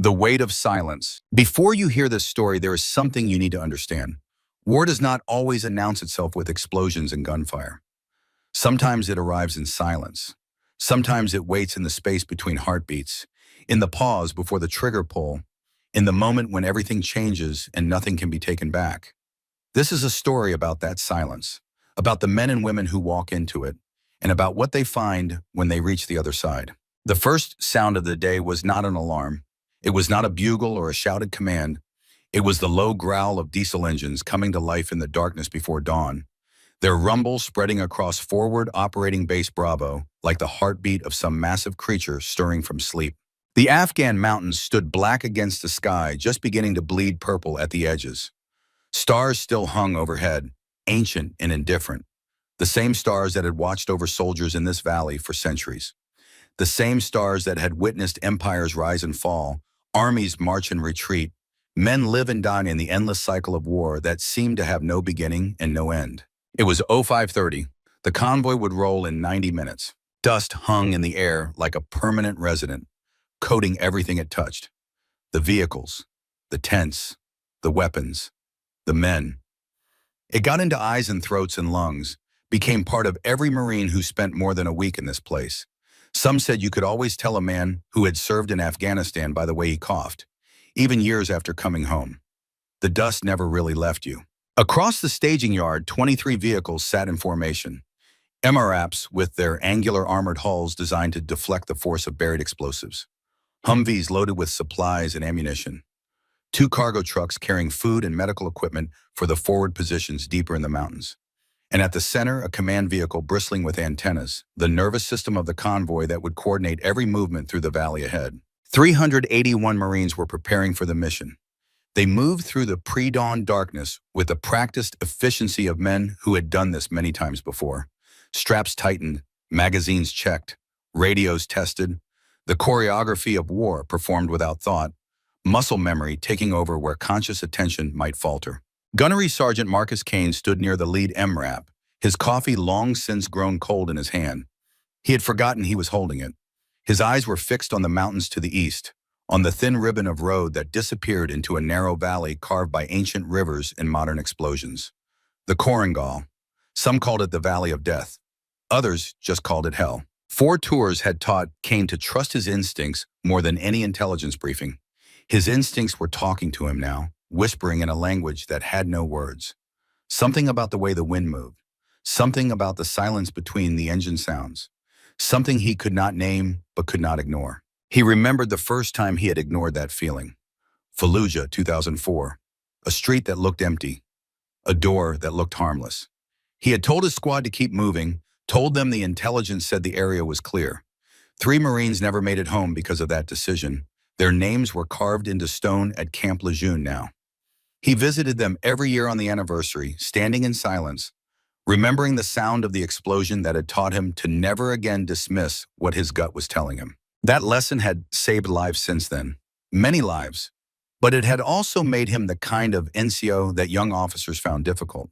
The weight of silence. Before you hear this story, there is something you need to understand. War does not always announce itself with explosions and gunfire. Sometimes it arrives in silence. Sometimes it waits in the space between heartbeats, in the pause before the trigger pull, in the moment when everything changes and nothing can be taken back. This is a story about that silence, about the men and women who walk into it, and about what they find when they reach the other side. The first sound of the day was not an alarm. It was not a bugle or a shouted command. It was the low growl of diesel engines coming to life in the darkness before dawn, their rumble spreading across forward operating base Bravo like the heartbeat of some massive creature stirring from sleep. The Afghan mountains stood black against the sky, just beginning to bleed purple at the edges. Stars still hung overhead, ancient and indifferent, the same stars that had watched over soldiers in this valley for centuries. The same stars that had witnessed empires rise and fall, armies march and retreat, men live and die in the endless cycle of war that seemed to have no beginning and no end. It was 0530. The convoy would roll in 90 minutes. Dust hung in the air like a permanent resident, coating everything it touched. The vehicles, the tents, the weapons, the men. It got into eyes and throats and lungs, became part of every Marine who spent more than a week in this place. Some said you could always tell a man who had served in Afghanistan by the way he coughed, even years after coming home. The dust never really left you. Across the staging yard, 23 vehicles sat in formation. MRAPs with their angular armored hulls designed to deflect the force of buried explosives. Humvees loaded with supplies and ammunition. 2 cargo trucks carrying food and medical equipment for the forward positions deeper in the mountains. And at the center, a command vehicle bristling with antennas, the nervous system of the convoy that would coordinate every movement through the valley ahead. 381 Marines were preparing for the mission. They moved through the pre-dawn darkness with the practiced efficiency of men who had done this many times before. Straps tightened, magazines checked, radios tested, the choreography of war performed without thought, muscle memory taking over where conscious attention might falter. Gunnery Sergeant Marcus Kane stood near the lead MRAP, his coffee long since grown cold in his hand. He had forgotten he was holding it. His eyes were fixed on the mountains to the east, on the thin ribbon of road that disappeared into a narrow valley carved by ancient rivers and modern explosions. The Korengal. Some called it the Valley of Death. Others just called it hell. 4 tours had taught Kane to trust his instincts more than any intelligence briefing. His instincts were talking to him now, whispering in a language that had no words. Something about the way the wind moved. Something about the silence between the engine sounds. Something he could not name but could not ignore. He remembered the first time he had ignored that feeling. Fallujah, 2004. A street that looked empty. A door that looked harmless. He had told his squad to keep moving, told them the intelligence said the area was clear. 3 Marines never made it home because of that decision. Their names were carved into stone at Camp Lejeune now. He visited them every year on the anniversary, standing in silence, remembering the sound of the explosion that had taught him to never again dismiss what his gut was telling him. That lesson had saved lives since then, many lives, but it had also made him the kind of NCO that young officers found difficult,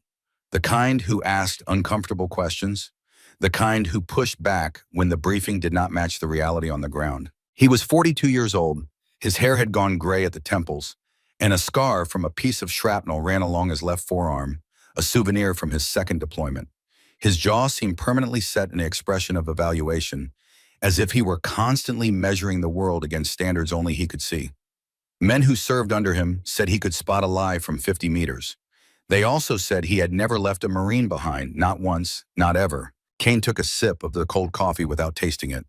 the kind who asked uncomfortable questions, the kind who pushed back when the briefing did not match the reality on the ground. He was 42 years old, his hair had gone gray at the temples, and a scar from a piece of shrapnel ran along his left forearm, a souvenir from his second deployment. His jaw seemed permanently set in an expression of evaluation, as if he were constantly measuring the world against standards only he could see. Men who served under him said he could spot a lie from 50 meters. They also said he had never left a Marine behind, not once, not ever. Kane took a sip of the cold coffee without tasting it.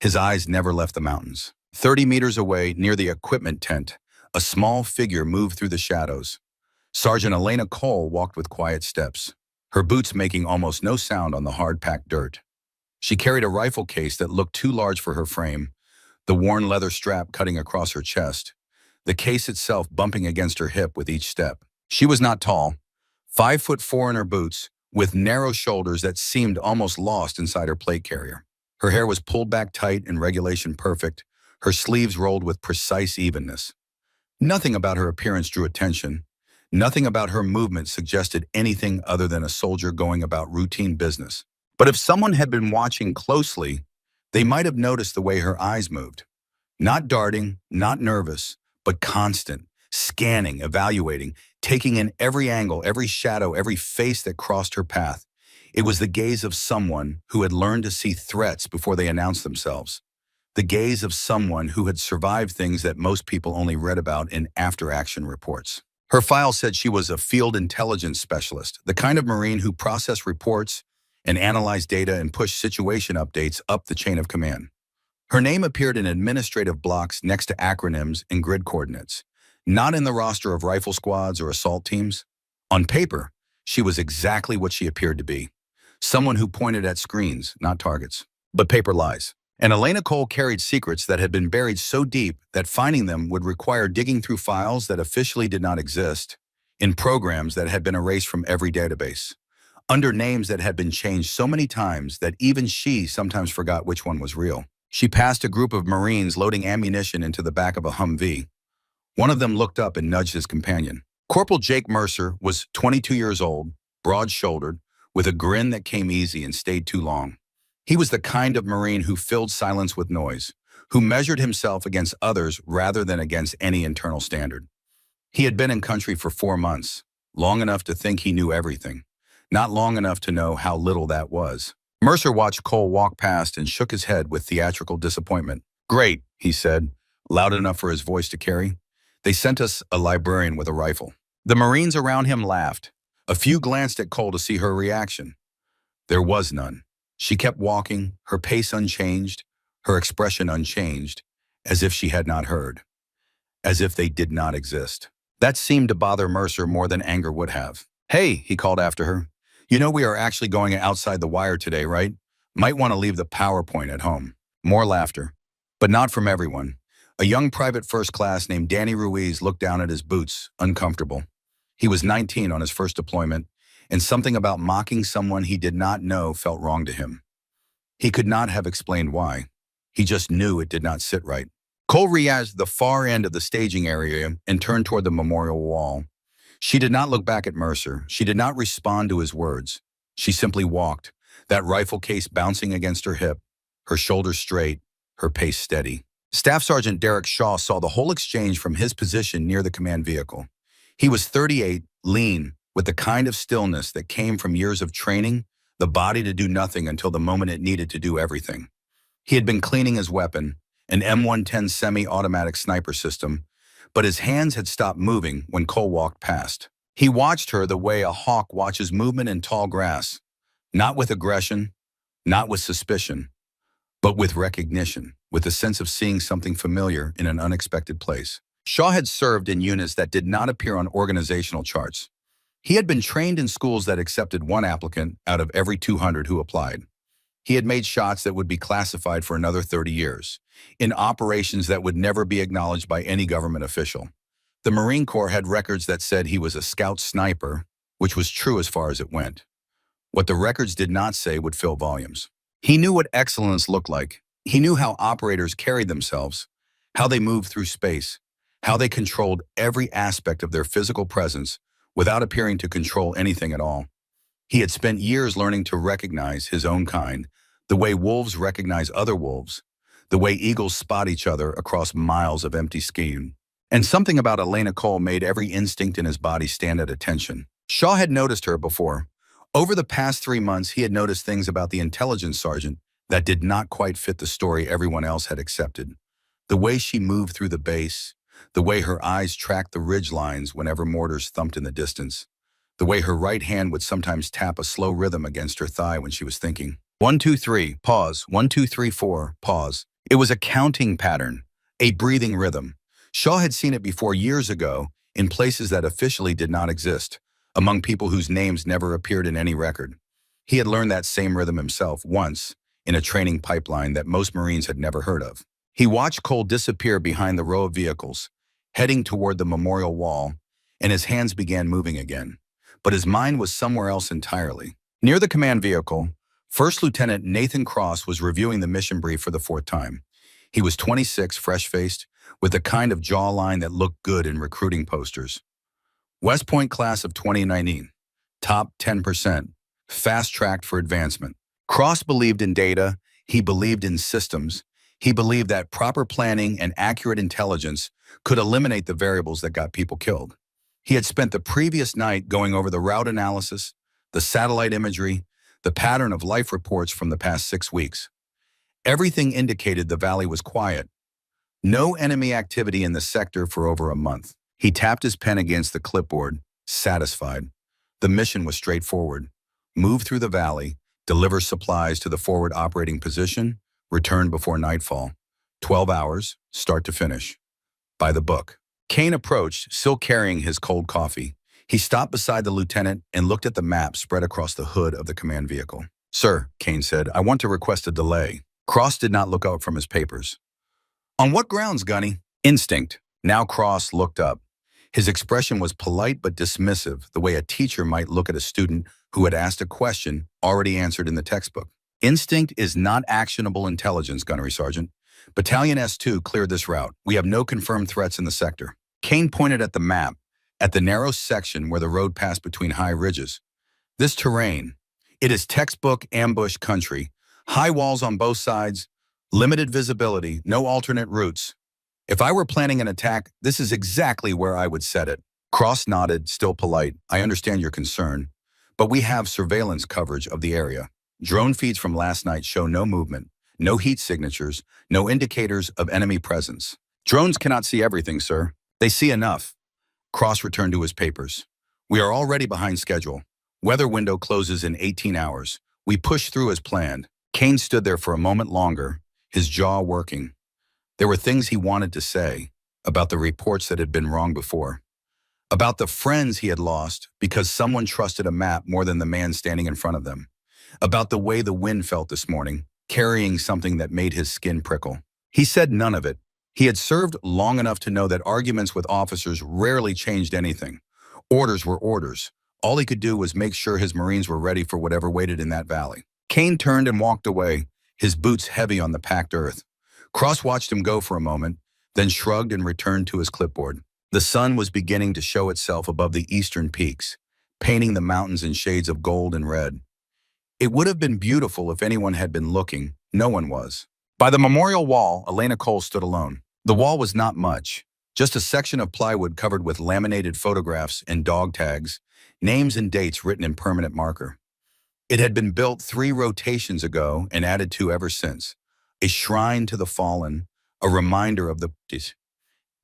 His eyes never left the mountains. 30 meters away, near the equipment tent, a small figure moved through the shadows. Sergeant Elena Cole walked with quiet steps, her boots making almost no sound on the hard-packed dirt. She carried a rifle case that looked too large for her frame, the worn leather strap cutting across her chest, the case itself bumping against her hip with each step. She was not tall, 5'4" in her boots, with narrow shoulders that seemed almost lost inside her plate carrier. Her hair was pulled back tight and regulation perfect, her sleeves rolled with precise evenness. Nothing about her appearance drew attention. Nothing about her movement suggested anything other than a soldier going about routine business. But if someone had been watching closely, they might have noticed the way her eyes moved. Not darting, not nervous, but constant, scanning, evaluating, taking in every angle, every shadow, every face that crossed her path. It was the gaze of someone who had learned to see threats before they announced themselves. The gaze of someone who had survived things that most people only read about in after-action reports. Her file said she was a field intelligence specialist, the kind of Marine who processed reports and analyzed data and pushed situation updates up the chain of command. Her name appeared in administrative blocks next to acronyms and grid coordinates, not in the roster of rifle squads or assault teams. On paper, she was exactly what she appeared to be, someone who pointed at screens, not targets. But paper lies. And Elena Cole carried secrets that had been buried so deep that finding them would require digging through files that officially did not exist, in programs that had been erased from every database, under names that had been changed so many times that even she sometimes forgot which one was real. She passed a group of Marines loading ammunition into the back of a Humvee. One of them looked up and nudged his companion. Corporal Jake Mercer was 22 years old, broad-shouldered, with a grin that came easy and stayed too long. He was the kind of Marine who filled silence with noise, who measured himself against others rather than against any internal standard. He had been in country for 4 months, long enough to think he knew everything, not long enough to know how little that was. Mercer watched Cole walk past and shook his head with theatrical disappointment. "Great," he said, loud enough for his voice to carry. "They sent us a librarian with a rifle." The Marines around him laughed. A few glanced at Cole to see her reaction. There was none. She kept walking, her pace unchanged, her expression unchanged, as if she had not heard, as if they did not exist. That seemed to bother Mercer more than anger would have. "Hey," he called after her. "You know we are actually going outside the wire today, right? Might want to leave the PowerPoint at home." More laughter, but not from everyone. A young private first class named Danny Ruiz looked down at his boots, uncomfortable. He was 19 on his first deployment, and something about mocking someone he did not know felt wrong to him. He could not have explained why. He just knew it did not sit right. Cole reached the far end of the staging area and turned toward the memorial wall. She did not look back at Mercer. She did not respond to his words. She simply walked, that rifle case bouncing against her hip, her shoulders straight, her pace steady. Staff Sergeant Derek Shaw saw the whole exchange from his position near the command vehicle. He was 38, lean, with the kind of stillness that came from years of training, the body to do nothing until the moment it needed to do everything. He had been cleaning his weapon, an M110 semi-automatic sniper system, but his hands had stopped moving when Cole walked past. He watched her the way a hawk watches movement in tall grass, not with aggression, not with suspicion, but with recognition, with a sense of seeing something familiar in an unexpected place. Shaw had served in units that did not appear on organizational charts. He had been trained in schools that accepted one applicant out of every 200 who applied. He had made shots that would be classified for another 30 years, in operations that would never be acknowledged by any government official. The Marine Corps had records that said he was a scout sniper, which was true as far as it went. What the records did not say would fill volumes. He knew what excellence looked like. He knew how operators carried themselves, how they moved through space, how they controlled every aspect of their physical presence without appearing to control anything at all. He had spent years learning to recognize his own kind, the way wolves recognize other wolves, the way eagles spot each other across miles of empty skin. And something about Elena Cole made every instinct in his body stand at attention. Shaw had noticed her before. Over the past 3 months, he had noticed things about the intelligence sergeant that did not quite fit the story everyone else had accepted. The way she moved through the base, the way her eyes tracked the ridge lines whenever mortars thumped in the distance, the way her right hand would sometimes tap a slow rhythm against her thigh when she was thinking. 1, 2, 3, pause. 1, 2, 3, 4, pause. It was a counting pattern, a breathing rhythm. Shaw had seen it before years ago in places that officially did not exist, among people whose names never appeared in any record. He had learned that same rhythm himself once in a training pipeline that most Marines had never heard of. He watched Cole disappear behind the row of vehicles, heading toward the memorial wall, and his hands began moving again. But his mind was somewhere else entirely. Near the command vehicle, First Lieutenant Nathan Cross was reviewing the mission brief for the 4th time. He was 26, fresh-faced, with the kind of jawline that looked good in recruiting posters. West Point class of 2019, top 10%, fast-tracked for advancement. Cross believed in data, he believed in systems, He believed that proper planning and accurate intelligence could eliminate the variables that got people killed. He had spent the previous night going over the route analysis, the satellite imagery, the pattern of life reports from the past 6 weeks. Everything indicated the valley was quiet. No enemy activity in the sector for over a month. He tapped his pen against the clipboard, satisfied. The mission was straightforward. Move through the valley, deliver supplies to the forward operating position, return before nightfall. 12 hours, start to finish. By the book. Kane approached, still carrying his cold coffee. He stopped beside the lieutenant and looked at the map spread across the hood of the command vehicle. "Sir," Kane said, "I want to request a delay." Cross did not look up from his papers. "On what grounds, Gunny?" "Instinct." Now Cross looked up. His expression was polite but dismissive, the way a teacher might look at a student who had asked a question already answered in the textbook. "Instinct is not actionable intelligence, Gunnery Sergeant. Battalion S2 cleared this route. We have no confirmed threats in the sector." Kane pointed at the map, at the narrow section where the road passed between high ridges. "This terrain, it is textbook ambush country. High walls on both sides, limited visibility, no alternate routes. If I were planning an attack, this is exactly where I would set it." Cross nodded, still polite. "I understand your concern, but we have surveillance coverage of the area. Drone feeds from last night show no movement, no heat signatures, no indicators of enemy presence." "Drones cannot see everything, sir. They see enough." Cross returned to his papers. "We are already behind schedule. Weather window closes in 18 hours. We push through as planned." Kane stood there for a moment longer, his jaw working. There were things he wanted to say about the reports that had been wrong before, about the friends he had lost because someone trusted a map more than the man standing in front of them, about the way the wind felt this morning, carrying something that made his skin prickle. He said none of it. He had served long enough to know that arguments with officers rarely changed anything. Orders were orders. All he could do was make sure his Marines were ready for whatever waited in that valley. Kane turned and walked away, his boots heavy on the packed earth. Cross watched him go for a moment, then shrugged and returned to his clipboard. The sun was beginning to show itself above the eastern peaks, painting the mountains in shades of gold and red. It would have been beautiful if anyone had been looking. No one was. By the memorial wall, Elena Cole stood alone. The wall was not much, just a section of plywood covered with laminated photographs and dog tags, names and dates written in permanent marker. It had been built 3 rotations ago and added to ever since. A shrine to the fallen, a reminder of the...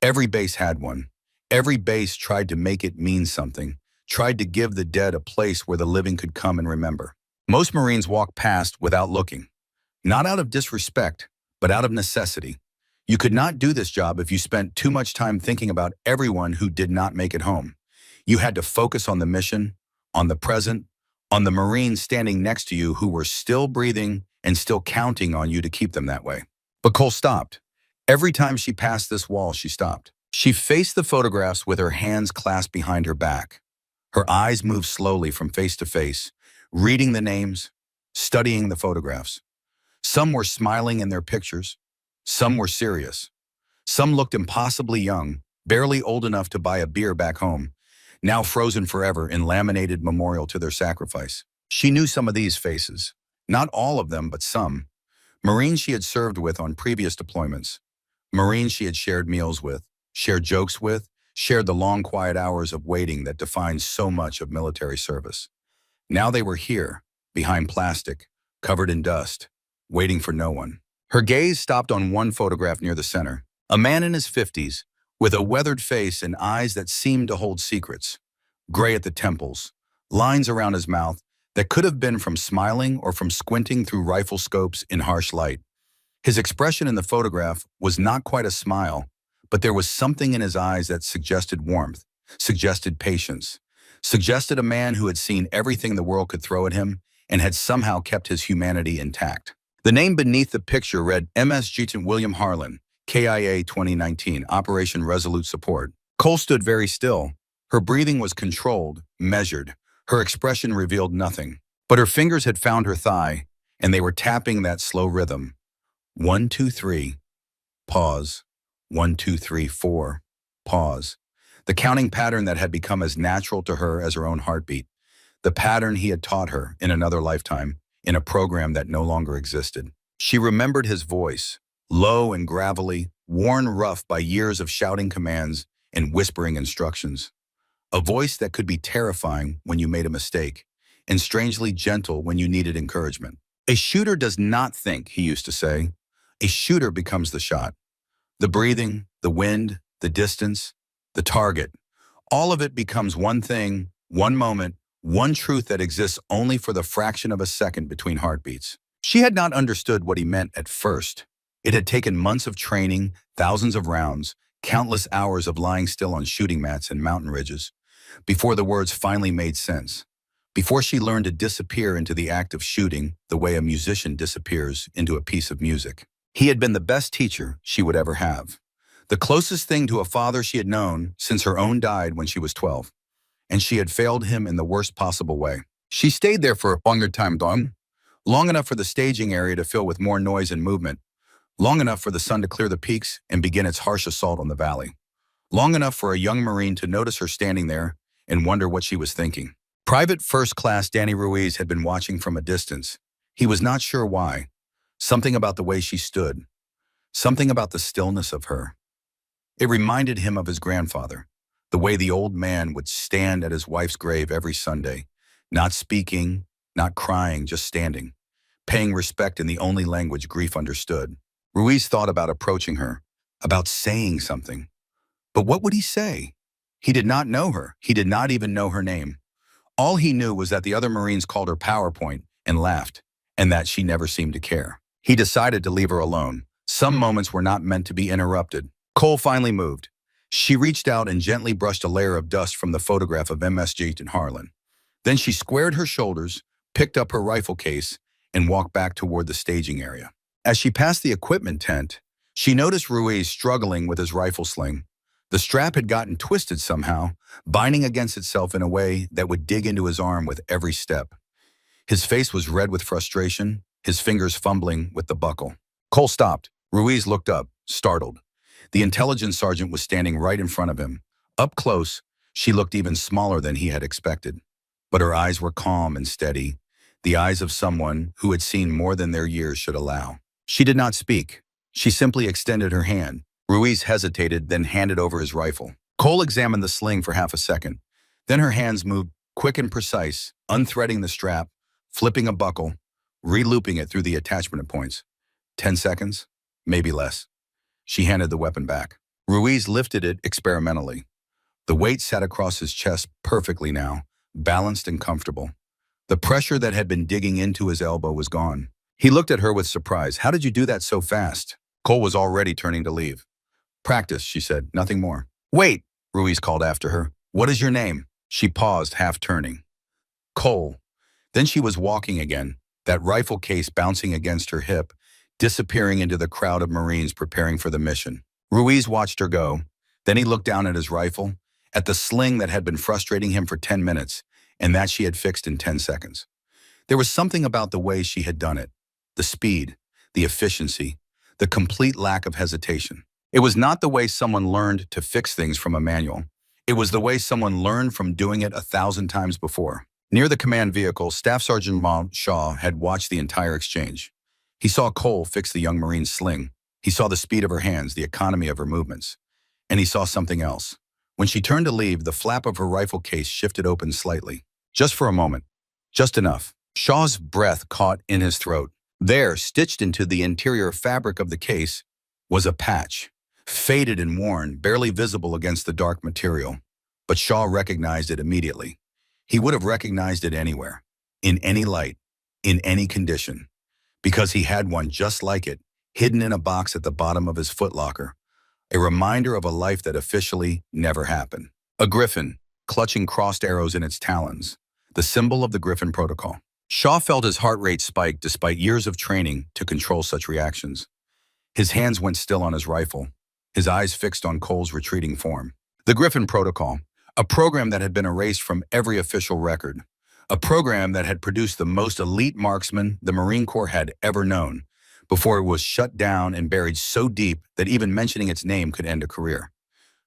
Every base had one. Every base tried to make it mean something, tried to give the dead a place where the living could come and remember. Most Marines walked past without looking. Not out of disrespect, but out of necessity. You could not do this job if you spent too much time thinking about everyone who did not make it home. You had to focus on the mission, on the present, on the Marines standing next to you who were still breathing and still counting on you to keep them that way. But Cole stopped. Every time she passed this wall, she stopped. She faced the photographs with her hands clasped behind her back. Her eyes moved slowly from face to face, reading the names, studying the photographs. Some were smiling in their pictures. Some were serious. Some looked impossibly young, barely old enough to buy a beer back home, now frozen forever in laminated memorial to their sacrifice. She knew some of these faces. Not all of them, but some. Marines she had served with on previous deployments. Marines she had shared meals with, shared jokes with, shared the long quiet hours of waiting that defined so much of military service. Now they were here, behind plastic, covered in dust, waiting for no one. Her gaze stopped on one photograph near the center. A man in his 50s, with a weathered face and eyes that seemed to hold secrets. Gray at the temples, lines around his mouth that could have been from smiling or from squinting through rifle scopes in harsh light. His expression in the photograph was not quite a smile, but there was something in his eyes that suggested warmth, suggested patience, suggested a man who had seen everything the world could throw at him and had somehow kept his humanity intact. The name beneath the picture read MS Lieutenant William Harlan, KIA 2019, Operation Resolute Support. Cole stood very still. Her breathing was controlled, measured. Her expression revealed nothing. But her fingers had found her thigh, and they were tapping that slow rhythm. 1, 2, 3. Pause. 1, 2, 3, 4. Pause. The counting pattern that had become as natural to her as her own heartbeat. The pattern he had taught her in another lifetime, in a program that no longer existed. She remembered his voice, low and gravelly, worn rough by years of shouting commands and whispering instructions. A voice that could be terrifying when you made a mistake, and strangely gentle when you needed encouragement. A shooter does not think, he used to say. A shooter becomes the shot. The breathing, the wind, the distance, the target. All of it becomes one thing, one moment, one truth that exists only for the fraction of a second between heartbeats. She had not understood what he meant at first. It had taken months of training, thousands of rounds, countless hours of lying still on shooting mats and mountain ridges, before the words finally made sense. Before she learned to disappear into the act of shooting the way a musician disappears into a piece of music. He had been the best teacher she would ever have. The closest thing to a father she had known since her own died when she was 12. And she had failed him in the worst possible way. She stayed there for a longer time, long enough for the staging area to fill with more noise and movement, long enough for the sun to clear the peaks and begin its harsh assault on the valley, long enough for a young Marine to notice her standing there and wonder what she was thinking. Private First Class Danny Ruiz had been watching from a distance. He was not sure why. Something about the way she stood. Something about the stillness of her. It reminded him of his grandfather, the way the old man would stand at his wife's grave every Sunday, not speaking, not crying, just standing, paying respect in the only language grief understood. Ruiz thought about approaching her, about saying something. But what would he say? He did not know her. He did not even know her name. All he knew was that the other Marines called her PowerPoint and laughed, and that she never seemed to care. He decided to leave her alone. Some moments were not meant to be interrupted. Cole finally moved. She reached out and gently brushed a layer of dust from the photograph of MSG in Harlan. Then she squared her shoulders, picked up her rifle case, and walked back toward the staging area. As she passed the equipment tent, she noticed Ruiz struggling with his rifle sling. The strap had gotten twisted somehow, binding against itself in a way that would dig into his arm with every step. His face was red with frustration, his fingers fumbling with the buckle. Cole stopped. Ruiz looked up, startled. The intelligence sergeant was standing right in front of him. Up close, she looked even smaller than he had expected. But her eyes were calm and steady, the eyes of someone who had seen more than their years should allow. She did not speak. She simply extended her hand. Ruiz hesitated, then handed over his rifle. Cole examined the sling for half a second. Then her hands moved, quick and precise, unthreading the strap, flipping a buckle, re-looping it through the attachment points. 10 seconds? Maybe less. She handed the weapon back. Ruiz lifted it experimentally. The weight sat across his chest perfectly now, balanced and comfortable. The pressure that had been digging into his elbow was gone. He looked at her with surprise. How did you do that so fast? Cole was already turning to leave. Practice, she said, nothing more. Wait, Ruiz called after her. What is your name? She paused, half turning. Cole. Then she was walking again, that rifle case bouncing against her hip, disappearing into the crowd of Marines preparing for the mission. Ruiz watched her go. Then he looked down at his rifle, at the sling that had been frustrating him for 10 minutes, and that she had fixed in 10 seconds. There was something about the way she had done it. The speed, the efficiency, the complete lack of hesitation. It was not the way someone learned to fix things from a manual. It was the way someone learned from doing it 1,000 times before. Near the command vehicle, Staff Sergeant Mount Shaw had watched the entire exchange. He saw Cole fix the young Marine's sling. He saw the speed of her hands, the economy of her movements. And he saw something else. When she turned to leave, the flap of her rifle case shifted open slightly. Just for a moment. Just enough. Shaw's breath caught in his throat. There, stitched into the interior fabric of the case, was a patch. Faded and worn, barely visible against the dark material. But Shaw recognized it immediately. He would have recognized it anywhere, in any light, in any condition, because he had one just like it, hidden in a box at the bottom of his footlocker, a reminder of a life that officially never happened. A griffin, clutching crossed arrows in its talons, the symbol of the Griffin Protocol. Shaw felt his heart rate spike despite years of training to control such reactions. His hands went still on his rifle, his eyes fixed on Cole's retreating form. The Griffin Protocol, a program that had been erased from every official record, a program that had produced the most elite marksmen the Marine Corps had ever known, before it was shut down and buried so deep that even mentioning its name could end a career.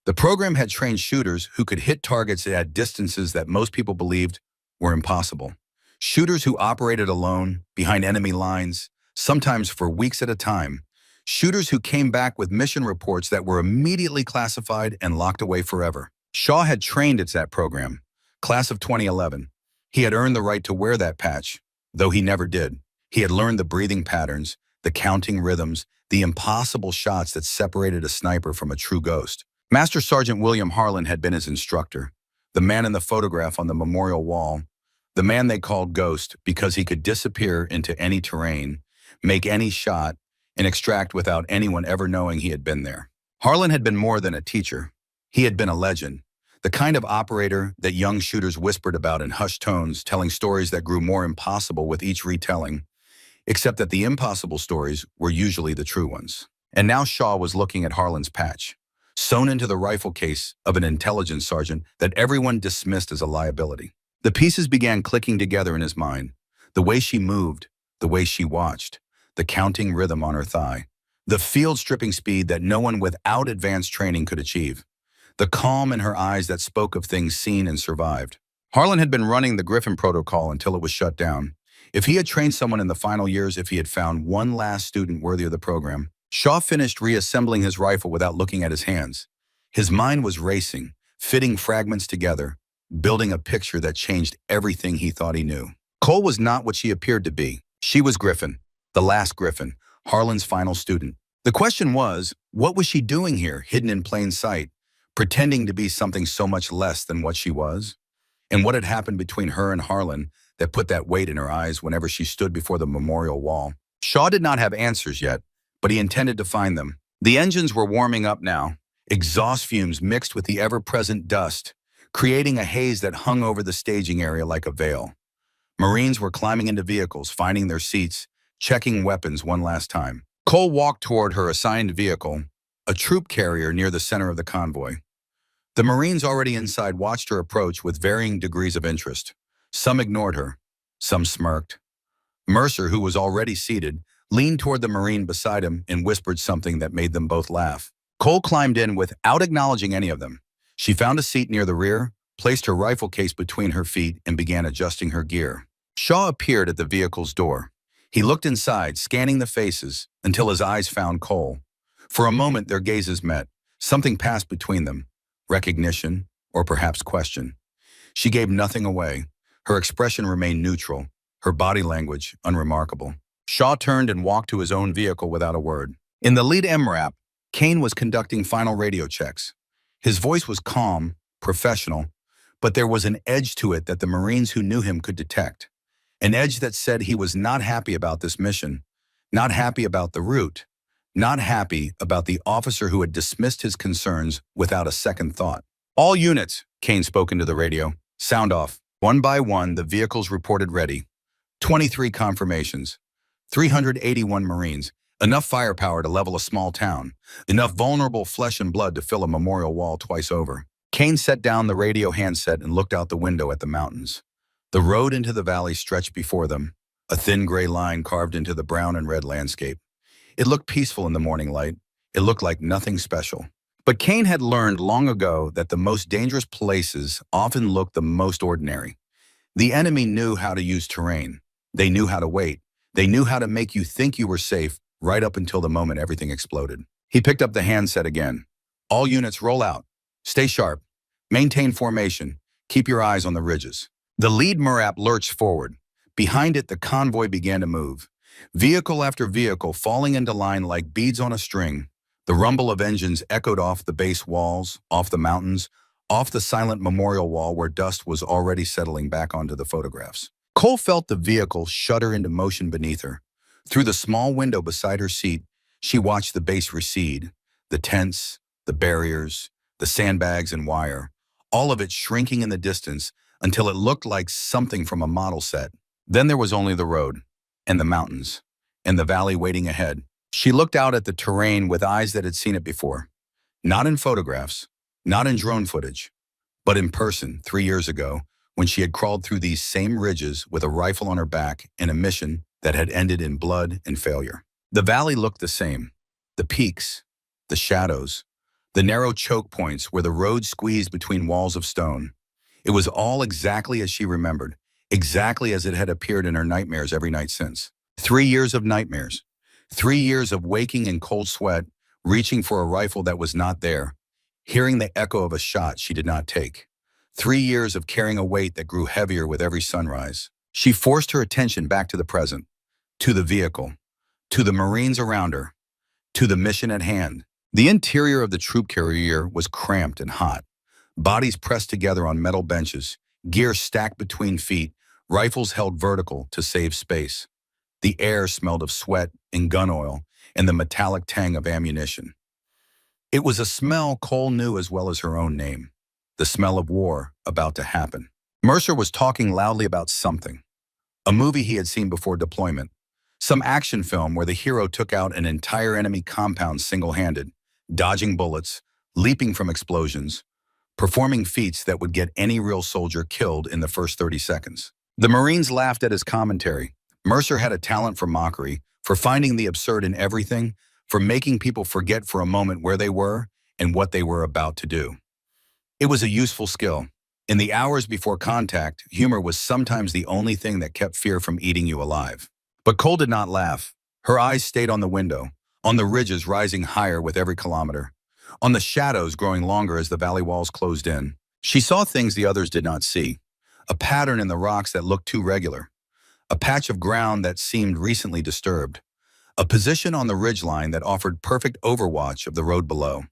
The program had trained shooters who could hit targets at distances that most people believed were impossible. Shooters who operated alone, behind enemy lines, sometimes for weeks at a time, Shooters who came back with mission reports that were immediately classified and locked away forever. Shaw had trained at that program, class of 2011. He had earned the right to wear that patch, though he never did. He had learned the breathing patterns, the counting rhythms, the impossible shots that separated a sniper from a true ghost. Master Sergeant William Harlan had been his instructor, the man in the photograph on the memorial wall, the man they called Ghost because he could disappear into any terrain, make any shot, and extract without anyone ever knowing he had been there. Harlan had been more than a teacher. He had been a legend, the kind of operator that young shooters whispered about in hushed tones, telling stories that grew more impossible with each retelling, except that the impossible stories were usually the true ones. And now Shaw was looking at Harlan's patch, sewn into the rifle case of an intelligence sergeant that everyone dismissed as a liability. The pieces began clicking together in his mind. The way she moved, the way she watched, the counting rhythm on her thigh, the field-stripping speed that no one without advanced training could achieve, the calm in her eyes that spoke of things seen and survived. Harlan had been running the Griffin protocol until it was shut down. If he had trained someone in the final years, if he had found one last student worthy of the program, Shaw finished reassembling his rifle without looking at his hands. His mind was racing, fitting fragments together, building a picture that changed everything he thought he knew. Cole was not what she appeared to be. She was Griffin, the last Griffin, Harlan's final student. The question was, what was she doing here, hidden in plain sight, pretending to be something so much less than what she was? And what had happened between her and Harlan that put that weight in her eyes whenever she stood before the memorial wall? Shaw did not have answers yet, but he intended to find them. The engines were warming up now, exhaust fumes mixed with the ever-present dust, creating a haze that hung over the staging area like a veil. Marines were climbing into vehicles, finding their seats, checking weapons one last time. Cole walked toward her assigned vehicle, a troop carrier near the center of the convoy. The Marines already inside watched her approach with varying degrees of interest. Some ignored her, some smirked. Mercer, who was already seated, leaned toward the Marine beside him and whispered something that made them both laugh. Cole climbed in without acknowledging any of them. She found a seat near the rear, placed her rifle case between her feet, and began adjusting her gear. Shaw appeared at the vehicle's door. He looked inside, scanning the faces, until his eyes found Cole. For a moment, their gazes met. Something passed between them. Recognition, or perhaps question. She gave nothing away. Her expression remained neutral, her body language unremarkable. Shaw turned and walked to his own vehicle without a word. In the lead MRAP, Kane was conducting final radio checks. His voice was calm, professional, but there was an edge to it that the Marines who knew him could detect. An edge that said he was not happy about this mission, not happy about the route, not happy about the officer who had dismissed his concerns without a second thought. All units, Kane spoke into the radio. Sound off. One by one, the vehicles reported ready. 23 confirmations. 381 Marines. Enough firepower to level a small town. Enough vulnerable flesh and blood to fill a memorial wall twice over. Kane set down the radio handset and looked out the window at the mountains. The road into the valley stretched before them, a thin gray line carved into the brown and red landscape. It looked peaceful in the morning light. It looked like nothing special. But Kane had learned long ago that the most dangerous places often look the most ordinary. The enemy knew how to use terrain. They knew how to wait. They knew how to make you think you were safe right up until the moment everything exploded. He picked up the handset again. All units roll out. Stay sharp. Maintain formation. Keep your eyes on the ridges. The lead MRAP lurched forward. Behind it, the convoy began to move. Vehicle after vehicle falling into line like beads on a string. The rumble of engines echoed off the base walls, off the mountains, off the silent memorial wall where dust was already settling back onto the photographs. Cole felt the vehicle shudder into motion beneath her. Through the small window beside her seat, she watched the base recede, the tents, the barriers, the sandbags and wire, all of it shrinking in the distance until it looked like something from a model set. Then there was only the road, and the mountains, and the valley waiting ahead. She looked out at the terrain with eyes that had seen it before. Not in photographs, not in drone footage, but in person 3 years ago when she had crawled through these same ridges with a rifle on her back in a mission that had ended in blood and failure. The valley looked the same. The peaks, the shadows, the narrow choke points where the road squeezed between walls of stone. It was all exactly as she remembered, exactly as it had appeared in her nightmares every night since. 3 years of nightmares. 3 years of waking in cold sweat, reaching for a rifle that was not there, hearing the echo of a shot she did not take. 3 years of carrying a weight that grew heavier with every sunrise. She forced her attention back to the present, to the vehicle, to the Marines around her, to the mission at hand. The interior of the troop carrier was cramped and hot. Bodies pressed together on metal benches, gear stacked between feet, rifles held vertical to save space. The air smelled of sweat and gun oil and the metallic tang of ammunition. It was a smell Cole knew as well as her own name, the smell of war about to happen. Mercer was talking loudly about something, a movie he had seen before deployment, some action film where the hero took out an entire enemy compound single-handed, dodging bullets, leaping from explosions, performing feats that would get any real soldier killed in the first 30 seconds. The Marines laughed at his commentary. Mercer had a talent for mockery, for finding the absurd in everything, for making people forget for a moment where they were and what they were about to do. It was a useful skill. In the hours before contact, humor was sometimes the only thing that kept fear from eating you alive. But Cole did not laugh. Her eyes stayed on the window, on the ridges rising higher with every kilometer, on the shadows growing longer as the valley walls closed in. She saw things the others did not see, a pattern in the rocks that looked too regular, a patch of ground that seemed recently disturbed, a position on the ridgeline that offered perfect overwatch of the road below.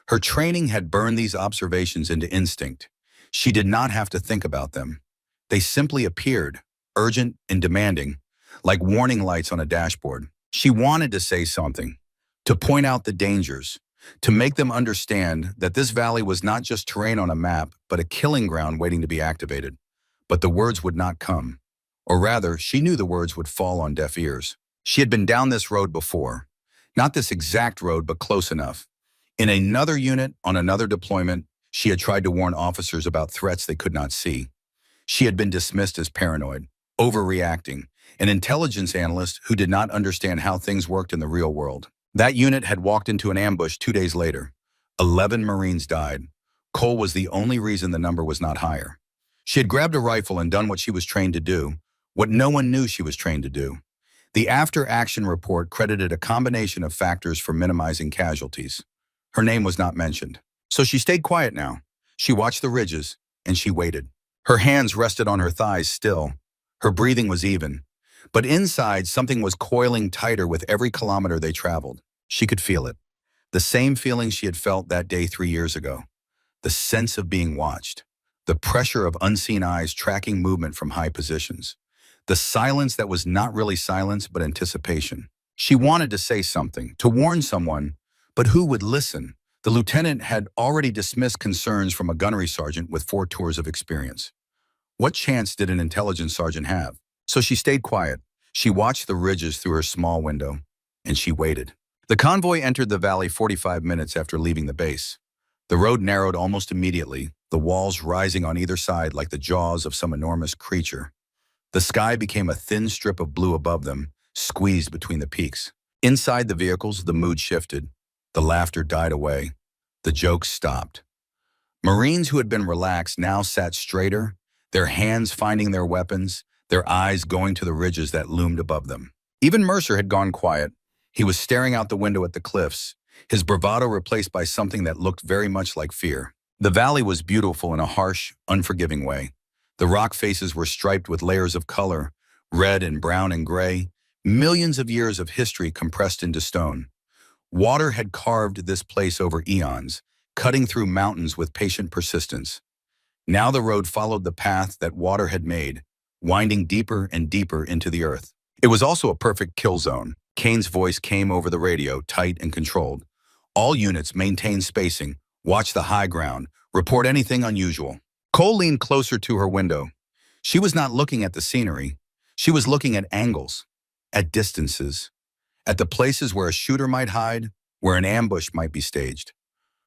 Her training had burned these observations into instinct. She did not have to think about them. They simply appeared, urgent and demanding, like warning lights on a dashboard. She wanted to say something, to point out the dangers, to make them understand that this valley was not just terrain on a map, but a killing ground waiting to be activated. But the words would not come. Or rather, she knew the words would fall on deaf ears. She had been down this road before. Not this exact road, but close enough. In another unit, on another deployment, she had tried to warn officers about threats they could not see. She had been dismissed as paranoid, overreacting, an intelligence analyst who did not understand how things worked in the real world. That unit had walked into an ambush 2 days later. 11 Marines died. Cole was the only reason the number was not higher. She had grabbed a rifle and done what she was trained to do, what no one knew she was trained to do. The after-action report credited a combination of factors for minimizing casualties. Her name was not mentioned. So she stayed quiet now. She watched the ridges, and she waited. Her hands rested on her thighs still. Her breathing was even. But inside, something was coiling tighter with every kilometer they traveled. She could feel it. The same feeling she had felt that day 3 years ago. The sense of being watched. The pressure of unseen eyes tracking movement from high positions. The silence that was not really silence, but anticipation. She wanted to say something, to warn someone, but who would listen? The lieutenant had already dismissed concerns from a gunnery sergeant with 4 tours of experience. What chance did an intelligence sergeant have? So she stayed quiet. She watched the ridges through her small window, and she waited. The convoy entered the valley 45 minutes after leaving the base. The road narrowed almost immediately, the walls rising on either side like the jaws of some enormous creature. The sky became a thin strip of blue above them, squeezed between the peaks. Inside the vehicles, the mood shifted. The laughter died away. The jokes stopped. Marines who had been relaxed now sat straighter, their hands finding their weapons, their eyes going to the ridges that loomed above them. Even Mercer had gone quiet. He was staring out the window at the cliffs, his bravado replaced by something that looked very much like fear. The valley was beautiful in a harsh, unforgiving way. The rock faces were striped with layers of color, red and brown and gray, millions of years of history compressed into stone. Water had carved this place over eons, cutting through mountains with patient persistence. Now the road followed the path that water had made, winding deeper and deeper into the earth. It was also a perfect kill zone. Kane's voice came over the radio, tight and controlled. All units maintain spacing, watch the high ground, report anything unusual. Cole leaned closer to her window. She was not looking at the scenery. She was looking at angles, at distances, at the places where a shooter might hide, where an ambush might be staged.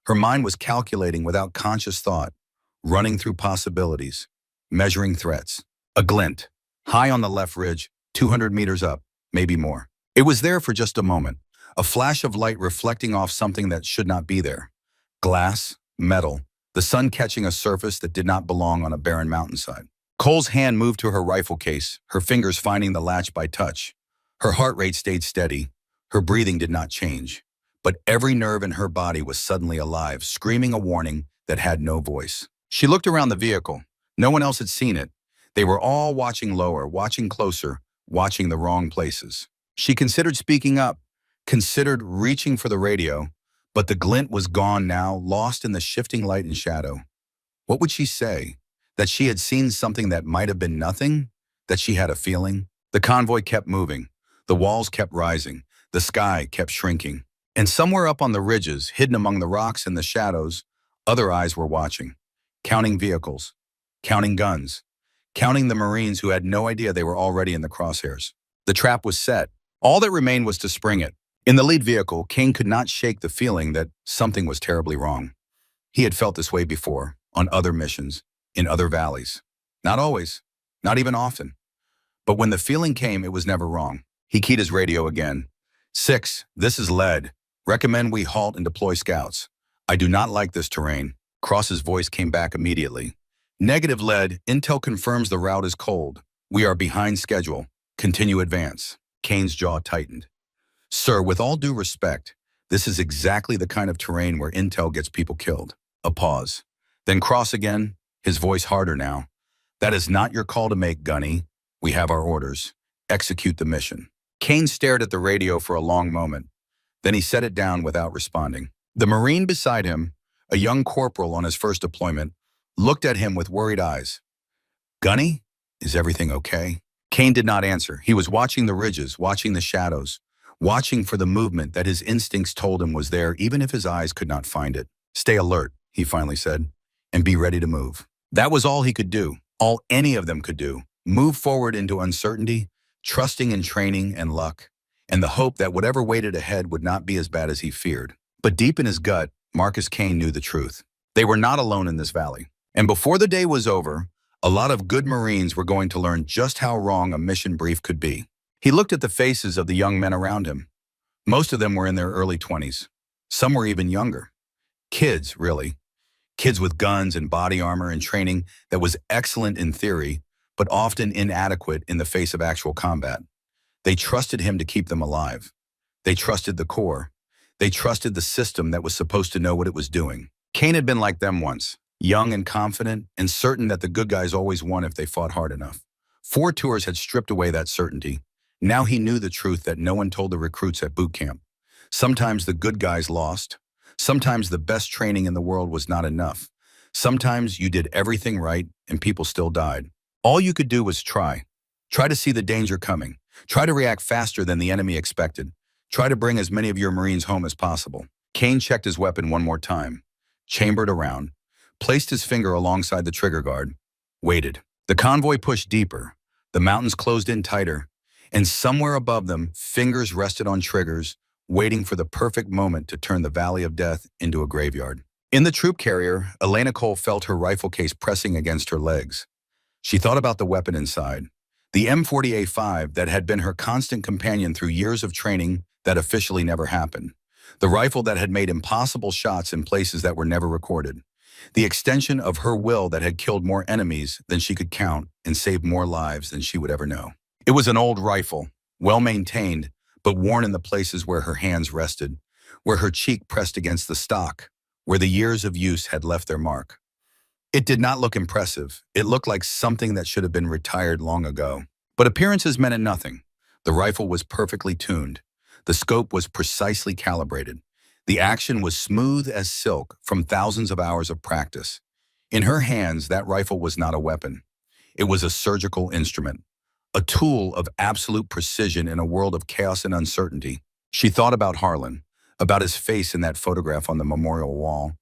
Her mind was calculating without conscious thought, running through possibilities, measuring threats. A glint, high on the left ridge, 200 meters up, maybe more. It was there for just a moment, a flash of light reflecting off something that should not be there. Glass, metal, the sun catching a surface that did not belong on a barren mountainside. Cole's hand moved to her rifle case, her fingers finding the latch by touch. Her heart rate stayed steady. Her breathing did not change, but every nerve in her body was suddenly alive, screaming a warning that had no voice. She looked around the vehicle. No one else had seen it. They were all watching lower, watching closer, watching the wrong places. She considered speaking up, considered reaching for the radio, but the glint was gone now, lost in the shifting light and shadow. What would she say? That she had seen something that might have been nothing? That she had a feeling? The convoy kept moving. The walls kept rising. The sky kept shrinking. And somewhere up on the ridges, hidden among the rocks and the shadows, other eyes were watching, counting vehicles, counting guns, counting the Marines who had no idea they were already in the crosshairs. The trap was set. All that remained was to spring it. In the lead vehicle, Kane could not shake the feeling that something was terribly wrong. He had felt this way before, on other missions, in other valleys. Not always, not even often. But when the feeling came, it was never wrong. He keyed his radio again. 6, this is lead. Recommend we halt and deploy scouts. I do not like this terrain. Cross's voice came back immediately. Negative lead, intel confirms the route is cold. We are behind schedule. Continue advance. Kane's jaw tightened. Sir, with all due respect, this is exactly the kind of terrain where intel gets people killed. A pause. Then Cross again, his voice harder now. That is not your call to make, Gunny. We have our orders. Execute the mission. Kane stared at the radio for a long moment. Then he set it down without responding. The Marine beside him, a young corporal on his first deployment, looked at him with worried eyes. Gunny, is everything okay? Kane did not answer. He was watching the ridges, watching the shadows, watching for the movement that his instincts told him was there, even if his eyes could not find it. Stay alert, he finally said, and be ready to move. That was all he could do, all any of them could do. Move forward into uncertainty, trusting in training and luck, and the hope that whatever waited ahead would not be as bad as he feared. But deep in his gut, Marcus Kane knew the truth. They were not alone in this valley. And before the day was over, a lot of good Marines were going to learn just how wrong a mission brief could be. He looked at the faces of the young men around him. Most of them were in their early 20s. Some were even younger. Kids, really. Kids with guns and body armor and training that was excellent in theory, but often inadequate in the face of actual combat. They trusted him to keep them alive. They trusted the Corps. They trusted the system that was supposed to know what it was doing. Kane had been like them once, young and confident, and certain that the good guys always won if they fought hard enough. 4 tours had stripped away that certainty. Now he knew the truth that no one told the recruits at boot camp. Sometimes the good guys lost. Sometimes the best training in the world was not enough. Sometimes you did everything right and people still died. All you could do was try. Try to see the danger coming. Try to react faster than the enemy expected. Try to bring as many of your Marines home as possible. Kane checked his weapon one more time, chambered around, placed his finger alongside the trigger guard, waited. The convoy pushed deeper. The mountains closed in tighter, and somewhere above them, fingers rested on triggers, waiting for the perfect moment to turn the Valley of Death into a graveyard. In the troop carrier, Elena Cole felt her rifle case pressing against her legs. She thought about the weapon inside, the M40A5 that had been her constant companion through years of training that officially never happened, the rifle that had made impossible shots in places that were never recorded, the extension of her will that had killed more enemies than she could count and saved more lives than she would ever know. It was an old rifle, well-maintained, but worn in the places where her hands rested, where her cheek pressed against the stock, where the years of use had left their mark. It did not look impressive. It looked like something that should have been retired long ago. But appearances meant nothing. The rifle was perfectly tuned. The scope was precisely calibrated. The action was smooth as silk from thousands of hours of practice. In her hands, that rifle was not a weapon. It was a surgical instrument, a tool of absolute precision in a world of chaos and uncertainty. She thought about Harlan, about his face in that photograph on the memorial wall,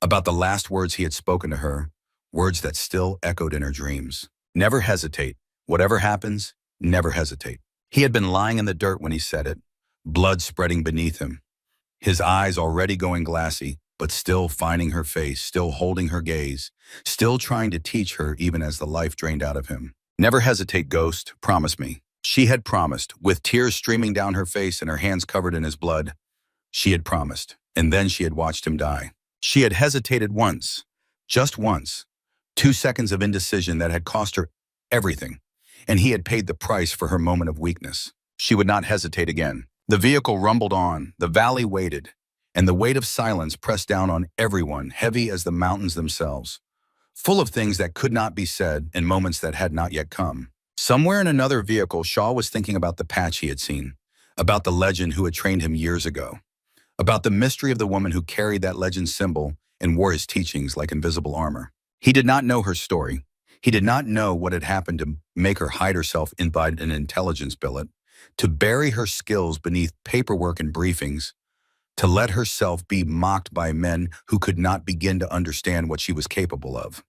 about the last words he had spoken to her, words that still echoed in her dreams. Never hesitate. Whatever happens, never hesitate. He had been lying in the dirt when he said it, blood spreading beneath him, his eyes already going glassy, but still finding her face, still holding her gaze, still trying to teach her even as the life drained out of him. Never hesitate, Ghost, promise me. She had promised, with tears streaming down her face and her hands covered in his blood. She had promised, and then she had watched him die. She had hesitated once, just once, 2 seconds of indecision that had cost her everything, and he had paid the price for her moment of weakness. She would not hesitate again. The vehicle rumbled on, the valley waited, and the weight of silence pressed down on everyone, heavy as the mountains themselves, full of things that could not be said and moments that had not yet come. Somewhere in another vehicle, Shaw was thinking about the patch he had seen, about the legend who had trained him years ago, about the mystery of the woman who carried that legend's symbol and wore his teachings like invisible armor. He did not know her story. He did not know what had happened to make her hide herself inside an intelligence billet, to bury her skills beneath paperwork and briefings, to let herself be mocked by men who could not begin to understand what she was capable of.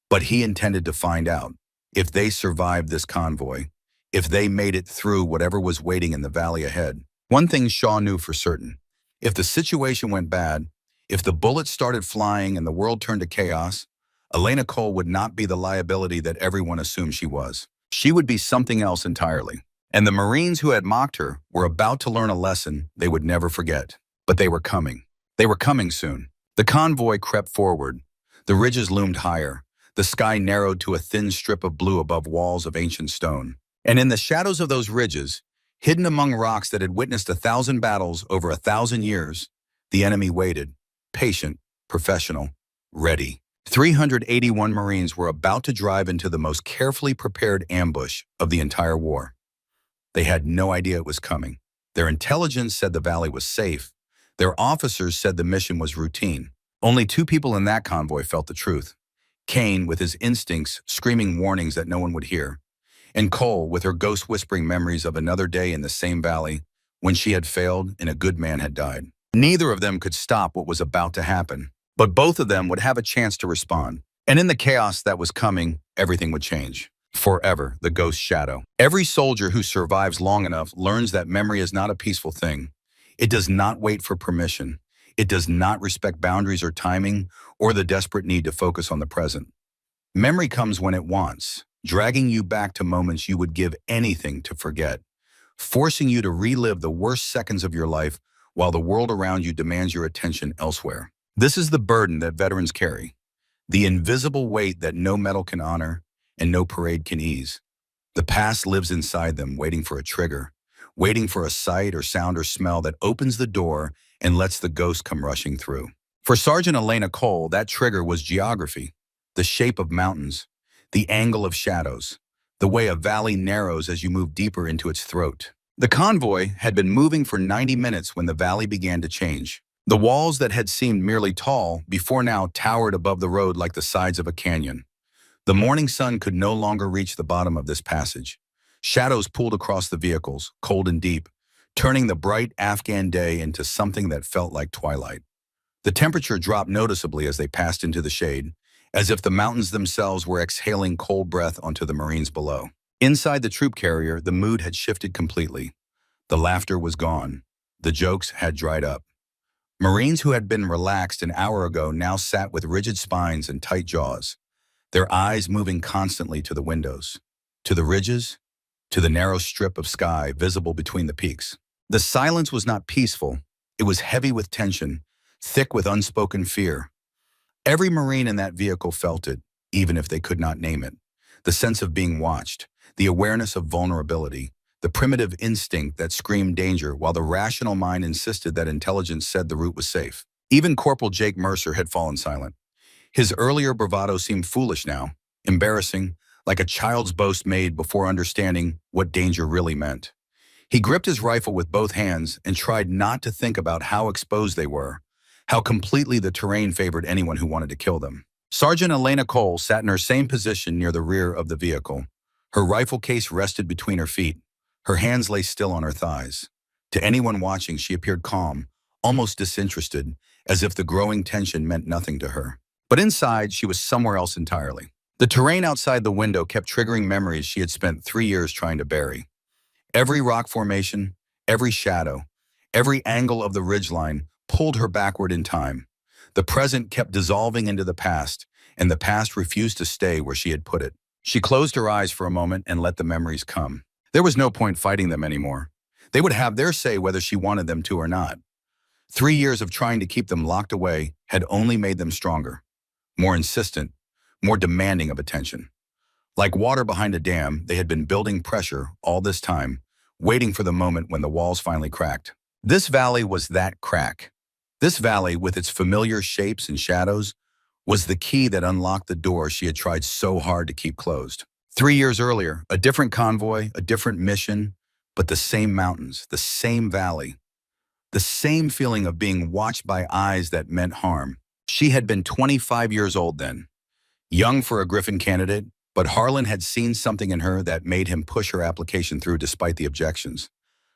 But he intended to find out if they survived this convoy, if they made it through whatever was waiting in the valley ahead. One thing Shaw knew for certain: if the situation went bad, if the bullets started flying and the world turned to chaos, Elena Cole would not be the liability that everyone assumed she was. She would be something else entirely. And the Marines who had mocked her were about to learn a lesson they would never forget. But they were coming. They were coming soon. The convoy crept forward. The ridges loomed higher. The sky narrowed to a thin strip of blue above walls of ancient stone. And in the shadows of those ridges, hidden among rocks that had witnessed 1,000 battles over 1,000 years, the enemy waited, patient, professional, ready. 381 Marines were about to drive into the most carefully prepared ambush of the entire war. They had no idea it was coming. Their intelligence said the valley was safe. Their officers said the mission was routine. Only 2 people in that convoy felt the truth: Kane, with his instincts screaming warnings that no one would hear, and Cole, with her ghost whispering memories of another day in the same valley when she had failed and a good man had died. Neither of them could stop what was about to happen, but both of them would have a chance to respond. And in the chaos that was coming, everything would change. Forever, the ghost shadow. Every soldier who survives long enough learns that memory is not a peaceful thing. It does not wait for permission. It does not respect boundaries or timing or the desperate need to focus on the present. Memory comes when it wants, dragging you back to moments you would give anything to forget, forcing you to relive the worst seconds of your life while the world around you demands your attention elsewhere. This is the burden that veterans carry, the invisible weight that no medal can honor and no parade can ease. The past lives inside them, waiting for a trigger, waiting for a sight or sound or smell that opens the door and lets the ghost come rushing through. For Sergeant Elena Cole, that trigger was geography, the shape of mountains, the angle of shadows, the way a valley narrows as you move deeper into its throat. The convoy had been moving for 90 minutes when the valley began to change. The walls that had seemed merely tall before now towered above the road like the sides of a canyon. The morning sun could no longer reach the bottom of this passage. Shadows pulled across the vehicles, cold and deep, turning the bright Afghan day into something that felt like twilight. The temperature dropped noticeably as they passed into the shade, as if the mountains themselves were exhaling cold breath onto the Marines below. Inside the troop carrier, the mood had shifted completely. The laughter was gone. The jokes had dried up. Marines who had been relaxed an hour ago now sat with rigid spines and tight jaws, their eyes moving constantly to the windows, to the ridges, to the narrow strip of sky visible between the peaks. The silence was not peaceful. It was heavy with tension, thick with unspoken fear. Every Marine in that vehicle felt it, even if they could not name it. The sense of being watched, the awareness of vulnerability, the primitive instinct that screamed danger while the rational mind insisted that intelligence said the route was safe. Even Corporal Jake Mercer had fallen silent. His earlier bravado seemed foolish now, embarrassing, like a child's boast made before understanding what danger really meant. He gripped his rifle with both hands and tried not to think about how exposed they were, how completely the terrain favored anyone who wanted to kill them. Sergeant Elena Cole sat in her same position near the rear of the vehicle. Her rifle case rested between her feet. Her hands lay still on her thighs. To anyone watching, she appeared calm, almost disinterested, as if the growing tension meant nothing to her. But inside, she was somewhere else entirely. The terrain outside the window kept triggering memories she had spent 3 years trying to bury. Every rock formation, every shadow, every angle of the ridgeline pulled her backward in time. The present kept dissolving into the past, and the past refused to stay where she had put it. She closed her eyes for a moment and let the memories come. There was no point fighting them anymore. They would have their say whether she wanted them to or not. 3 years of trying to keep them locked away had only made them stronger, more insistent, more demanding of attention. Like water behind a dam, they had been building pressure all this time, waiting for the moment when the walls finally cracked. This valley was that crack. This valley, with its familiar shapes and shadows, was the key that unlocked the door she had tried so hard to keep closed. 3 years earlier, a different convoy, a different mission, but the same mountains, the same valley, the same feeling of being watched by eyes that meant harm. She had been 25 years old then, young for a Griffin candidate, but Harlan had seen something in her that made him push her application through despite the objections.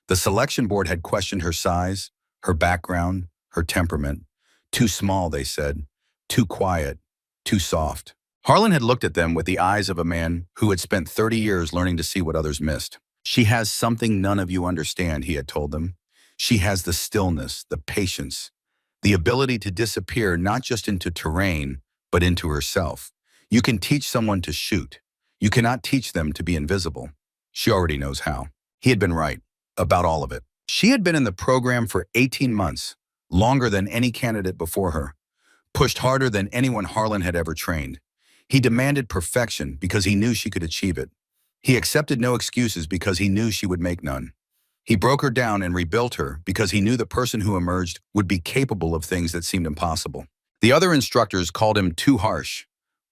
The selection board had questioned her size, her background, her temperament. Too small, they said. Too quiet. Too soft. Harlan had looked at them with the eyes of a man who had spent 30 years learning to see what others missed. She has something none of you understand, he had told them. She has the stillness, the patience, the ability to disappear not just into terrain, but into herself. You can teach someone to shoot. You cannot teach them to be invisible. She already knows how. He had been right about all of it. She had been in the program for 18 months, longer than any candidate before her, pushed harder than anyone Harlan had ever trained. He demanded perfection because he knew she could achieve it. He accepted no excuses because he knew she would make none. He broke her down and rebuilt her because he knew the person who emerged would be capable of things that seemed impossible. The other instructors called him too harsh,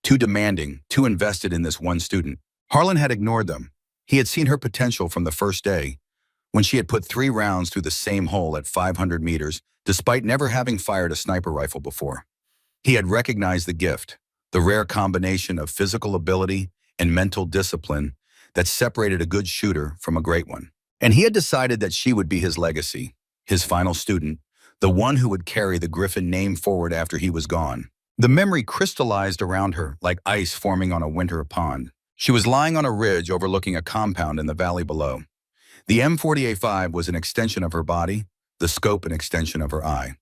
too demanding, too invested in this one student. Harlan had ignored them. He had seen her potential from the first day, when she had put 3 rounds through the same hole at 500 meters, despite never having fired a sniper rifle before. He had recognized the gift, the rare combination of physical ability and mental discipline that separated a good shooter from a great one. And he had decided that she would be his legacy, his final student, the one who would carry the Griffin name forward after he was gone. The memory crystallized around her like ice forming on a winter pond. She was lying on a ridge overlooking a compound in the valley below. The M40A5 was an extension of her body, the scope an extension of her eye.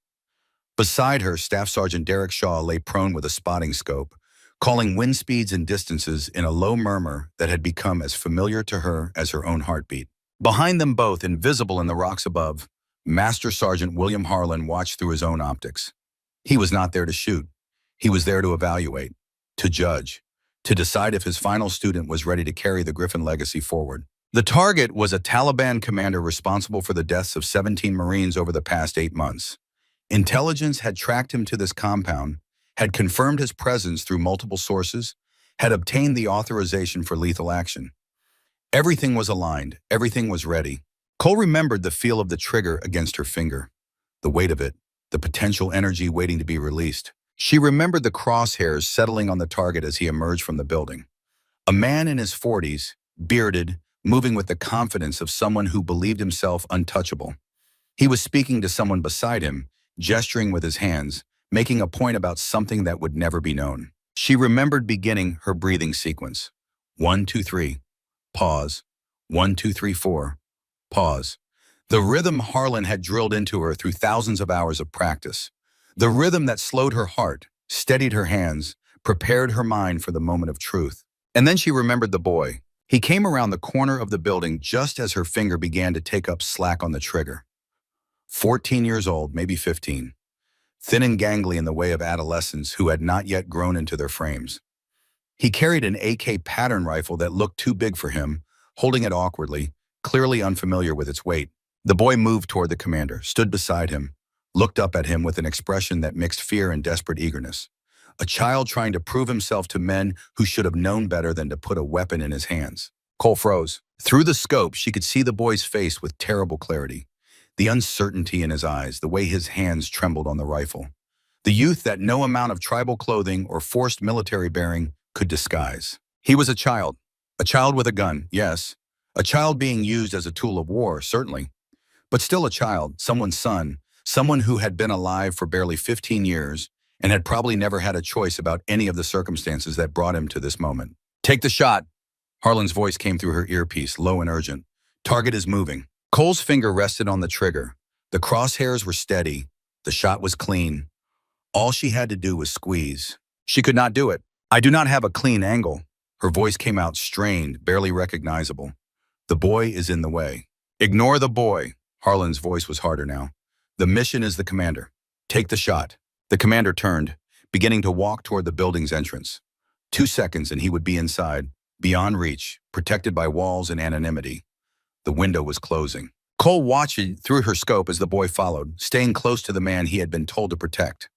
Beside her, Staff Sergeant Derek Shaw lay prone with a spotting scope, calling wind speeds and distances in a low murmur that had become as familiar to her as her own heartbeat. Behind them both, invisible in the rocks above, Master Sergeant William Harlan watched through his own optics. He was not there to shoot. He was there to evaluate, to judge, to decide if his final student was ready to carry the Griffin legacy forward. The target was a Taliban commander responsible for the deaths of 17 Marines over the past 8 months. Intelligence had tracked him to this compound, had confirmed his presence through multiple sources, had obtained the authorization for lethal action. Everything was aligned, everything was ready. Cole remembered the feel of the trigger against her finger, the weight of it, the potential energy waiting to be released. She remembered the crosshairs settling on the target as he emerged from the building. A man in his 40s, bearded, moving with the confidence of someone who believed himself untouchable. He was speaking to someone beside him, gesturing with his hands, making a point about something that would never be known. She remembered beginning her breathing sequence. 1, 2, 3. Pause. 1, 2, 3, 4. Pause. The rhythm Harlan had drilled into her through thousands of hours of practice. The rhythm that slowed her heart, steadied her hands, prepared her mind for the moment of truth. And then she remembered the boy. He came around the corner of the building just as her finger began to take up slack on the trigger. 14 years old, maybe 15. Thin and gangly in the way of adolescents who had not yet grown into their frames. He carried an AK pattern rifle that looked too big for him, holding it awkwardly, clearly unfamiliar with its weight. The boy moved toward the commander, stood beside him, looked up at him with an expression that mixed fear and desperate eagerness. A child trying to prove himself to men who should have known better than to put a weapon in his hands. Cole froze. Through the scope, she could see the boy's face with terrible clarity. The uncertainty in his eyes, the way his hands trembled on the rifle. The youth that no amount of tribal clothing or forced military bearing could disguise. He was a child with a gun, yes. A child being used as a tool of war, certainly. But still a child, someone's son, someone who had been alive for barely 15 years and had probably never had a choice about any of the circumstances that brought him to this moment. Take the shot. Harlan's voice came through her earpiece, low and urgent. Target is moving. Cole's finger rested on the trigger. The crosshairs were steady. The shot was clean. All she had to do was squeeze. She could not do it. I do not have a clean angle. Her voice came out strained, barely recognizable. The boy is in the way. Ignore the boy. Harlan's voice was harder now. The mission is the commander. Take the shot. The commander turned, beginning to walk toward the building's entrance. 2 seconds and he would be inside, beyond reach, protected by walls and anonymity. The window was closing. Cole watched through her scope as the boy followed, staying close to the man he had been told to protect.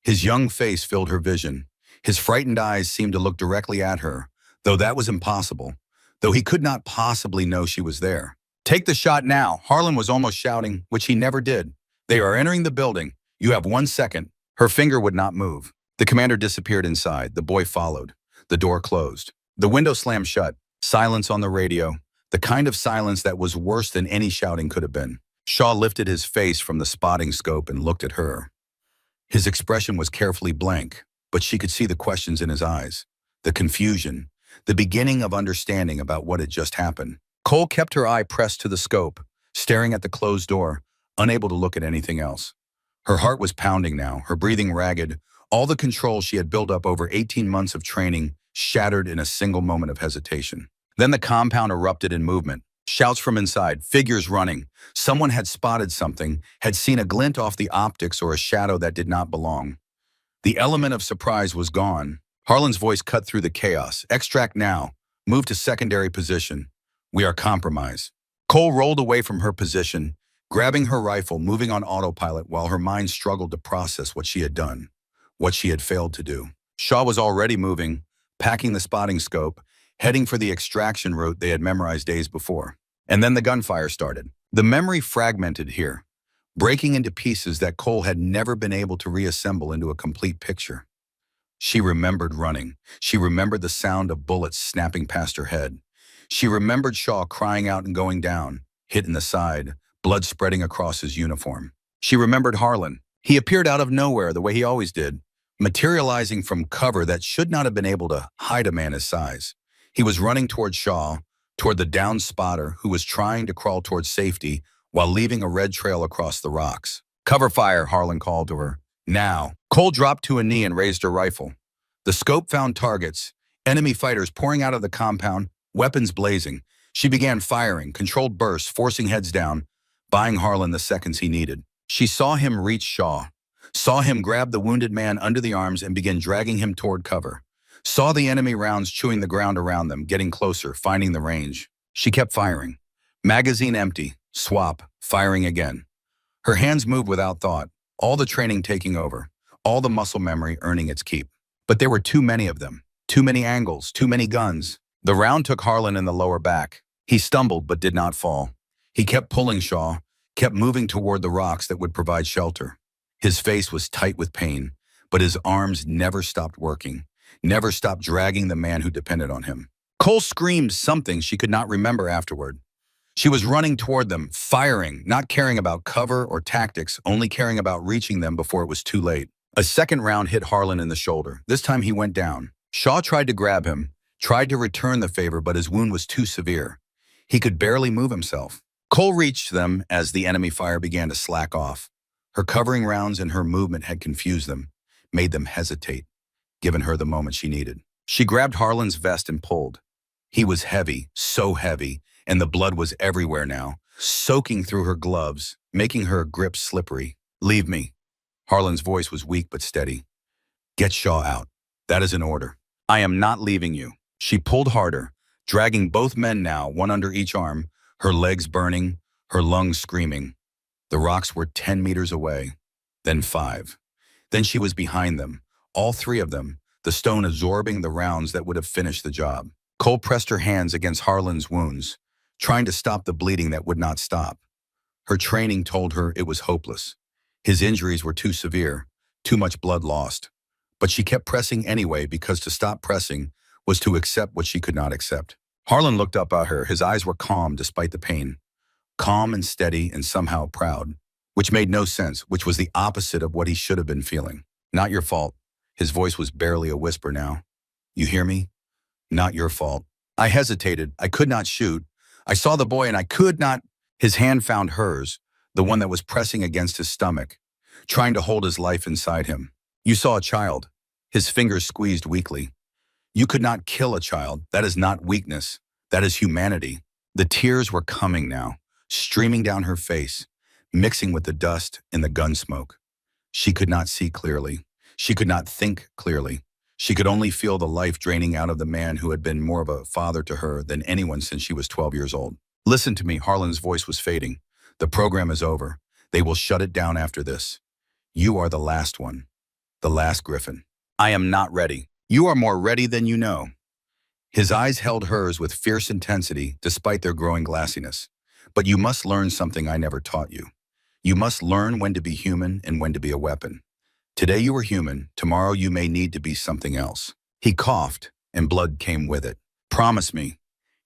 His young face filled her vision. His frightened eyes seemed to look directly at her, though that was impossible, though he could not possibly know she was there. "Take the shot now," Harlan was almost shouting, which he never did. "They are entering the building. You have 1 second." Her finger would not move. The commander disappeared inside. The boy followed. The door closed. The window slammed shut. Silence on the radio. The kind of silence that was worse than any shouting could have been. Shaw lifted his face from the spotting scope and looked at her. His expression was carefully blank, but she could see the questions in his eyes, the confusion, the beginning of understanding about what had just happened. Cole kept her eye pressed to the scope, staring at the closed door, unable to look at anything else. Her heart was pounding now, her breathing ragged, all the control she had built up over 18 months of training shattered in a single moment of hesitation. Then the compound erupted in movement. Shouts from inside, figures running. Someone had spotted something, had seen a glint off the optics or a shadow that did not belong. The element of surprise was gone. Harlan's voice cut through the chaos. "Extract now. Move to secondary position. We are compromised." Cole rolled away from her position, grabbing her rifle, moving on autopilot while her mind struggled to process what she had done, what she had failed to do. Shaw was already moving, packing the spotting scope, heading for the extraction route they had memorized days before. And then the gunfire started. The memory fragmented here, breaking into pieces that Cole had never been able to reassemble into a complete picture. She remembered running. She remembered the sound of bullets snapping past her head. She remembered Shaw crying out and going down, hit in the side, blood spreading across his uniform. She remembered Harlan. He appeared out of nowhere the way he always did, materializing from cover that should not have been able to hide a man his size. He was running toward Shaw, toward the downed spotter who was trying to crawl toward safety while leaving a red trail across the rocks. "Cover fire," Harlan called to her. "Now." Cole dropped to a knee and raised her rifle. The scope found targets, enemy fighters pouring out of the compound, weapons blazing. She began firing, controlled bursts, forcing heads down, buying Harlan the seconds he needed. She saw him reach Shaw, saw him grab the wounded man under the arms and begin dragging him toward cover. Saw the enemy rounds chewing the ground around them, getting closer, finding the range. She kept firing. Magazine empty. Swap. Firing again. Her hands moved without thought, all the training taking over, all the muscle memory earning its keep. But there were too many of them. Too many angles, too many guns. The round took Harlan in the lower back. He stumbled but did not fall. He kept pulling Shaw, kept moving toward the rocks that would provide shelter. His face was tight with pain, but his arms never stopped working, never stopped dragging the man who depended on him. Cole screamed something she could not remember afterward. She was running toward them, firing, not caring about cover or tactics, only caring about reaching them before it was too late. A second round hit Harlan in the shoulder. This time he went down. Shaw tried to grab him, tried to return the favor, but his wound was too severe. He could barely move himself. Cole reached them as the enemy fire began to slack off. Her covering rounds and her movement had confused them, made them hesitate, given her the moment she needed. She grabbed Harlan's vest and pulled. He was heavy, so heavy, and the blood was everywhere now, soaking through her gloves, making her grip slippery. "Leave me." Harlan's voice was weak but steady. "Get Shaw out. That is an order. I am not leaving you." She pulled harder, dragging both men now, one under each arm, her legs burning, her lungs screaming. The rocks were 10 meters away, then 5. Then she was behind them, all 3 of them, the stone absorbing the rounds that would have finished the job. Cole pressed her hands against Harlan's wounds, trying to stop the bleeding that would not stop. Her training told her it was hopeless. His injuries were too severe, too much blood lost. But she kept pressing anyway because to stop pressing was to accept what she could not accept. Harlan looked up at her. His eyes were calm despite the pain. Calm and steady and somehow proud, which made no sense, which was the opposite of what he should have been feeling. "Not your fault." His voice was barely a whisper now. "You hear me? Not your fault. I hesitated. I could not shoot. I saw the boy and I could not." His hand found hers, the one that was pressing against his stomach, trying to hold his life inside him. "You saw a child." His fingers squeezed weakly. "You could not kill a child. That is not weakness. That is humanity." The tears were coming now, streaming down her face, mixing with the dust and the gun smoke. She could not see clearly. She could not think clearly. She could only feel the life draining out of the man who had been more of a father to her than anyone since she was 12 years old. Listen to me, Harlan's voice was fading. The program is over. They will shut it down after this. You are the last one. The last Griffin. I am not ready. You are more ready than you know. His eyes held hers with fierce intensity despite their growing glassiness. But you must learn something I never taught you. You must learn when to be human and when to be a weapon. Today you are human, tomorrow you may need to be something else. He coughed, and blood came with it. Promise me.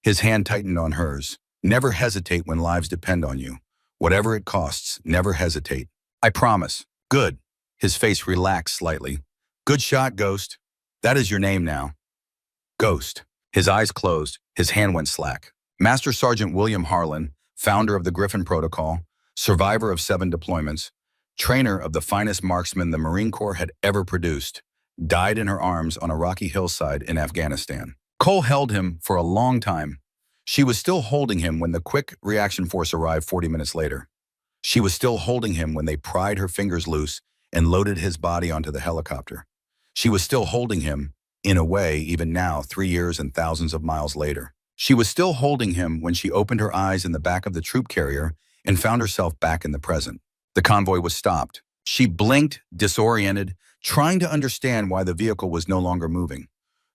His hand tightened on hers. Never hesitate when lives depend on you. Whatever it costs, never hesitate. I promise. Good. His face relaxed slightly. Good shot, Ghost. That is your name now. Ghost. His eyes closed. His hand went slack. Master Sergeant William Harlan, founder of the Griffin Protocol, survivor of 7 deployments, trainer of the finest marksman the Marine Corps had ever produced, died in her arms on a rocky hillside in Afghanistan. Cole held him for a long time. She was still holding him when the quick reaction force arrived 40 minutes later. She was still holding him when they pried her fingers loose and loaded his body onto the helicopter. She was still holding him, in a way, even now, 3 years and thousands of miles later. She was still holding him when she opened her eyes in the back of the troop carrier and found herself back in the present. The convoy was stopped. She blinked, disoriented, trying to understand why the vehicle was no longer moving.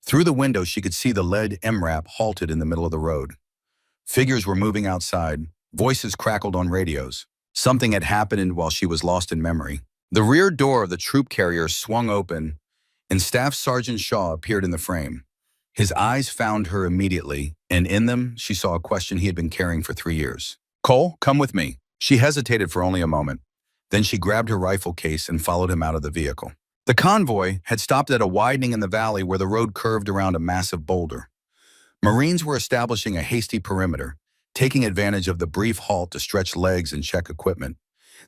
Through the window, she could see the lead MRAP halted in the middle of the road. Figures were moving outside. Voices crackled on radios. Something had happened while she was lost in memory. The rear door of the troop carrier swung open, and Staff Sergeant Shaw appeared in the frame. His eyes found her immediately, and in them she saw a question he had been carrying for 3 years. Cole, come with me. She hesitated for only a moment. Then she grabbed her rifle case and followed him out of the vehicle. The convoy had stopped at a widening in the valley where the road curved around a massive boulder. Marines were establishing a hasty perimeter, taking advantage of the brief halt to stretch legs and check equipment.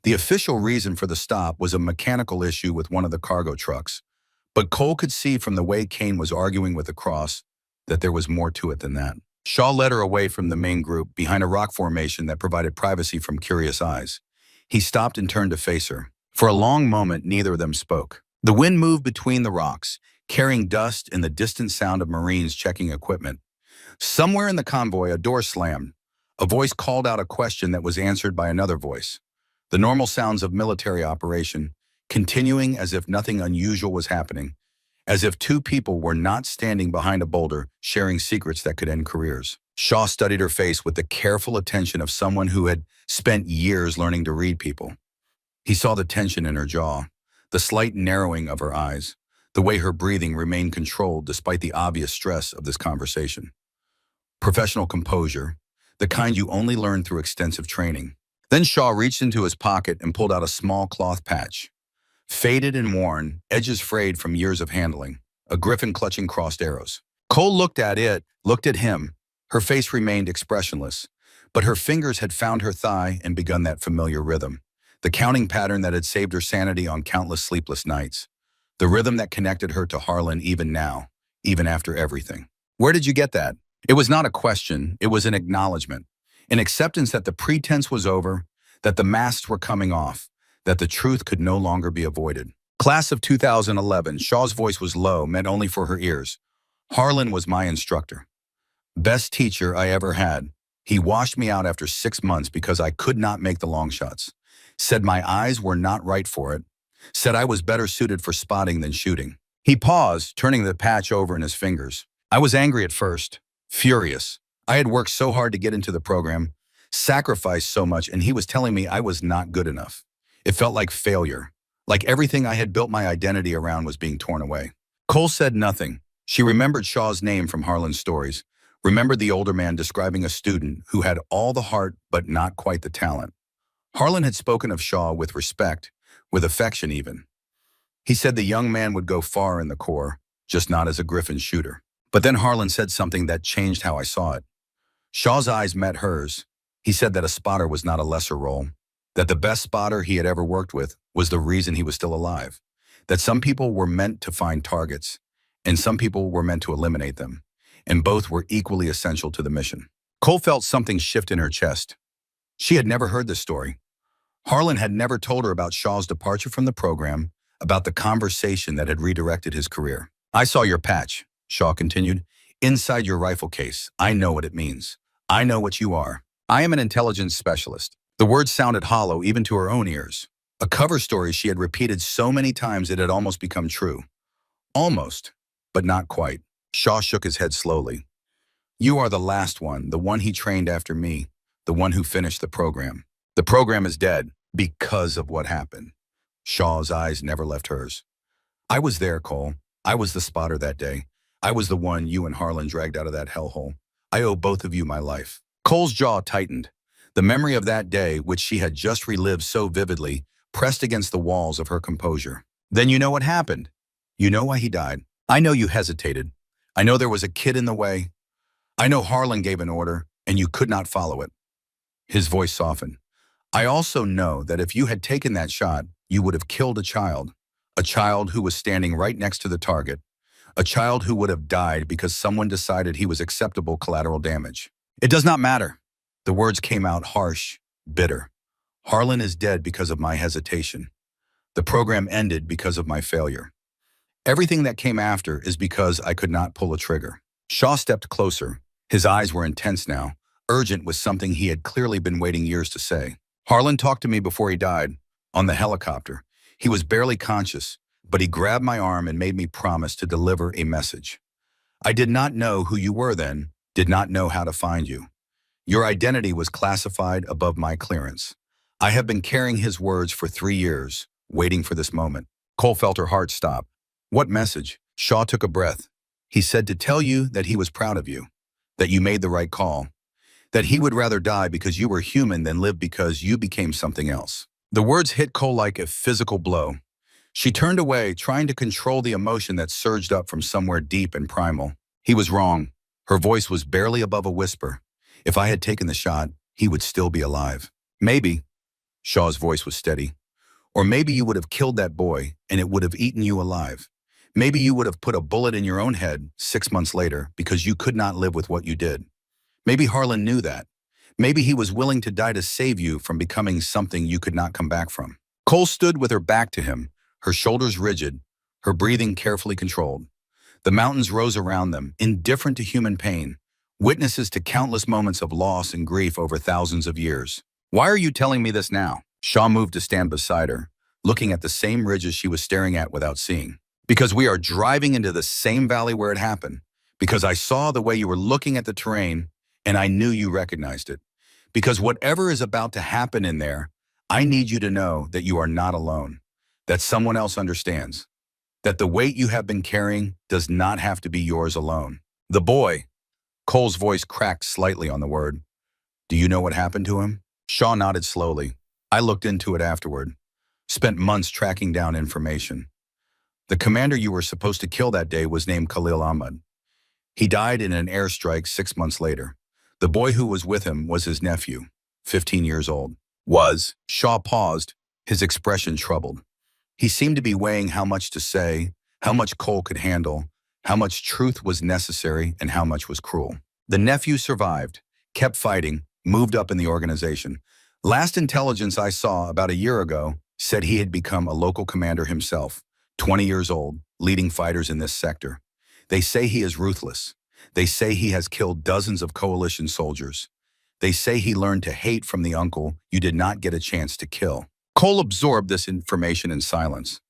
The official reason for the stop was a mechanical issue with one of the cargo trucks. But Cole could see from the way Kane was arguing with the cross that there was more to it than that. Shaw led her away from the main group behind a rock formation that provided privacy from curious eyes. He stopped and turned to face her. For a long moment, neither of them spoke. The wind moved between the rocks, carrying dust and the distant sound of Marines checking equipment. Somewhere in the convoy, a door slammed. A voice called out a question that was answered by another voice. The normal sounds of military operation, continuing as if nothing unusual was happening, as if 2 people were not standing behind a boulder sharing secrets that could end careers. Shaw studied her face with the careful attention of someone who had spent years learning to read people. He saw the tension in her jaw, the slight narrowing of her eyes, the way her breathing remained controlled despite the obvious stress of this conversation. Professional composure, the kind you only learn through extensive training. Then Shaw reached into his pocket and pulled out a small cloth patch. Faded and worn, edges frayed from years of handling, a griffin clutching crossed arrows. Cole looked at it, looked at him. Her face remained expressionless, but her fingers had found her thigh and begun that familiar rhythm, the counting pattern that had saved her sanity on countless sleepless nights, the rhythm that connected her to Harlan even now, even after everything. Where did you get that? It was not a question, it was an acknowledgement, an acceptance that the pretense was over, that the masks were coming off, that the truth could no longer be avoided. Class of 2011, Shaw's voice was low, meant only for her ears. Harlan was my instructor. Best teacher I ever had. He washed me out after 6 months because I could not make the long shots. Said my eyes were not right for it. Said I was better suited for spotting than shooting. He paused, turning the patch over in his fingers. I was angry at first, furious. I had worked so hard to get into the program, sacrificed so much, and he was telling me I was not good enough. It felt like failure, like everything I had built my identity around was being torn away. Cole said nothing. She remembered Shaw's name from Harlan's stories, remembered the older man describing a student who had all the heart but not quite the talent. Harlan had spoken of Shaw with respect, with affection even. He said the young man would go far in the Corps, just not as a Griffin shooter. But then Harlan said something that changed how I saw it. Shaw's eyes met hers. He said that a spotter was not a lesser role, that the best spotter he had ever worked with was the reason he was still alive, that some people were meant to find targets, and some people were meant to eliminate them, and both were equally essential to the mission. Cole felt something shift in her chest. She had never heard this story. Harlan had never told her about Shaw's departure from the program, about the conversation that had redirected his career. I saw your patch, Shaw continued, inside your rifle case. I know what it means. I know what you are. I am an intelligence specialist. The words sounded hollow even to her own ears. A cover story she had repeated so many times it had almost become true. Almost, but not quite. Shaw shook his head slowly. You are the last one, the one he trained after me, the one who finished the program. The program is dead because of what happened. Shaw's eyes never left hers. I was there, Cole. I was the spotter that day. I was the one you and Harlan dragged out of that hellhole. I owe both of you my life. Cole's jaw tightened. The memory of that day, which she had just relived so vividly, pressed against the walls of her composure. Then you know what happened. You know why he died. I know you hesitated. I know there was a kid in the way. I know Harlan gave an order, and you could not follow it. His voice softened. I also know that if you had taken that shot, you would have killed a child who was standing right next to the target, a child who would have died because someone decided he was acceptable collateral damage. It does not matter. The words came out harsh, bitter. Harlan is dead because of my hesitation. The program ended because of my failure. Everything that came after is because I could not pull a trigger. Shaw stepped closer. His eyes were intense now, urgent with something he had clearly been waiting years to say. Harlan talked to me before he died, on the helicopter. He was barely conscious, but he grabbed my arm and made me promise to deliver a message. I did not know who you were then, did not know how to find you. Your identity was classified above my clearance. I have been carrying his words for 3 years, waiting for this moment. Cole felt her heart stop. What message? Shaw took a breath. He said to tell you that he was proud of you, that you made the right call, that he would rather die because you were human than live because you became something else. The words hit Cole like a physical blow. She turned away, trying to control the emotion that surged up from somewhere deep and primal. He was wrong. Her voice was barely above a whisper. If I had taken the shot, he would still be alive. Maybe. Shaw's voice was steady. Or maybe you would have killed that boy and it would have eaten you alive. Maybe you would have put a bullet in your own head 6 months later because you could not live with what you did. Maybe Harlan knew that. Maybe he was willing to die to save you from becoming something you could not come back from. Cole stood with her back to him, her shoulders rigid, her breathing carefully controlled. The mountains rose around them, indifferent to human pain, witnesses to countless moments of loss and grief over thousands of years. Why are you telling me this now? Shaw moved to stand beside her, looking at the same ridges she was staring at without seeing. Because we are driving into the same valley where it happened. Because I saw the way you were looking at the terrain, and I knew you recognized it. Because whatever is about to happen in there, I need you to know that you are not alone, that someone else understands, that the weight you have been carrying does not have to be yours alone. The boy, Cole's voice cracked slightly on the word. Do you know what happened to him? Shaw nodded slowly. I looked into it afterward, spent months tracking down information. The commander you were supposed to kill that day was named Khalil Ahmad. He died in an airstrike 6 months later. The boy who was with him was his nephew, 15 years old. Shaw paused, his expression troubled. He seemed to be weighing how much to say, how much Cole could handle, how much truth was necessary, and how much was cruel. The nephew survived, kept fighting, moved up in the organization. Last intelligence I saw about a year ago said he had become a local commander himself, 20 years old, leading fighters in this sector. They say he is ruthless. They say he has killed dozens of coalition soldiers. They say he learned to hate from the uncle you did not get a chance to kill. Cole absorbed this information in silence.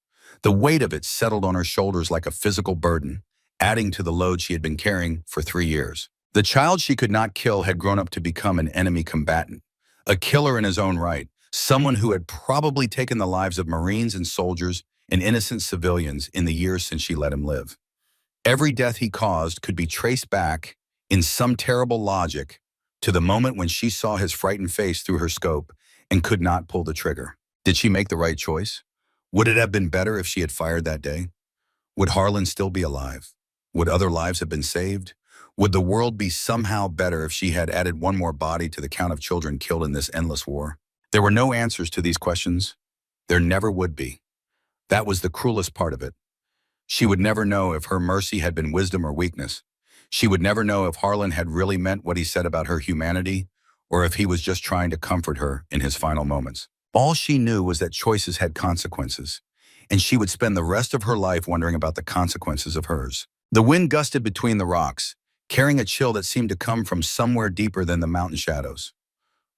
The weight of it settled on her shoulders like a physical burden, adding to the load she had been carrying for 3 years. The child she could not kill had grown up to become an enemy combatant, a killer in his own right, someone who had probably taken the lives of Marines and soldiers and innocent civilians in the years since she let him live. Every death he caused could be traced back, in some terrible logic, to the moment when she saw his frightened face through her scope and could not pull the trigger. Did she make the right choice? Would it have been better if she had fired that day? Would Harlan still be alive? Would other lives have been saved? Would the world be somehow better if she had added one more body to the count of children killed in this endless war? There were no answers to these questions. There never would be. That was the cruelest part of it. She would never know if her mercy had been wisdom or weakness. She would never know if Harlan had really meant what he said about her humanity, or if he was just trying to comfort her in his final moments. All she knew was that choices had consequences, and she would spend the rest of her life wondering about the consequences of hers. The wind gusted between the rocks, carrying a chill that seemed to come from somewhere deeper than the mountain shadows.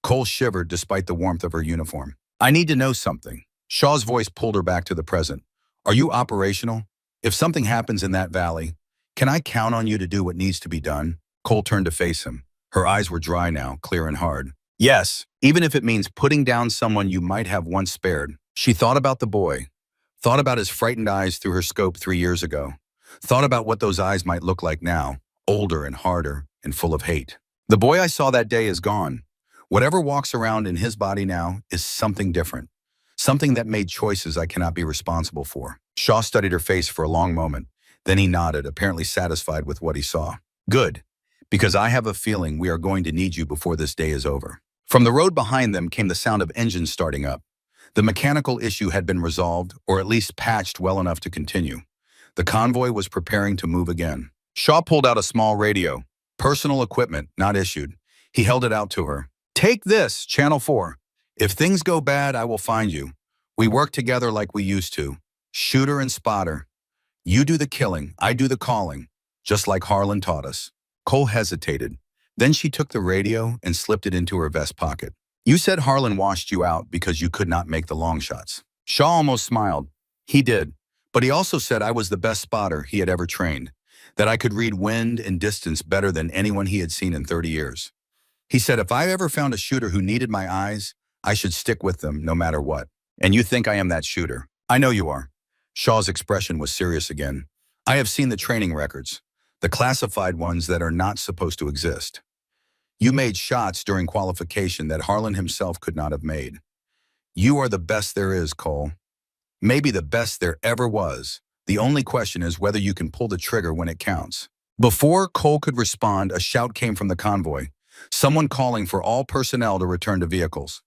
Cole shivered despite the warmth of her uniform. I need to know something. Shaw's voice pulled her back to the present. Are you operational? If something happens in that valley, can I count on you to do what needs to be done? Cole turned to face him. Her eyes were dry now, clear and hard. Yes, even if it means putting down someone you might have once spared. She thought about the boy, thought about his frightened eyes through her scope 3 years ago, thought about what those eyes might look like now, older and harder and full of hate. The boy I saw that day is gone. Whatever walks around in his body now is something different, something that made choices I cannot be responsible for. Shaw studied her face for a long moment. Then he nodded, apparently satisfied with what he saw. Good, because I have a feeling we are going to need you before this day is over. From the road behind them came the sound of engines starting up. The mechanical issue had been resolved, or at least patched well enough to continue. The convoy was preparing to move again. Shaw pulled out a small radio. Personal equipment, not issued. He held it out to her. Take this, Channel 4. If things go bad, I will find you. We work together like we used to. Shooter and spotter. You do the killing, I do the calling, just like Harlan taught us. Cole hesitated. Then she took the radio and slipped it into her vest pocket. You said Harlan washed you out because you could not make the long shots. Shaw almost smiled. He did. But he also said I was the best spotter he had ever trained, that I could read wind and distance better than anyone he had seen in 30 years. He said if I ever found a shooter who needed my eyes, I should stick with them no matter what. And you think I am that shooter. I know you are. Shaw's expression was serious again. I have seen the training records, the classified ones that are not supposed to exist. You made shots during qualification that Harlan himself could not have made. You are the best there is, Cole. Maybe the best there ever was. The only question is whether you can pull the trigger when it counts. Before Cole could respond, a shout came from the convoy, someone calling for all personnel to return to vehicles.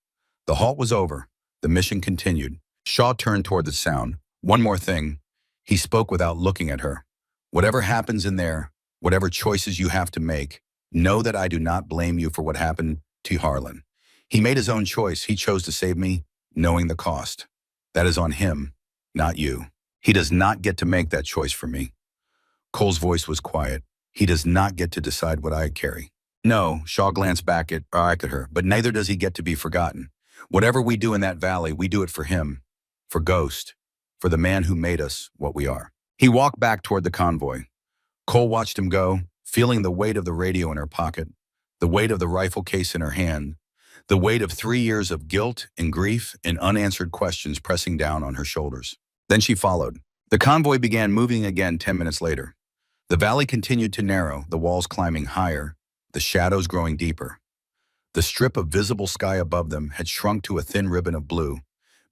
The halt was over. The mission continued. Shaw turned toward the sound. One more thing. He spoke without looking at her. Whatever happens in there, whatever choices you have to make, know that I do not blame you for what happened to Harlan. He made his own choice. He chose to save me, knowing the cost. That is on him, not you. He does not get to make that choice for me. Cole's voice was quiet. He does not get to decide what I carry. No, Shaw glanced back at her, but neither does he get to be forgotten. Whatever we do in that valley, we do it for him, for Ghost, for the man who made us what we are. He walked back toward the convoy. Cole watched him go, feeling the weight of the radio in her pocket, the weight of the rifle case in her hand, the weight of 3 years of guilt and grief and unanswered questions pressing down on her shoulders. Then she followed. The convoy began moving again 10 minutes later. The valley continued to narrow, the walls climbing higher, the shadows growing deeper. The strip of visible sky above them had shrunk to a thin ribbon of blue,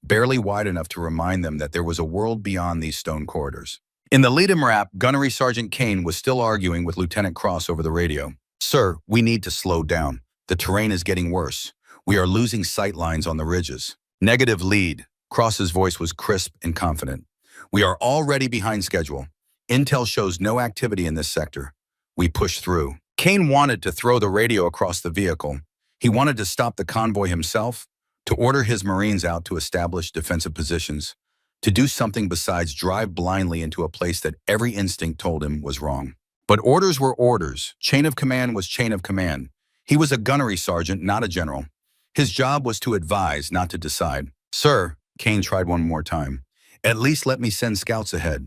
barely wide enough to remind them that there was a world beyond these stone corridors. In the lead-em wrap, Gunnery Sergeant Kane was still arguing with Lieutenant Cross over the radio. Sir, we need to slow down. The terrain is getting worse. We are losing sight lines on the ridges. Negative lead. Cross's voice was crisp and confident. We are already behind schedule. Intel shows no activity in this sector. We push through. Kane wanted to throw the radio across the vehicle. He wanted to stop the convoy himself, to order his Marines out to establish defensive positions, to do something besides drive blindly into a place that every instinct told him was wrong. But orders were orders. Chain of command was chain of command. He was a gunnery sergeant, not a general. His job was to advise, not to decide. Sir, Kane tried one more time, at least let me send scouts ahead.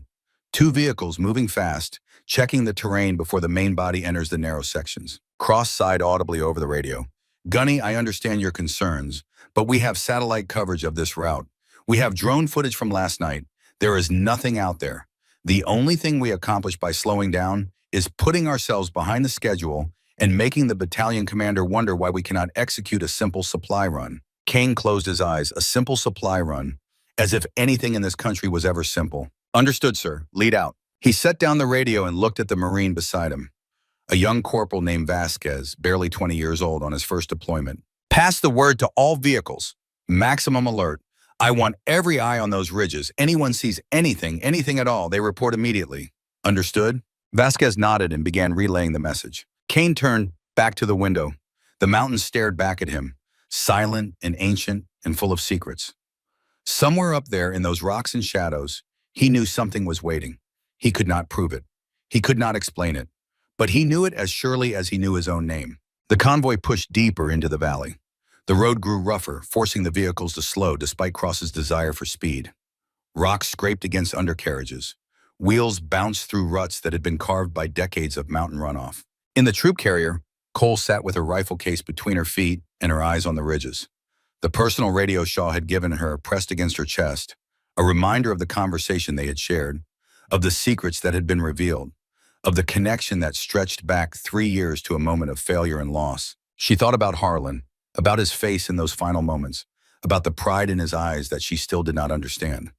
2 vehicles moving fast, checking the terrain before the main body enters the narrow sections. Cross sighed audibly over the radio. Gunny, I understand your concerns, but we have satellite coverage of this route. We have drone footage from last night. There is nothing out there. The only thing we accomplish by slowing down is putting ourselves behind the schedule and making the battalion commander wonder why we cannot execute a simple supply run. Kane closed his eyes. A simple supply run, as if anything in this country was ever simple. Understood, sir. Lead out. He set down the radio and looked at the Marine beside him, a young corporal named Vasquez, barely 20 years old on his first deployment. Pass the word to all vehicles. Maximum alert. I want every eye on those ridges. Anyone sees anything at all, they report immediately. Understood? Vasquez nodded and began relaying the message. Kane turned back to the window. The mountains stared back at him, silent and ancient and full of secrets. Somewhere up there in those rocks and shadows, he knew something was waiting. He could not prove it. He could not explain it. But he knew it as surely as he knew his own name. The convoy pushed deeper into the valley. The road grew rougher, forcing the vehicles to slow despite Cross's desire for speed. Rocks scraped against undercarriages. Wheels bounced through ruts that had been carved by decades of mountain runoff. In the troop carrier, Cole sat with her rifle case between her feet and her eyes on the ridges. The personal radio Shaw had given her pressed against her chest, a reminder of the conversation they had shared, of the secrets that had been revealed, of the connection that stretched back 3 years to a moment of failure and loss. She thought about Harlan, about his face in those final moments, about the pride in his eyes that she still did not understand,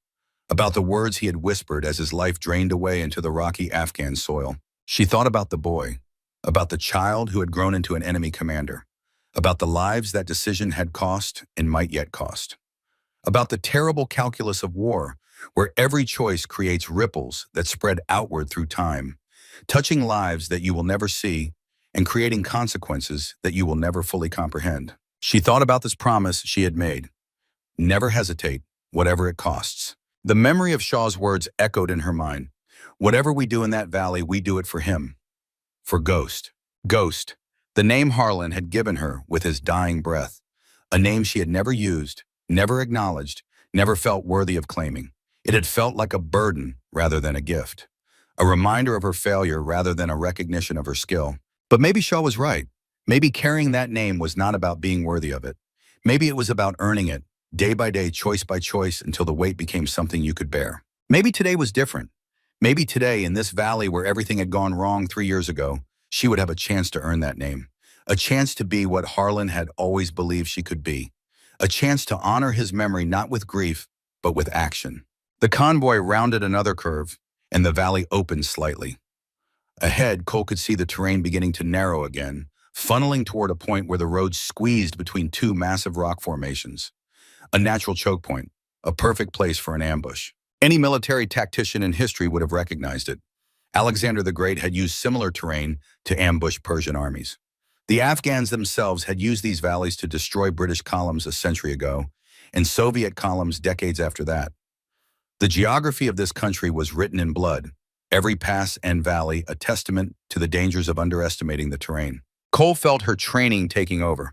about the words he had whispered as his life drained away into the rocky Afghan soil. She thought about the boy, about the child who had grown into an enemy commander, about the lives that decision had cost and might yet cost, about the terrible calculus of war, where every choice creates ripples that spread outward through time, touching lives that you will never see and creating consequences that you will never fully comprehend. She thought about this promise she had made: never hesitate, whatever it costs. The memory of Shaw's words echoed in her mind. Whatever we do in that valley, we do it for him. For Ghost. Ghost, the name Harlan had given her with his dying breath. A name she had never used, never acknowledged, never felt worthy of claiming. It had felt like a burden rather than a gift. A reminder of her failure rather than a recognition of her skill. But maybe Shaw was right. Maybe carrying that name was not about being worthy of it. Maybe it was about earning it, day by day, choice by choice, until the weight became something you could bear. Maybe today was different. Maybe today, in this valley where everything had gone wrong 3 years ago, she would have a chance to earn that name. A chance to be what Harlan had always believed she could be. A chance to honor his memory not with grief, but with action. The convoy rounded another curve, and the valley opened slightly. Ahead, Cole could see the terrain beginning to narrow again, funneling toward a point where the road squeezed between two massive rock formations. A natural choke point, a perfect place for an ambush. Any military tactician in history would have recognized it. Alexander the Great had used similar terrain to ambush Persian armies. The Afghans themselves had used these valleys to destroy British columns a century ago, and Soviet columns decades after that. The geography of this country was written in blood, every pass and valley a testament to the dangers of underestimating the terrain. Cole felt her training taking over,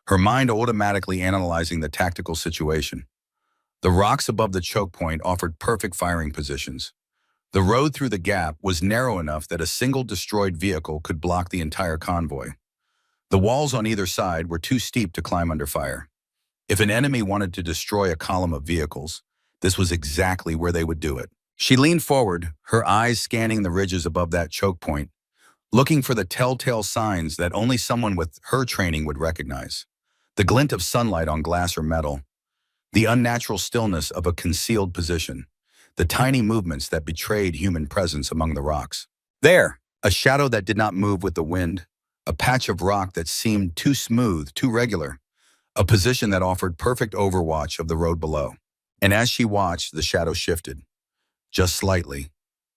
her mind automatically analyzing the tactical situation. The rocks above the choke point offered perfect firing positions. The road through the gap was narrow enough that a single destroyed vehicle could block the entire convoy. The walls on either side were too steep to climb under fire. If an enemy wanted to destroy a column of vehicles, this was exactly where they would do it. She leaned forward, her eyes scanning the ridges above that choke point, looking for the telltale signs that only someone with her training would recognize. The glint of sunlight on glass or metal, the unnatural stillness of a concealed position, the tiny movements that betrayed human presence among the rocks. There, a shadow that did not move with the wind, a patch of rock that seemed too smooth, too regular, a position that offered perfect overwatch of the road below. And as she watched, the shadow shifted. Just slightly,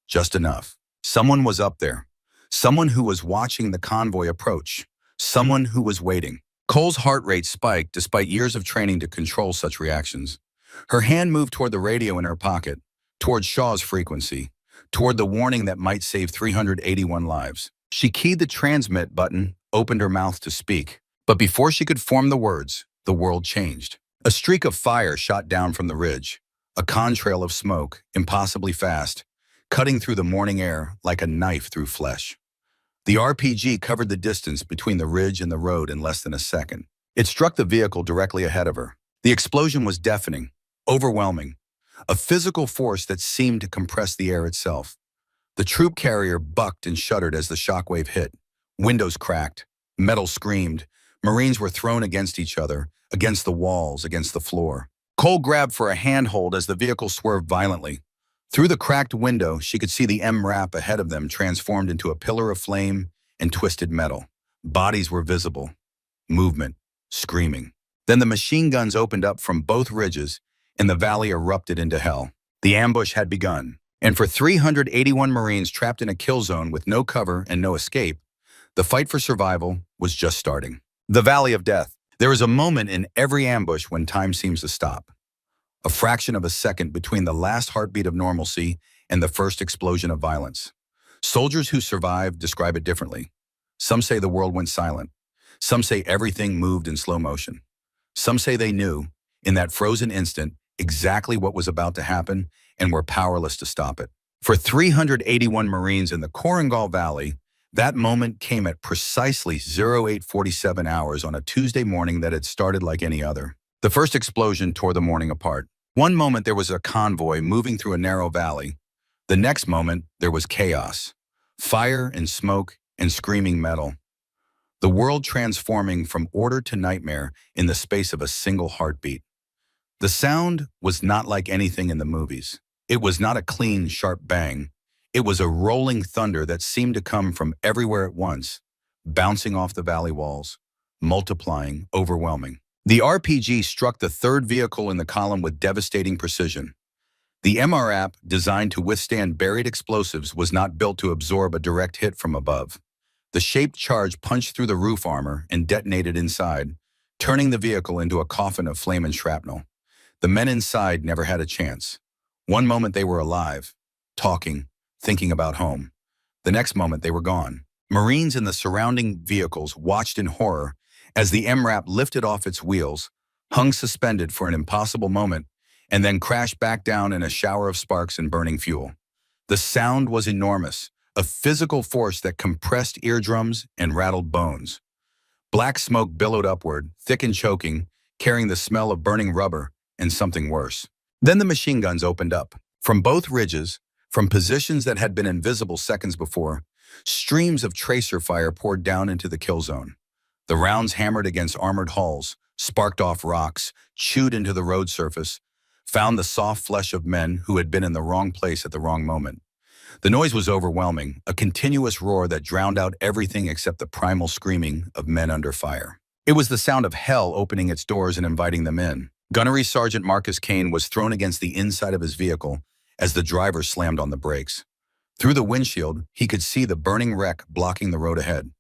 just enough. Someone was up there. Someone who was watching the convoy approach. Someone who was waiting. Cole's heart rate spiked despite years of training to control such reactions. Her hand moved toward the radio in her pocket, toward Shaw's frequency, toward the warning that might save 381 lives. She keyed the transmit button, opened her mouth to speak. But before she could form the words, the world changed. A streak of fire shot down from the ridge, a contrail of smoke, impossibly fast, cutting through the morning air like a knife through flesh. The RPG covered the distance between the ridge and the road in less than a second. It struck the vehicle directly ahead of her. The explosion was deafening, overwhelming, a physical force that seemed to compress the air itself. The troop carrier bucked and shuddered as the shockwave hit. Windows cracked, metal screamed, Marines were thrown against each other, against the walls, against the floor. Cole grabbed for a handhold as the vehicle swerved violently. Through the cracked window, she could see the MRAP ahead of them transformed into a pillar of flame and twisted metal. Bodies were visible. Movement. Screaming. Then the machine guns opened up from both ridges, and the valley erupted into hell. The ambush had begun, and for 381 Marines trapped in a kill zone with no cover and no escape, the fight for survival was just starting. The Valley of Death. There is a moment in every ambush when time seems to stop. A fraction of a second between the last heartbeat of normalcy and the first explosion of violence. Soldiers who survived describe it differently. Some say the world went silent. Some say everything moved in slow motion. Some say they knew, in that frozen instant, exactly what was about to happen and were powerless to stop it. For 381 Marines in the Korengal Valley, that moment came at precisely 0847 hours on a Tuesday morning that had started like any other. The first explosion tore the morning apart. One moment there was a convoy moving through a narrow valley. The next moment there was chaos. Fire and smoke and screaming metal. The world transforming from order to nightmare in the space of a single heartbeat. The sound was not like anything in the movies. It was not a clean, sharp bang. It was a rolling thunder that seemed to come from everywhere at once, bouncing off the valley walls, multiplying, overwhelming. The RPG struck the third vehicle in the column with devastating precision. The MRAP, designed to withstand buried explosives, was not built to absorb a direct hit from above. The shaped charge punched through the roof armor and detonated inside, turning the vehicle into a coffin of flame and shrapnel. The men inside never had a chance. One moment they were alive, talking, thinking about home. The next moment they were gone. Marines in the surrounding vehicles watched in horror as the MRAP lifted off its wheels, hung suspended for an impossible moment, and then crashed back down in a shower of sparks and burning fuel. The sound was enormous, a physical force that compressed eardrums and rattled bones. Black smoke billowed upward, thick and choking, carrying the smell of burning rubber and something worse. Then the machine guns opened up. From both ridges, from positions that had been invisible seconds before, streams of tracer fire poured down into the kill zone. The rounds hammered against armored hulls, sparked off rocks, chewed into the road surface, found the soft flesh of men who had been in the wrong place at the wrong moment. The noise was overwhelming, a continuous roar that drowned out everything except the primal screaming of men under fire. It was the sound of hell opening its doors and inviting them in. Gunnery Sergeant Marcus Kane was thrown against the inside of his vehicle as the driver slammed on the brakes. Through the windshield, he could see the burning wreck blocking the road ahead.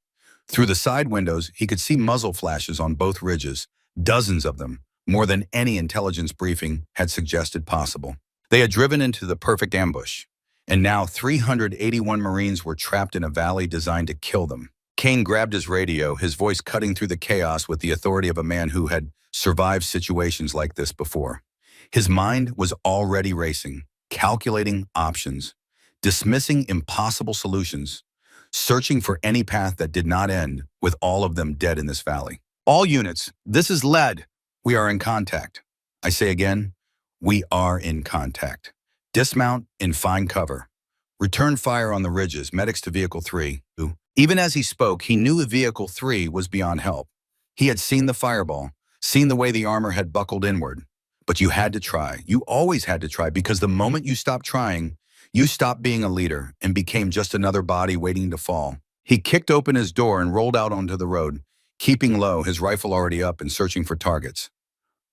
Through the side windows, he could see muzzle flashes on both ridges, dozens of them, more than any intelligence briefing had suggested possible. They had driven into the perfect ambush, and now 381 Marines were trapped in a valley designed to kill them. Kane grabbed his radio, his voice cutting through the chaos with the authority of a man who had survived situations like this before. His mind was already racing, calculating options, dismissing impossible solutions, searching for any path that did not end with all of them dead in this valley. All units, this is lead. We are in contact. I say again, we are in contact. Dismount and find cover. Return fire on the ridges, medics to Vehicle 3. Even as he spoke, he knew Vehicle 3 was beyond help. He had seen the fireball, seen the way the armor had buckled inward. But you had to try. You always had to try, because the moment you stopped trying, you stopped being a leader and became just another body waiting to fall. He kicked open his door and rolled out onto the road, keeping low, his rifle already up and searching for targets.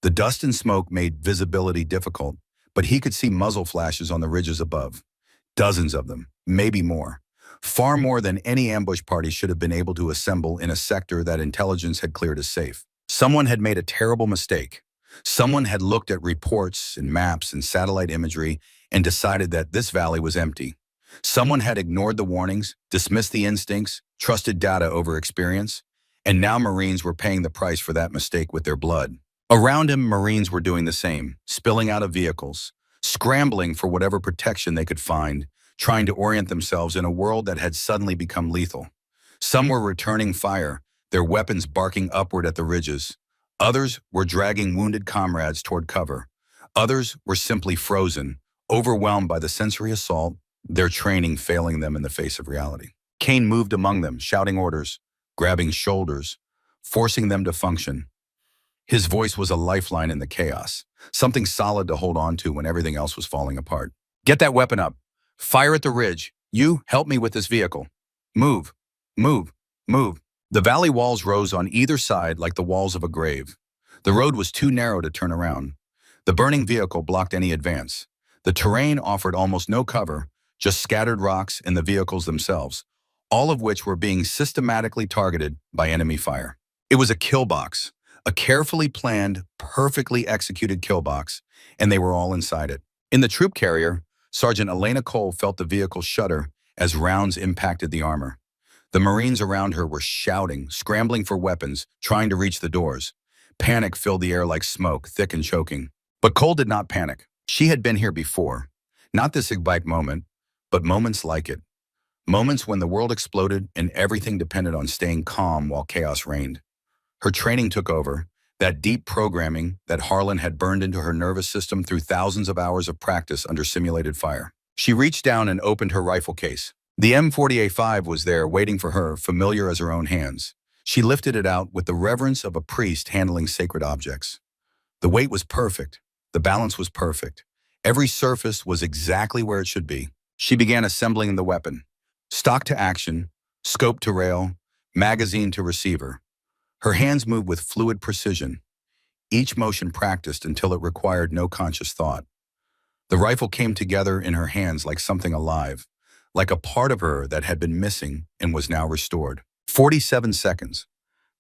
The dust and smoke made visibility difficult, but he could see muzzle flashes on the ridges above. Dozens of them, maybe more. Far more than any ambush party should have been able to assemble in a sector that intelligence had cleared as safe. Someone had made a terrible mistake. Someone had looked at reports and maps and satellite imagery and decided that this valley was empty. Someone had ignored the warnings, dismissed the instincts, trusted data over experience, and now Marines were paying the price for that mistake with their blood. Around him, Marines were doing the same, spilling out of vehicles, scrambling for whatever protection they could find, trying to orient themselves in a world that had suddenly become lethal. Some were returning fire, their weapons barking upward at the ridges. Others were dragging wounded comrades toward cover. Others were simply frozen, overwhelmed by the sensory assault, their training failing them in the face of reality. Kane moved among them, shouting orders, grabbing shoulders, forcing them to function. His voice was a lifeline in the chaos, something solid to hold on to when everything else was falling apart. Get that weapon up. Fire at the ridge. You, help me with this vehicle. Move, move, move. The valley walls rose on either side like the walls of a grave. The road was too narrow to turn around. The burning vehicle blocked any advance. The terrain offered almost no cover, just scattered rocks and the vehicles themselves, all of which were being systematically targeted by enemy fire. It was a kill box, a carefully planned, perfectly executed kill box, and they were all inside it. In the troop carrier, Sergeant Elena Cole felt the vehicle shudder as rounds impacted the armor. The Marines around her were shouting, scrambling for weapons, trying to reach the doors. Panic filled the air like smoke, thick and choking. But Cole did not panic. She had been here before. Not this exact moment, but moments like it. Moments when the world exploded and everything depended on staying calm while chaos reigned. Her training took over, that deep programming that Harlan had burned into her nervous system through thousands of hours of practice under simulated fire. She reached down and opened her rifle case. The M40A5 was there waiting for her, familiar as her own hands. She lifted it out with the reverence of a priest handling sacred objects. The weight was perfect. The balance was perfect. Every surface was exactly where it should be. She began assembling the weapon. Stock to action, scope to rail, magazine to receiver. Her hands moved with fluid precision, each motion practiced until it required no conscious thought. The rifle came together in her hands like something alive, like a part of her that had been missing and was now restored. 47 seconds,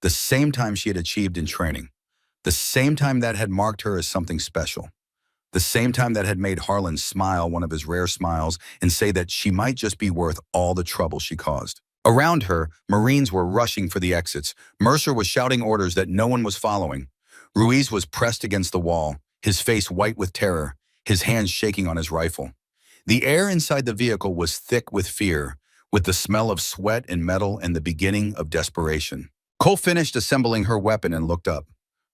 the same time she had achieved in training, the same time that had marked her as something special, the same time that had made Harlan smile one of his rare smiles and say that she might just be worth all the trouble she caused. Around her, Marines were rushing for the exits. Mercer was shouting orders that no one was following. Ruiz was pressed against the wall, his face white with terror, his hands shaking on his rifle. The air inside the vehicle was thick with fear, with the smell of sweat and metal and the beginning of desperation. Cole finished assembling her weapon and looked up.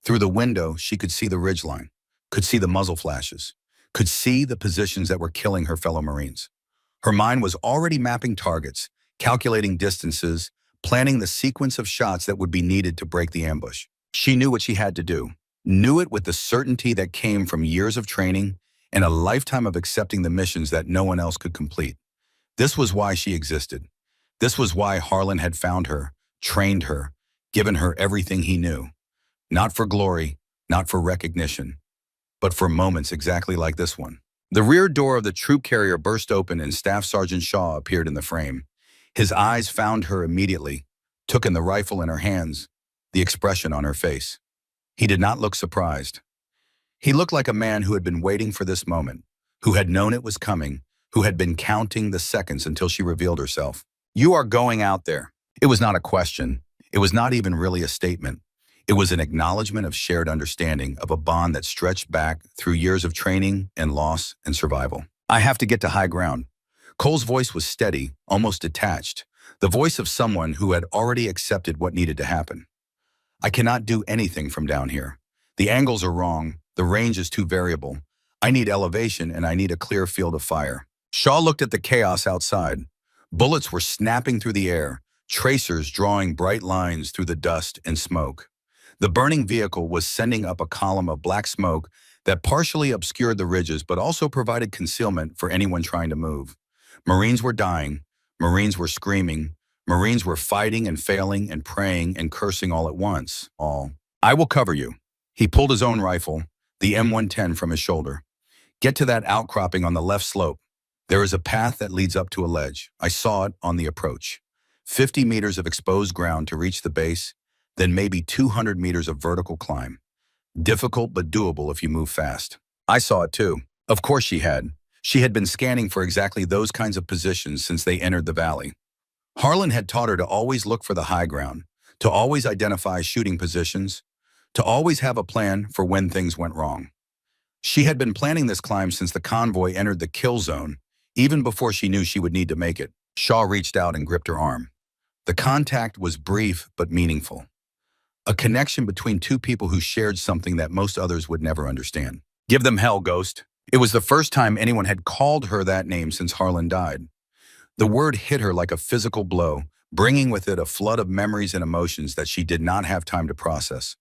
Through the window, she could see the ridgeline, could see the muzzle flashes, could see the positions that were killing her fellow Marines. Her mind was already mapping targets, calculating distances, planning the sequence of shots that would be needed to break the ambush. She knew what she had to do, knew it with the certainty that came from years of training and a lifetime of accepting the missions that no one else could complete. This was why she existed. This was why Harlan had found her, trained her, given her everything he knew. Not for glory, not for recognition, but for moments exactly like this one. The rear door of the troop carrier burst open and Staff Sergeant Shaw appeared in the frame. His eyes found her immediately, took in the rifle in her hands, the expression on her face. He did not look surprised. He looked like a man who had been waiting for this moment, who had known it was coming, who had been counting the seconds until she revealed herself. "You are going out there." It was not a question. It was not even really a statement. It was an acknowledgement of shared understanding of a bond that stretched back through years of training and loss and survival. "I have to get to high ground." Cole's voice was steady, almost detached, the voice of someone who had already accepted what needed to happen. "I cannot do anything from down here. The angles are wrong. The range is too variable. I need elevation and I need a clear field of fire." Shaw looked at the chaos outside. Bullets were snapping through the air, tracers drawing bright lines through the dust and smoke. The burning vehicle was sending up a column of black smoke that partially obscured the ridges but also provided concealment for anyone trying to move. Marines were dying. Marines were screaming. Marines were fighting and failing and praying and cursing all at once. All. "I will cover you." He pulled his own rifle, the M110, from his shoulder. "Get to that outcropping on the left slope. There is a path that leads up to a ledge. I saw it on the approach. 50 meters of exposed ground to reach the base, then maybe 200 meters of vertical climb. Difficult but doable if you move fast." I saw it too. Of course she had. She had been scanning for exactly those kinds of positions since they entered the valley. Harlan had taught her to always look for the high ground, to always identify shooting positions, to always have a plan for when things went wrong. She had been planning this climb since the convoy entered the kill zone, even before she knew she would need to make it. Shaw reached out and gripped her arm. The contact was brief but meaningful. A connection between two people who shared something that most others would never understand. "Give them hell, Ghost." It was the first time anyone had called her that name since Harlan died. The word hit her like a physical blow, bringing with it a flood of memories and emotions that she did not have time to process.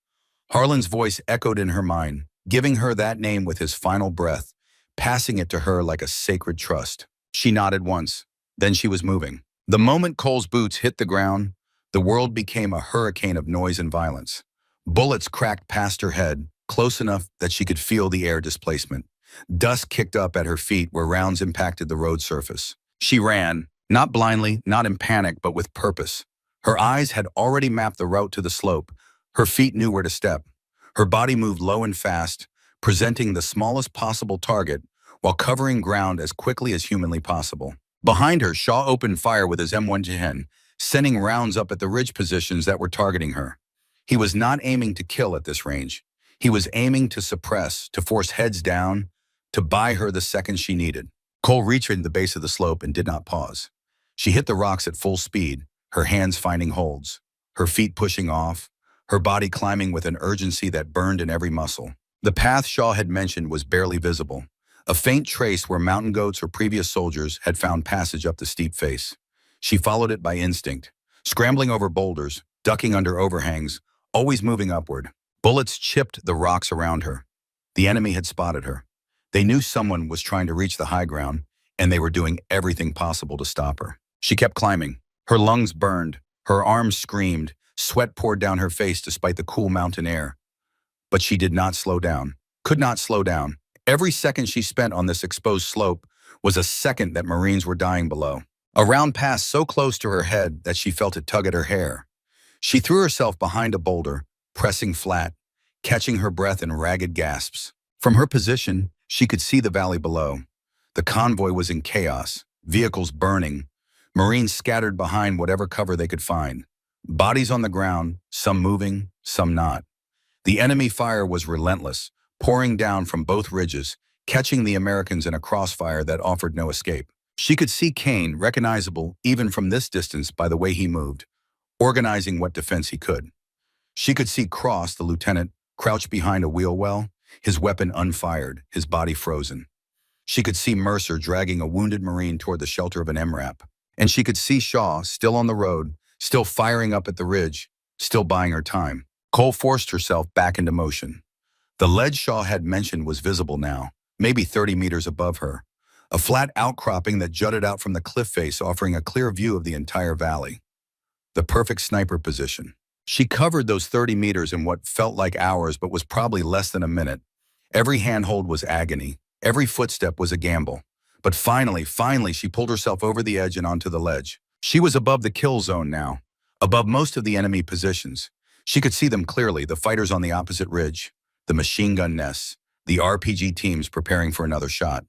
Harlan's voice echoed in her mind, giving her that name with his final breath, passing it to her like a sacred trust. She nodded once. Then she was moving. The moment Cole's boots hit the ground, the world became a hurricane of noise and violence. Bullets cracked past her head, close enough that she could feel the air displacement. Dust kicked up at her feet where rounds impacted the road surface. She ran, not blindly, not in panic, but with purpose. Her eyes had already mapped the route to the slope. Her feet knew where to step. Her body moved low and fast, presenting the smallest possible target while covering ground as quickly as humanly possible. Behind her, Shaw opened fire with his M110, sending rounds up at the ridge positions that were targeting her. He was not aiming to kill at this range. He was aiming to suppress, to force heads down, to buy her the seconds she needed. Cole reached the base of the slope and did not pause. She hit the rocks at full speed, her hands finding holds, her feet pushing off, her body climbing with an urgency that burned in every muscle. The path Shaw had mentioned was barely visible, a faint trace where mountain goats or previous soldiers had found passage up the steep face. She followed it by instinct, scrambling over boulders, ducking under overhangs, always moving upward. Bullets chipped the rocks around her. The enemy had spotted her. They knew someone was trying to reach the high ground, and they were doing everything possible to stop her. She kept climbing. Her lungs burned, her arms screamed, sweat poured down her face despite the cool mountain air. But she did not slow down, could not slow down. Every second she spent on this exposed slope was a second that Marines were dying below. A round passed so close to her head that she felt it tug at her hair. She threw herself behind a boulder, pressing flat, catching her breath in ragged gasps. From her position, she could see the valley below. The convoy was in chaos, vehicles burning, Marines scattered behind whatever cover they could find. Bodies on the ground, some moving, some not. The enemy fire was relentless, pouring down from both ridges, catching the Americans in a crossfire that offered no escape. She could see Kane, recognizable even from this distance by the way he moved, organizing what defense he could. She could see Cross, the lieutenant, crouched behind a wheel well, his weapon unfired, his body frozen. She could see Mercer dragging a wounded Marine toward the shelter of an MRAP. And she could see Shaw, still on the road, still firing up at the ridge, still buying her time. Cole forced herself back into motion. The ledge Shaw had mentioned was visible now, maybe 30 meters above her, a flat outcropping that jutted out from the cliff face, offering a clear view of the entire valley. The perfect sniper position. She covered those 30 meters in what felt like hours but was probably less than a minute. Every handhold was agony. Every footstep was a gamble. But finally, she pulled herself over the edge and onto the ledge. She was above the kill zone now, above most of the enemy positions. She could see them clearly, the fighters on the opposite ridge, the machine gun nests, the RPG teams preparing for another shot.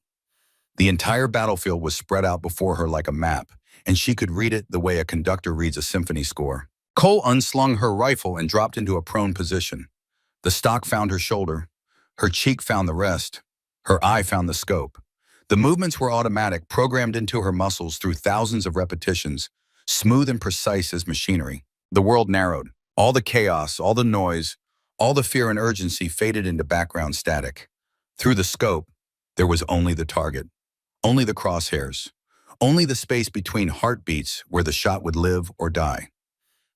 The entire battlefield was spread out before her like a map, and she could read it the way a conductor reads a symphony score. Cole unslung her rifle and dropped into a prone position. The stock found her shoulder. Her cheek found the rest. Her eye found the scope. The movements were automatic, programmed into her muscles through thousands of repetitions, smooth and precise as machinery. The world narrowed. All the chaos, all the noise, all the fear and urgency faded into background static. Through the scope, there was only the target, only the crosshairs, only the space between heartbeats where the shot would live or die.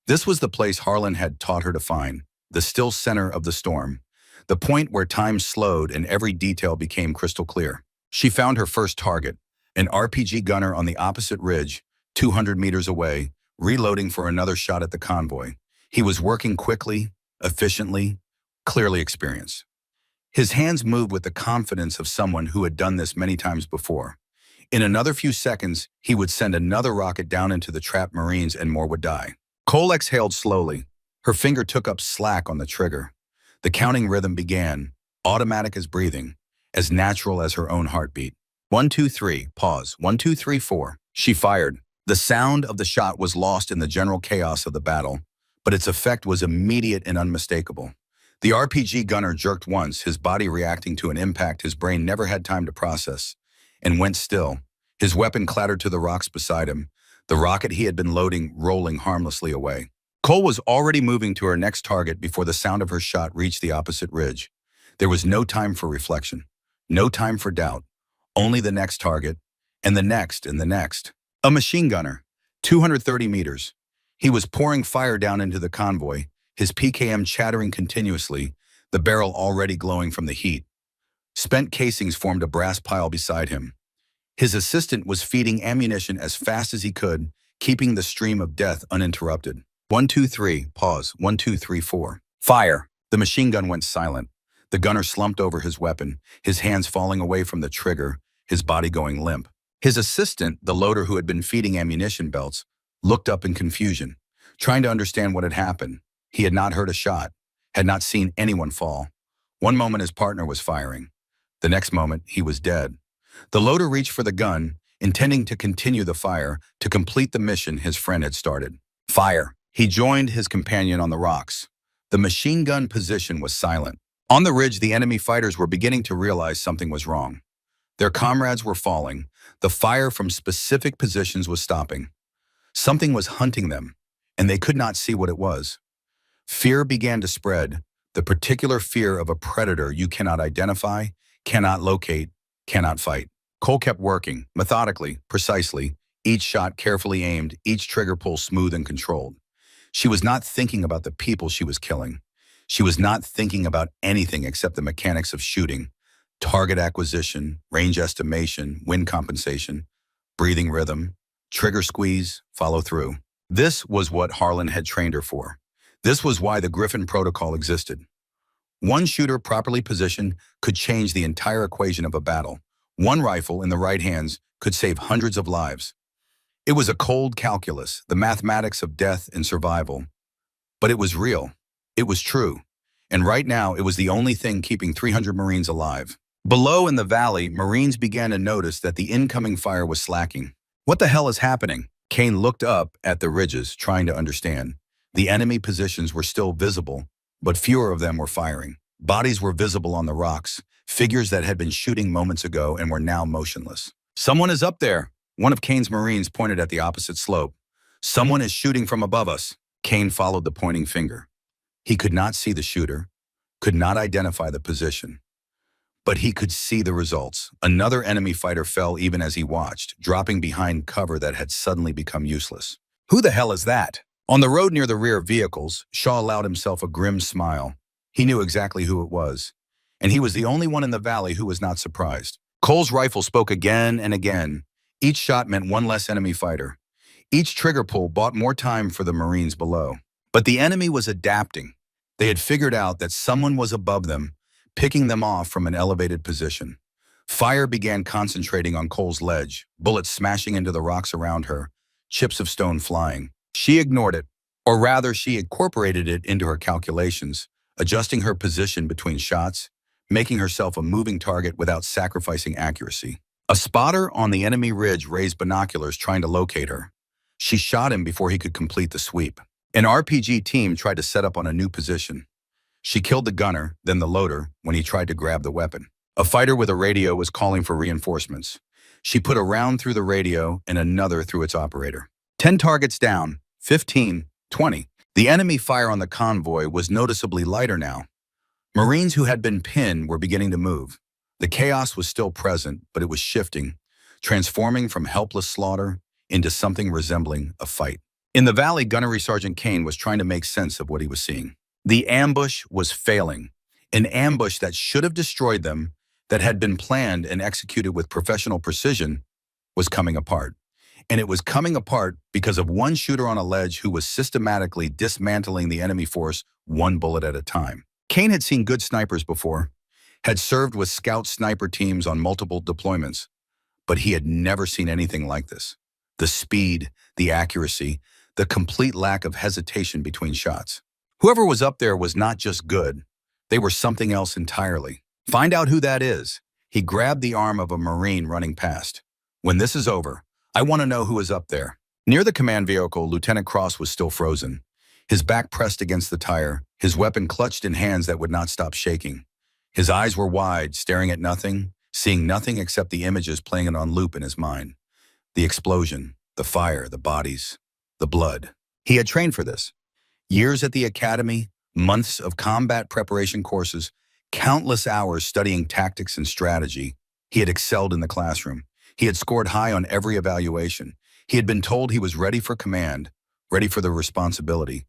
This was the place Harlan had taught her to find, the still center of the storm, the point where time slowed and every detail became crystal clear. She found her first target, an RPG gunner on the opposite ridge, 200 meters away, reloading for another shot at the convoy. He was working quickly, efficiently, clearly experienced. His hands moved with the confidence of someone who had done this many times before. In another few seconds, he would send another rocket down into the trapped Marines and more would die. Cole exhaled slowly. Her finger took up slack on the trigger. The counting rhythm began, automatic as breathing, as natural as her own heartbeat. 1, 2, 3, pause. 1, 2, 3, 4. She fired. The sound of the shot was lost in the general chaos of the battle, but its effect was immediate and unmistakable. The RPG gunner jerked once, his body reacting to an impact his brain never had time to process, and went still. His weapon clattered to the rocks beside him, the rocket he had been loading rolling harmlessly away. Cole was already moving to her next target before the sound of her shot reached the opposite ridge. There was no time for reflection. No time for doubt, only the next target, and the next and the next. A machine gunner, 230 meters. He was pouring fire down into the convoy, his PKM chattering continuously, the barrel already glowing from the heat. Spent casings formed a brass pile beside him. His assistant was feeding ammunition as fast as he could, keeping the stream of death uninterrupted. 1, 2, 3, pause. 1, 2, 3, 4. Fire! The machine gun went silent. The gunner slumped over his weapon, his hands falling away from the trigger, his body going limp. His assistant, the loader who had been feeding ammunition belts, looked up in confusion, trying to understand what had happened. He had not heard a shot, had not seen anyone fall. One moment his partner was firing. The next moment, he was dead. The loader reached for the gun, intending to continue the fire, to complete the mission his friend had started. Fire! He joined his companion on the rocks. The machine gun position was silent. On the ridge, the enemy fighters were beginning to realize something was wrong. Their comrades were falling. The fire from specific positions was stopping. Something was hunting them, and they could not see what it was. Fear began to spread, the particular fear of a predator you cannot identify, cannot locate, cannot fight. Cole kept working, methodically, precisely, each shot carefully aimed, each trigger pull smooth and controlled. She was not thinking about the people she was killing. She was not thinking about anything except the mechanics of shooting, target acquisition, range estimation, wind compensation, breathing rhythm, trigger squeeze, follow through. This was what Harlan had trained her for. This was why the Griffin Protocol existed. One shooter properly positioned could change the entire equation of a battle. One rifle in the right hands could save hundreds of lives. It was a cold calculus, the mathematics of death and survival. But it was real. It was true. And right now, it was the only thing keeping 300 Marines alive. Below in the valley, Marines began to notice that the incoming fire was slacking. What the hell is happening? Kane looked up at the ridges, trying to understand. The enemy positions were still visible, but fewer of them were firing. Bodies were visible on the rocks, figures that had been shooting moments ago and were now motionless. Someone is up there. One of Kane's Marines pointed at the opposite slope. Someone is shooting from above us. Kane followed the pointing finger. He could not see the shooter, could not identify the position. But he could see the results. Another enemy fighter fell even as he watched, dropping behind cover that had suddenly become useless. Who the hell is that? On the road near the rear vehicles, Shaw allowed himself a grim smile. He knew exactly who it was. And he was the only one in the valley who was not surprised. Cole's rifle spoke again and again. Each shot meant one less enemy fighter. Each trigger pull bought more time for the Marines below. But the enemy was adapting. They had figured out that someone was above them, picking them off from an elevated position. Fire began concentrating on Cole's ledge, bullets smashing into the rocks around her, chips of stone flying. She ignored it, or rather she incorporated it into her calculations, adjusting her position between shots, making herself a moving target without sacrificing accuracy. A spotter on the enemy ridge raised binoculars trying to locate her. She shot him before he could complete the sweep. An RPG team tried to set up on a new position. She killed the gunner, then the loader, when he tried to grab the weapon. A fighter with a radio was calling for reinforcements. She put a round through the radio and another through its operator. 10 targets down, 15, 20. The enemy fire on the convoy was noticeably lighter now. Marines who had been pinned were beginning to move. The chaos was still present, but it was shifting, transforming from helpless slaughter into something resembling a fight. In the valley, Gunnery Sergeant Kane was trying to make sense of what he was seeing. The ambush was failing. An ambush that should have destroyed them, that had been planned and executed with professional precision, was coming apart. And it was coming apart because of one shooter on a ledge who was systematically dismantling the enemy force one bullet at a time. Kane had seen good snipers before, had served with scout sniper teams on multiple deployments, but he had never seen anything like this. The speed, the accuracy, the complete lack of hesitation between shots. Whoever was up there was not just good. They were something else entirely. Find out who that is. He grabbed the arm of a Marine running past. When this is over, I want to know who is up there. Near the command vehicle, Lieutenant Cross was still frozen. His back pressed against the tire, his weapon clutched in hands that would not stop shaking. His eyes were wide, staring at nothing, seeing nothing except the images playing it on loop in his mind. The explosion, the fire, the bodies, the blood. He had trained for this. Years at the academy, months of combat preparation courses, countless hours studying tactics and strategy. He had excelled in the classroom. He had scored high on every evaluation. He had been told he was ready for command, ready for the responsibility,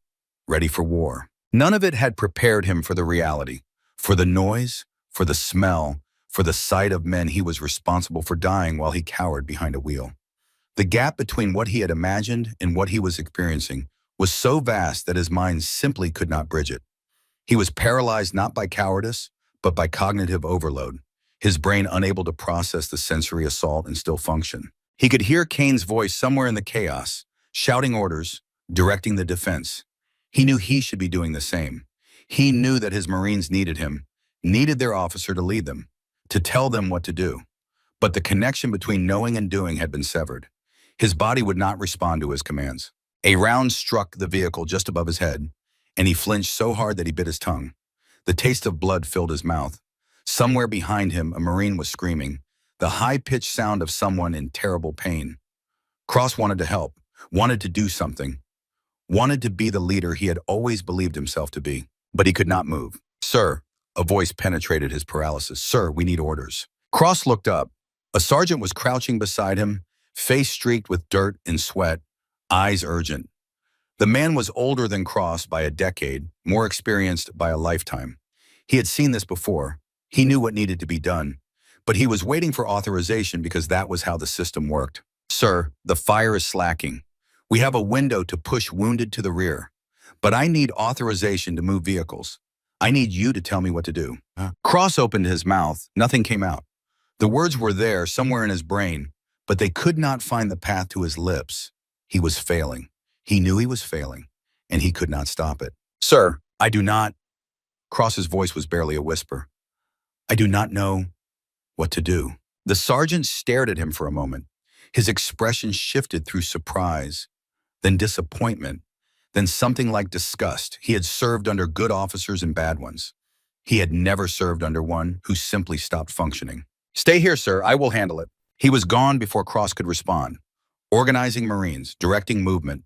ready for war. None of it had prepared him for the reality, for the noise, for the smell, for the sight of men he was responsible for dying while he cowered behind a wheel. The gap between what he had imagined and what he was experiencing was so vast that his mind simply could not bridge it. He was paralyzed not by cowardice, but by cognitive overload, his brain unable to process the sensory assault and still function. He could hear Kane's voice somewhere in the chaos, shouting orders, directing the defense. He knew he should be doing the same. He knew that his Marines needed him, needed their officer to lead them, to tell them what to do. But the connection between knowing and doing had been severed. His body would not respond to his commands. A round struck the vehicle just above his head. and he flinched so hard that he bit his tongue. The taste of blood filled his mouth. Somewhere behind him, a Marine was screaming, the high-pitched sound of someone in terrible pain. Cross wanted to help, wanted to do something, wanted to be the leader he had always believed himself to be, but he could not move. "Sir," a voice penetrated his paralysis. "Sir, we need orders." Cross looked up. A sergeant was crouching beside him, face streaked with dirt and sweat, eyes urgent. The man was older than Cross by a decade, more experienced by a lifetime. He had seen this before. He knew what needed to be done, but he was waiting for authorization because that was how the system worked. "Sir, the fire is slacking. We have a window to push wounded to the rear, but I need authorization to move vehicles. I need you to tell me what to do." Cross opened his mouth. Nothing came out. The words were there, somewhere in his brain, but they could not find the path to his lips. He was failing. He knew he was failing, and he could not stop it. "Sir, I do not—" Cross's voice was barely a whisper. "I do not know what to do." The sergeant stared at him for a moment. His expression shifted through surprise, then disappointment, then something like disgust. He had served under good officers and bad ones. He had never served under one who simply stopped functioning. "Stay here, sir. I will handle it." He was gone before Cross could respond. Organizing Marines, directing movement,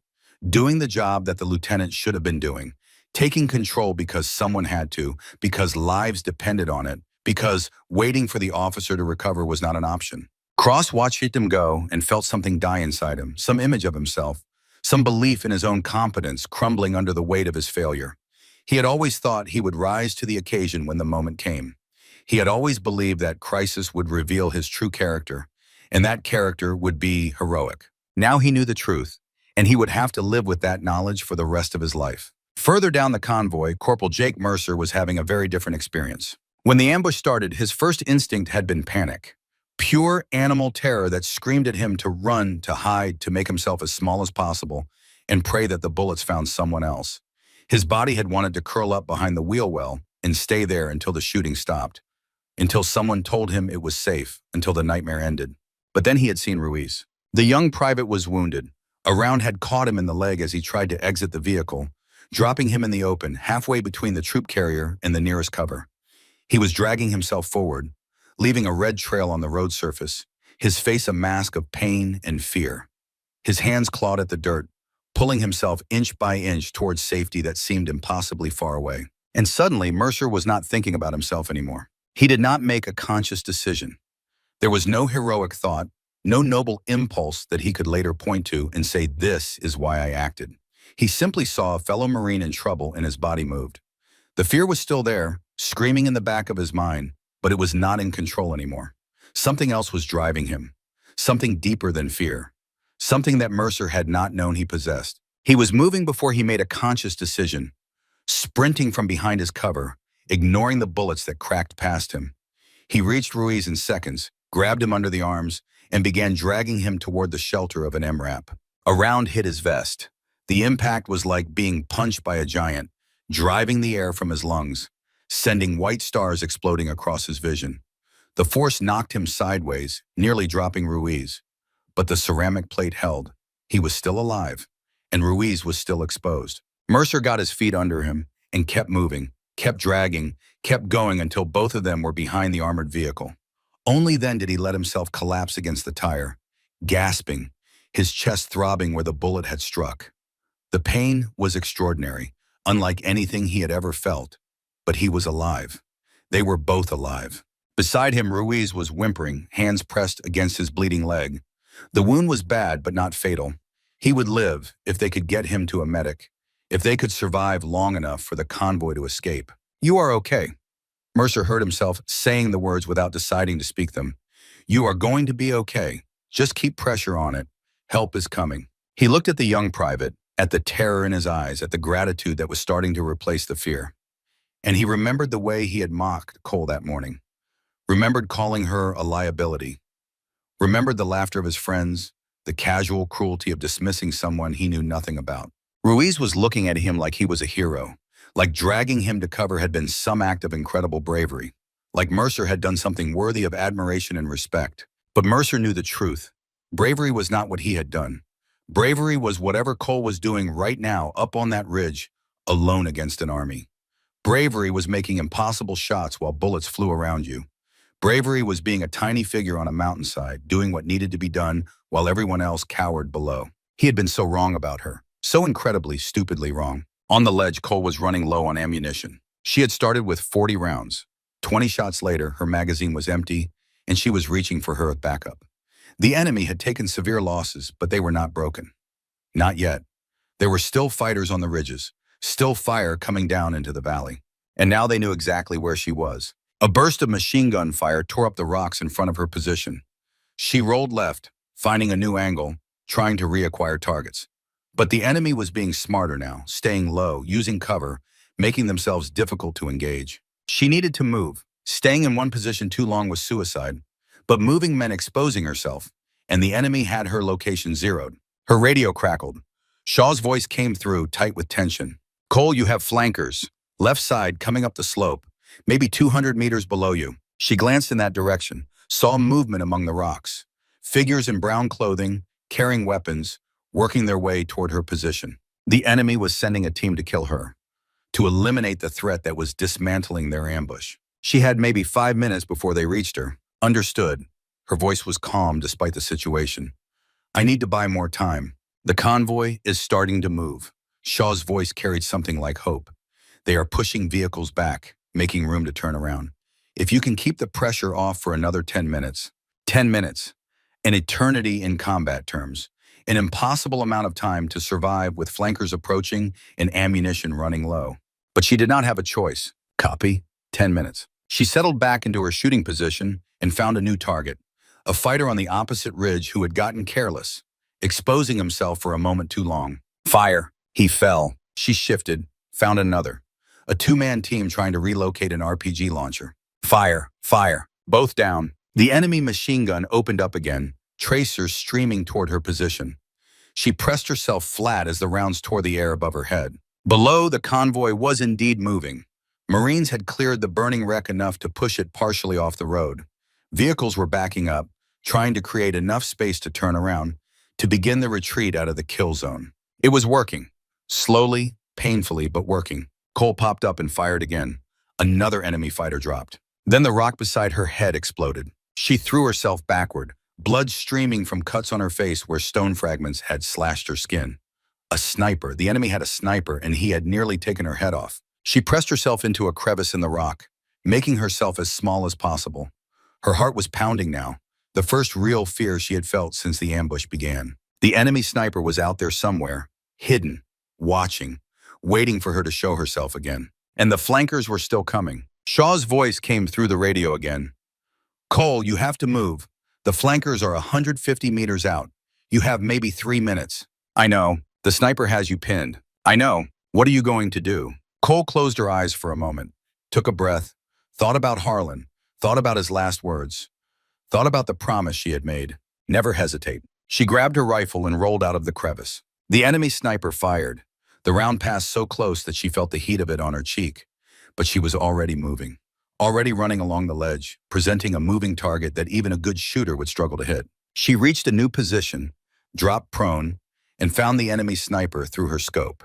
doing the job that the lieutenant should have been doing, taking control because someone had to, because lives depended on it, because waiting for the officer to recover was not an option. Cross watched him go and felt something die inside him, some image of himself, some belief in his own competence crumbling under the weight of his failure. He had always thought he would rise to the occasion when the moment came. He had always believed that crisis would reveal his true character, and that character would be heroic. Now he knew the truth, and he would have to live with that knowledge for the rest of his life. Further down the convoy, Corporal Jake Mercer was having a very different experience. When the ambush started, his first instinct had been panic. Pure animal terror that screamed at him to run, to hide, to make himself as small as possible, and pray that the bullets found someone else. His body had wanted to curl up behind the wheel well and stay there until the shooting stopped, until someone told him it was safe, until the nightmare ended. But then he had seen Ruiz. The young private was wounded. A round had caught him in the leg as he tried to exit the vehicle, dropping him in the open, halfway between the troop carrier and the nearest cover. He was dragging himself forward, leaving a red trail on the road surface, his face a mask of pain and fear. His hands clawed at the dirt, pulling himself inch by inch towards safety that seemed impossibly far away. And suddenly, Mercer was not thinking about himself anymore. He did not make a conscious decision. There was no heroic thought, no noble impulse that he could later point to and say, "This is why I acted." He simply saw a fellow Marine in trouble and his body moved. The fear was still there, screaming in the back of his mind, but it was not in control anymore. Something else was driving him, something deeper than fear, something that Mercer had not known he possessed. He was moving before he made a conscious decision, sprinting from behind his cover, ignoring the bullets that cracked past him. He reached Ruiz in seconds, grabbed him under the arms, and began dragging him toward the shelter of an MRAP. A round hit his vest. The impact was like being punched by a giant, driving the air from his lungs, sending white stars exploding across his vision. The force knocked him sideways, nearly dropping Ruiz. But the ceramic plate held. He was still alive, and Ruiz was still exposed. Mercer got his feet under him and kept moving, kept dragging, kept going until both of them were behind the armored vehicle. Only then did he let himself collapse against the tire, gasping, his chest throbbing where the bullet had struck. The pain was extraordinary, unlike anything he had ever felt, but he was alive. They were both alive. Beside him, Ruiz was whimpering, hands pressed against his bleeding leg. The wound was bad, but not fatal. He would live if they could get him to a medic, if they could survive long enough for the convoy to escape. "You are okay." Mercer heard himself saying the words without deciding to speak them. "You are going to be okay. Just keep pressure on it. Help is coming." He looked at the young private, at the terror in his eyes, at the gratitude that was starting to replace the fear. And he remembered the way he had mocked Cole that morning. Remembered calling her a liability. Remembered the laughter of his friends, the casual cruelty of dismissing someone he knew nothing about. Ruiz was looking at him like he was a hero, like dragging him to cover had been some act of incredible bravery, like Mercer had done something worthy of admiration and respect. But Mercer knew the truth. Bravery was not what he had done. Bravery was whatever Cole was doing right now up on that ridge, alone against an army. Bravery was making impossible shots while bullets flew around you. Bravery was being a tiny figure on a mountainside, doing what needed to be done while everyone else cowered below. He had been so wrong about her, so incredibly, stupidly wrong. On the ledge, Cole was running low on ammunition. She had started with 40 rounds. 20 shots later, her magazine was empty, and she was reaching for her backup. The enemy had taken severe losses, but they were not broken. Not yet. There were still fighters on the ridges, still fire coming down into the valley. And now they knew exactly where she was. A burst of machine gun fire tore up the rocks in front of her position. She rolled left, finding a new angle, trying to reacquire targets. But the enemy was being smarter now, staying low, using cover, making themselves difficult to engage. She needed to move. Staying in one position too long was suicide, but moving meant exposing herself, and the enemy had her location zeroed. Her radio crackled. Shaw's voice came through, tight with tension. "Cole, you have flankers. Left side, coming up the slope, maybe 200 meters below you." She glanced in that direction, saw movement among the rocks. Figures in brown clothing, carrying weapons, working their way toward her position. The enemy was sending a team to kill her, to eliminate the threat that was dismantling their ambush. She had maybe 5 minutes before they reached her. Understood. Her voice was calm despite the situation. "I need to buy more time. The convoy is starting to move." Shaw's voice carried something like hope. "They are pushing vehicles back, making room to turn around. If you can keep the pressure off for another 10 minutes. 10 minutes. An eternity in combat terms. An impossible amount of time to survive with flankers approaching and ammunition running low." But she did not have a choice. Copy. 10 minutes. She settled back into her shooting position and found a new target. A fighter on the opposite ridge who had gotten careless, exposing himself for a moment too long. Fire. He fell. She shifted, found another. A two-man team trying to relocate an RPG launcher. Fire. Fire. Both down. The enemy machine gun opened up again, tracers streaming toward her position. She pressed herself flat as the rounds tore the air above her head. Below, the convoy was indeed moving. Marines had cleared the burning wreck enough to push it partially off the road. Vehicles were backing up, trying to create enough space to turn around, to begin the retreat out of the kill zone. It was working. Slowly, painfully, but working. Cole popped up and fired again. Another enemy fighter dropped. Then the rock beside her head exploded. She threw herself backward, blood streaming from cuts on her face where stone fragments had slashed her skin. A sniper. The enemy had a sniper, and he had nearly taken her head off. She pressed herself into a crevice in the rock, making herself as small as possible. Her heart was pounding now, the first real fear she had felt since the ambush began. The enemy sniper was out there somewhere, hidden, watching, waiting for her to show herself again. And the flankers were still coming. Shaw's voice came through the radio again. "Cole, you have to move. The flankers are 150 meters out. You have maybe 3 minutes." "I know. The sniper has you pinned." "I know. What are you going to do?" Cole closed her eyes for a moment, took a breath, thought about Harlan, thought about his last words, thought about the promise she had made. Never hesitate. She grabbed her rifle and rolled out of the crevice. The enemy sniper fired. The round passed so close that she felt the heat of it on her cheek, but she was already moving, already running along the ledge, presenting a moving target that even a good shooter would struggle to hit. She reached a new position, dropped prone, and found the enemy sniper through her scope.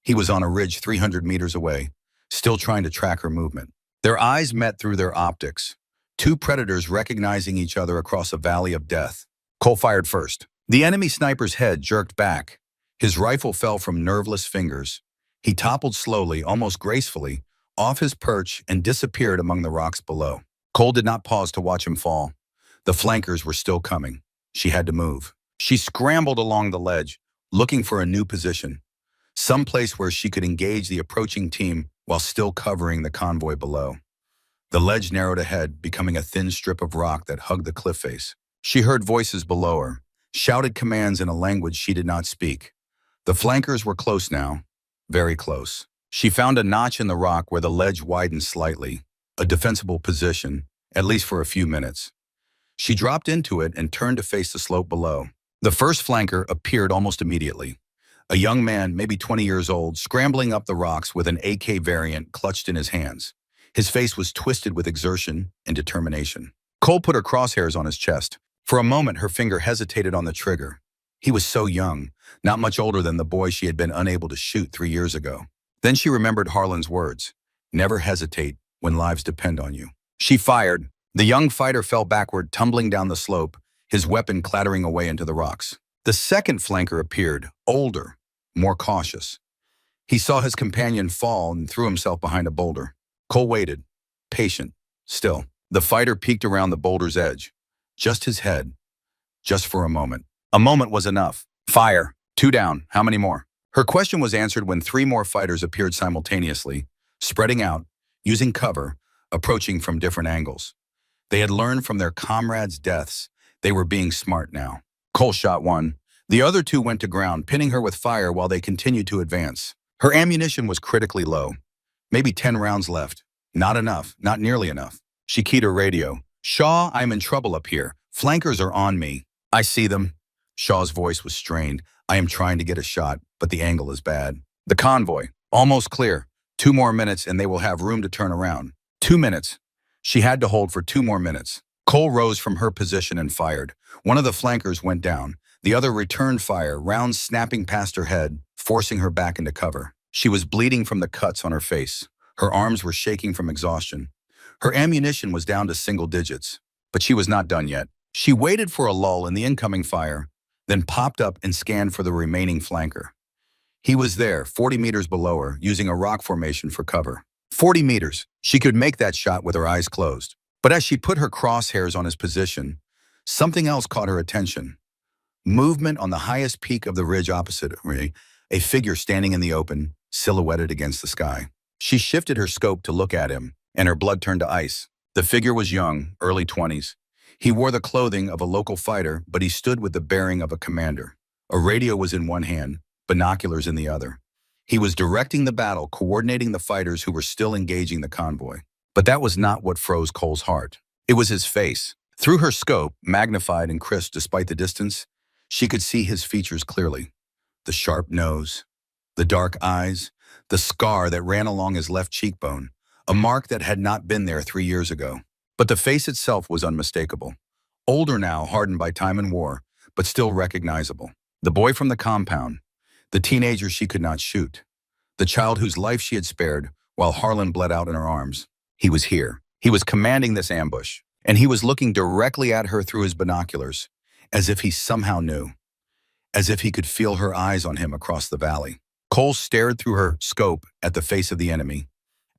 He was on a ridge 300 meters away, still trying to track her movement. Their eyes met through their optics, two predators recognizing each other across a valley of death. Cole fired first. The enemy sniper's head jerked back. His rifle fell from nerveless fingers. He toppled slowly, almost gracefully, off his perch and disappeared among the rocks below. Cole did not pause to watch him fall. The flankers were still coming. She had to move. She scrambled along the ledge, looking for a new position, some place where she could engage the approaching team while still covering the convoy below. The ledge narrowed ahead, becoming a thin strip of rock that hugged the cliff face. She heard voices below her, shouted commands in a language she did not speak. The flankers were close now, very close. She found a notch in the rock where the ledge widened slightly, a defensible position, at least for a few minutes. She dropped into it and turned to face the slope below. The first flanker appeared almost immediately. A young man, maybe 20 years old, scrambling up the rocks with an AK variant clutched in his hands. His face was twisted with exertion and determination. Cole put her crosshairs on his chest. For a moment, her finger hesitated on the trigger. He was so young, not much older than the boy she had been unable to shoot 3 years ago. Then she remembered Harlan's words, "Never hesitate when lives depend on you." She fired. The young fighter fell backward, tumbling down the slope, his weapon clattering away into the rocks. The second flanker appeared, older, more cautious. He saw his companion fall and threw himself behind a boulder. Cole waited, patient, still. The fighter peeked around the boulder's edge. Just his head, just for a moment. A moment was enough. Fire. 2 down. How many more? Her question was answered when 3 more fighters appeared simultaneously, spreading out, using cover, approaching from different angles. They had learned from their comrades' deaths. They were being smart now. Cole shot 1. The other 2 went to ground, pinning her with fire while they continued to advance. Her ammunition was critically low. Maybe 10 rounds left. Not enough, not nearly enough. She keyed her radio. "Shaw, I'm in trouble up here. Flankers are on me." "I see them." Shaw's voice was strained. "I am trying to get a shot, but the angle is bad." "The convoy. Almost clear. 2 more minutes and they will have room to turn around." 2 minutes. She had to hold for 2 more minutes. Cole rose from her position and fired. One of the flankers went down. The other returned fire, rounds snapping past her head, forcing her back into cover. She was bleeding from the cuts on her face. Her arms were shaking from exhaustion. Her ammunition was down to single digits. But she was not done yet. She waited for a lull in the incoming fire, then popped up and scanned for the remaining flanker. He was there, 40 meters below her, using a rock formation for cover. 40 meters. She could make that shot with her eyes closed. But as she put her crosshairs on his position, something else caught her attention. Movement on the highest peak of the ridge opposite her, a figure standing in the open, silhouetted against the sky. She shifted her scope to look at him, and her blood turned to ice. The figure was young, early 20s. He wore the clothing of a local fighter, but he stood with the bearing of a commander. A radio was in one hand, binoculars in the other. He was directing the battle, coordinating the fighters who were still engaging the convoy. But that was not what froze Cole's heart. It was his face. Through her scope, magnified and crisp despite the distance, she could see his features clearly. The sharp nose, the dark eyes, the scar that ran along his left cheekbone, a mark that had not been there 3 years ago. But the face itself was unmistakable. Older now, hardened by time and war, but still recognizable. The boy from the compound, the teenager she could not shoot, the child whose life she had spared while Harlan bled out in her arms. He was here. He was commanding this ambush, and he was looking directly at her through his binoculars, as if he somehow knew, as if he could feel her eyes on him across the valley. Cole stared through her scope at the face of the enemy,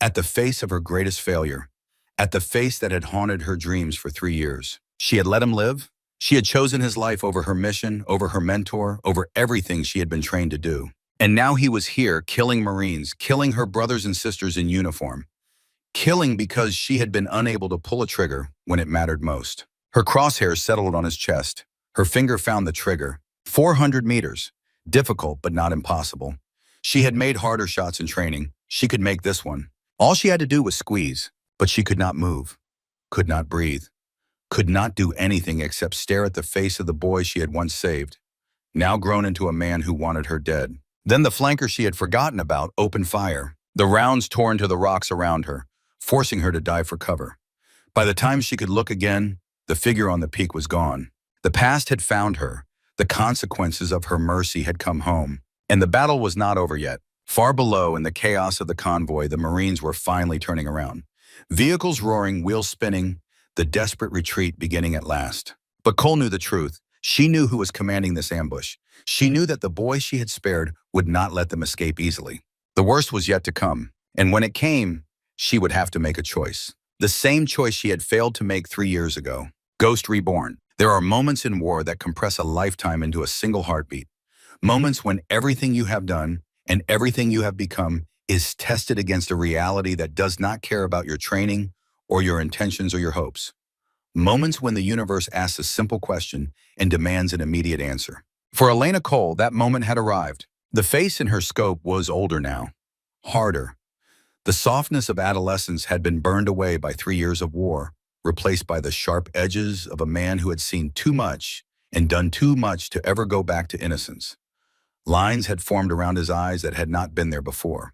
at the face of her greatest failure, at the face that had haunted her dreams for 3 years. She had let him live. She had chosen his life over her mission, over her mentor, over everything she had been trained to do. And now he was here, killing Marines, killing her brothers and sisters in uniform, killing because she had been unable to pull a trigger when it mattered most. Her crosshairs settled on his chest. Her finger found the trigger. 400 meters. Difficult, but not impossible. She had made harder shots in training. She could make this one. All she had to do was squeeze, but she could not move, could not breathe, could not do anything except stare at the face of the boy she had once saved, now grown into a man who wanted her dead. Then the flanker she had forgotten about opened fire. The rounds tore into the rocks around her, forcing her to dive for cover. By the time she could look again, the figure on the peak was gone. The past had found her. The consequences of her mercy had come home. And the battle was not over yet. Far below, in the chaos of the convoy, the Marines were finally turning around. Vehicles roaring, wheels spinning, the desperate retreat beginning at last. But Cole knew the truth. She knew who was commanding this ambush. She knew that the boy she had spared would not let them escape easily. The worst was yet to come. And when it came, she would have to make a choice. The same choice she had failed to make 3 years ago. Ghost reborn. There are moments in war that compress a lifetime into a single heartbeat. Moments when everything you have done and everything you have become is tested against a reality that does not care about your training or your intentions or your hopes. Moments when the universe asks a simple question and demands an immediate answer. For Elena Cole, that moment had arrived. The face in her scope was older now, harder. The softness of adolescence had been burned away by 3 years of war, replaced by the sharp edges of a man who had seen too much and done too much to ever go back to innocence. Lines had formed around his eyes that had not been there before.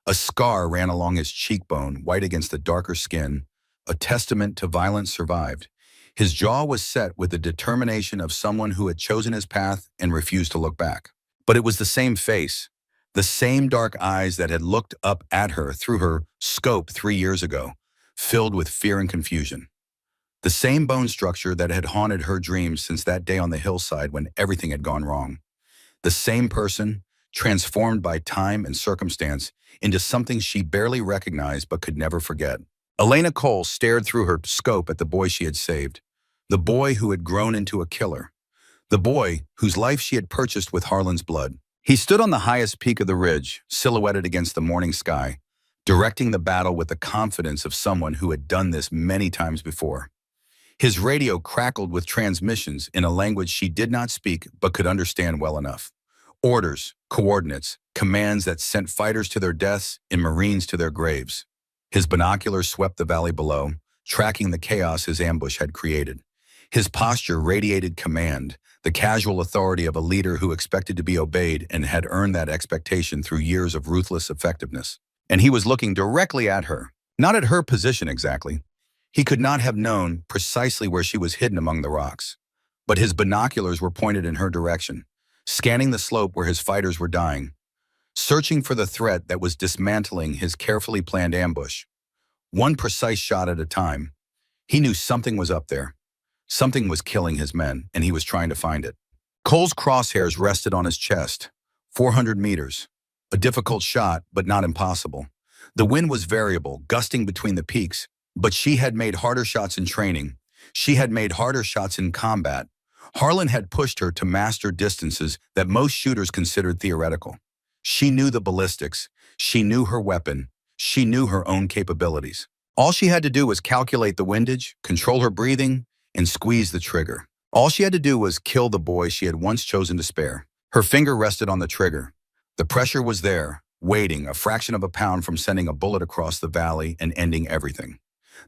A scar ran along his cheekbone, white against the darker skin, a testament to violence survived. His jaw was set with the determination of someone who had chosen his path and refused to look back. But it was the same face, The same dark eyes that had looked up at her through her scope 3 years ago, filled with fear and confusion. The same bone structure that had haunted her dreams since that day on the hillside when everything had gone wrong. The same person, transformed by time and circumstance into something she barely recognized but could never forget. Elena Cole stared through her scope at the boy she had saved, the boy who had grown into a killer, the boy whose life she had purchased with Harlan's blood. He stood on the highest peak of the ridge, silhouetted against the morning sky, directing the battle with the confidence of someone who had done this many times before. His radio crackled with transmissions in a language she did not speak but could understand well enough. Orders, coordinates, commands that sent fighters to their deaths and Marines to their graves. His binoculars swept the valley below, tracking the chaos his ambush had created. His posture radiated command, the casual authority of a leader who expected to be obeyed and had earned that expectation through years of ruthless effectiveness. And he was looking directly at her, not at her position exactly. He could not have known precisely where she was hidden among the rocks. But his binoculars were pointed in her direction, scanning the slope where his fighters were dying, searching for the threat that was dismantling his carefully planned ambush. One precise shot at a time. He knew something was up there. Something was killing his men, and he was trying to find it. Cole's crosshairs rested on his chest. 400 meters. A difficult shot, but not impossible. The wind was variable, gusting between the peaks, but she had made harder shots in training. She had made harder shots in combat. Harlan had pushed her to master distances that most shooters considered theoretical. She knew the ballistics. She knew her weapon. She knew her own capabilities. All she had to do was calculate the windage, control her breathing, and squeeze the trigger. All she had to do was kill the boy she had once chosen to spare. Her finger rested on the trigger. The pressure was there, waiting, a fraction of a pound from sending a bullet across the valley and ending everything.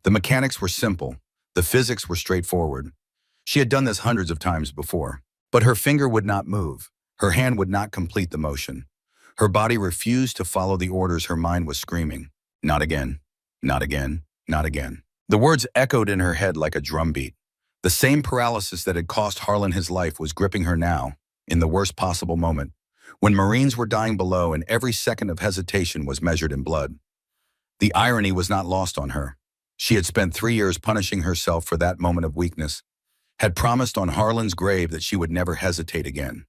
The mechanics were simple. The physics were straightforward. She had done this hundreds of times before. But her finger would not move. Her hand would not complete the motion. Her body refused to follow the orders her mind was screaming. Not again. Not again. Not again. The words echoed in her head like a drumbeat. The same paralysis that had cost Harlan his life was gripping her now, in the worst possible moment, when Marines were dying below and every second of hesitation was measured in blood. The irony was not lost on her. She had spent 3 years punishing herself for that moment of weakness, had promised on Harlan's grave that she would never hesitate again.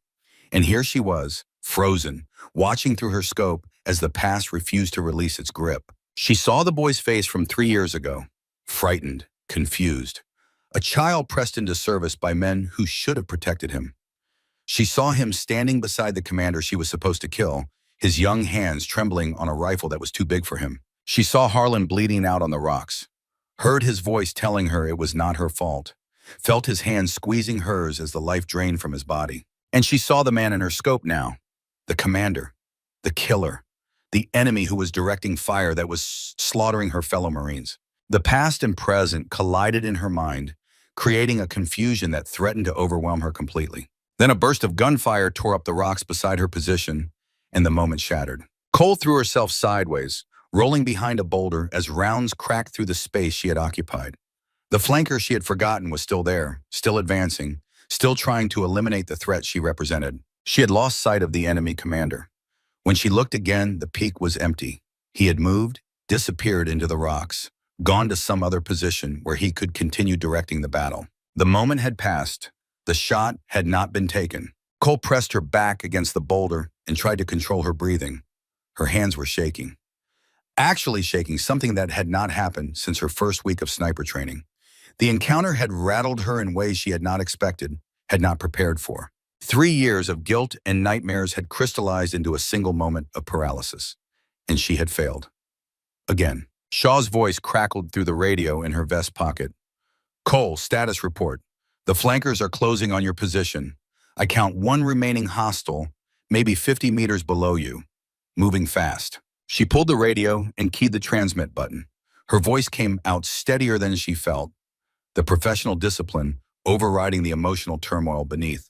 And here she was, frozen, watching through her scope as the past refused to release its grip. She saw the boy's face from 3 years ago, frightened, confused. A child pressed into service by men who should have protected him. She saw him standing beside the commander she was supposed to kill, his young hands trembling on a rifle that was too big for him. She saw Harlan bleeding out on the rocks, heard his voice telling her it was not her fault, felt his hand squeezing hers as the life drained from his body. And she saw the man in her scope now, the commander, the killer, the enemy who was directing fire that was slaughtering her fellow Marines. The past and present collided in her mind, creating a confusion that threatened to overwhelm her completely. Then a burst of gunfire tore up the rocks beside her position, and the moment shattered. Cole threw herself sideways, rolling behind a boulder as rounds cracked through the space she had occupied. The flanker she had forgotten was still there, still advancing, still trying to eliminate the threat she represented. She had lost sight of the enemy commander. When she looked again, the peak was empty. He had moved, disappeared into the rocks, gone to some other position where he could continue directing the battle. The moment had passed. The shot had not been taken. Cole pressed her back against the boulder and tried to control her breathing. Her hands were shaking. Actually shaking, something that had not happened since her first week of sniper training. The encounter had rattled her in ways she had not expected, had not prepared for. 3 years of guilt and nightmares had crystallized into a single moment of paralysis. And she had failed. Again. Shaw's voice crackled through the radio in her vest pocket. Cole, status report. The flankers are closing on your position. I count 1 remaining hostile, maybe 50 meters below you. Moving fast. She pulled the radio and keyed the transmit button. Her voice came out steadier than she felt, the professional discipline overriding the emotional turmoil beneath.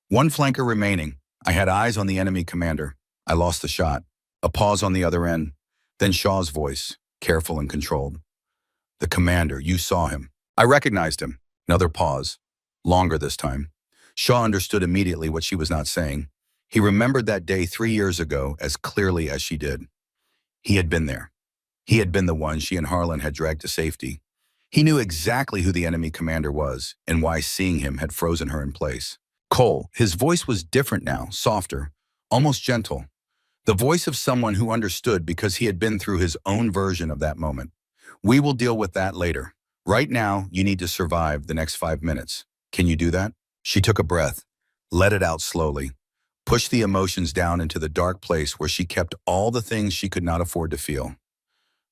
1 flanker remaining. I had eyes on the enemy commander. I lost the shot. A pause on the other end. Then Shaw's voice, careful and controlled. The commander, you saw him. I recognized him. Another pause. Longer this time. Shaw understood immediately what she was not saying. He remembered that day 3 years ago as clearly as she did. He had been there. He had been the one she and Harlan had dragged to safety. He knew exactly who the enemy commander was and why seeing him had frozen her in place. Cole, his voice was different now, softer, almost gentle. The voice of someone who understood because he had been through his own version of that moment. We will deal with that later. Right now, you need to survive the next 5 minutes. Can you do that? She took a breath, let it out slowly, pushed the emotions down into the dark place where she kept all the things she could not afford to feel.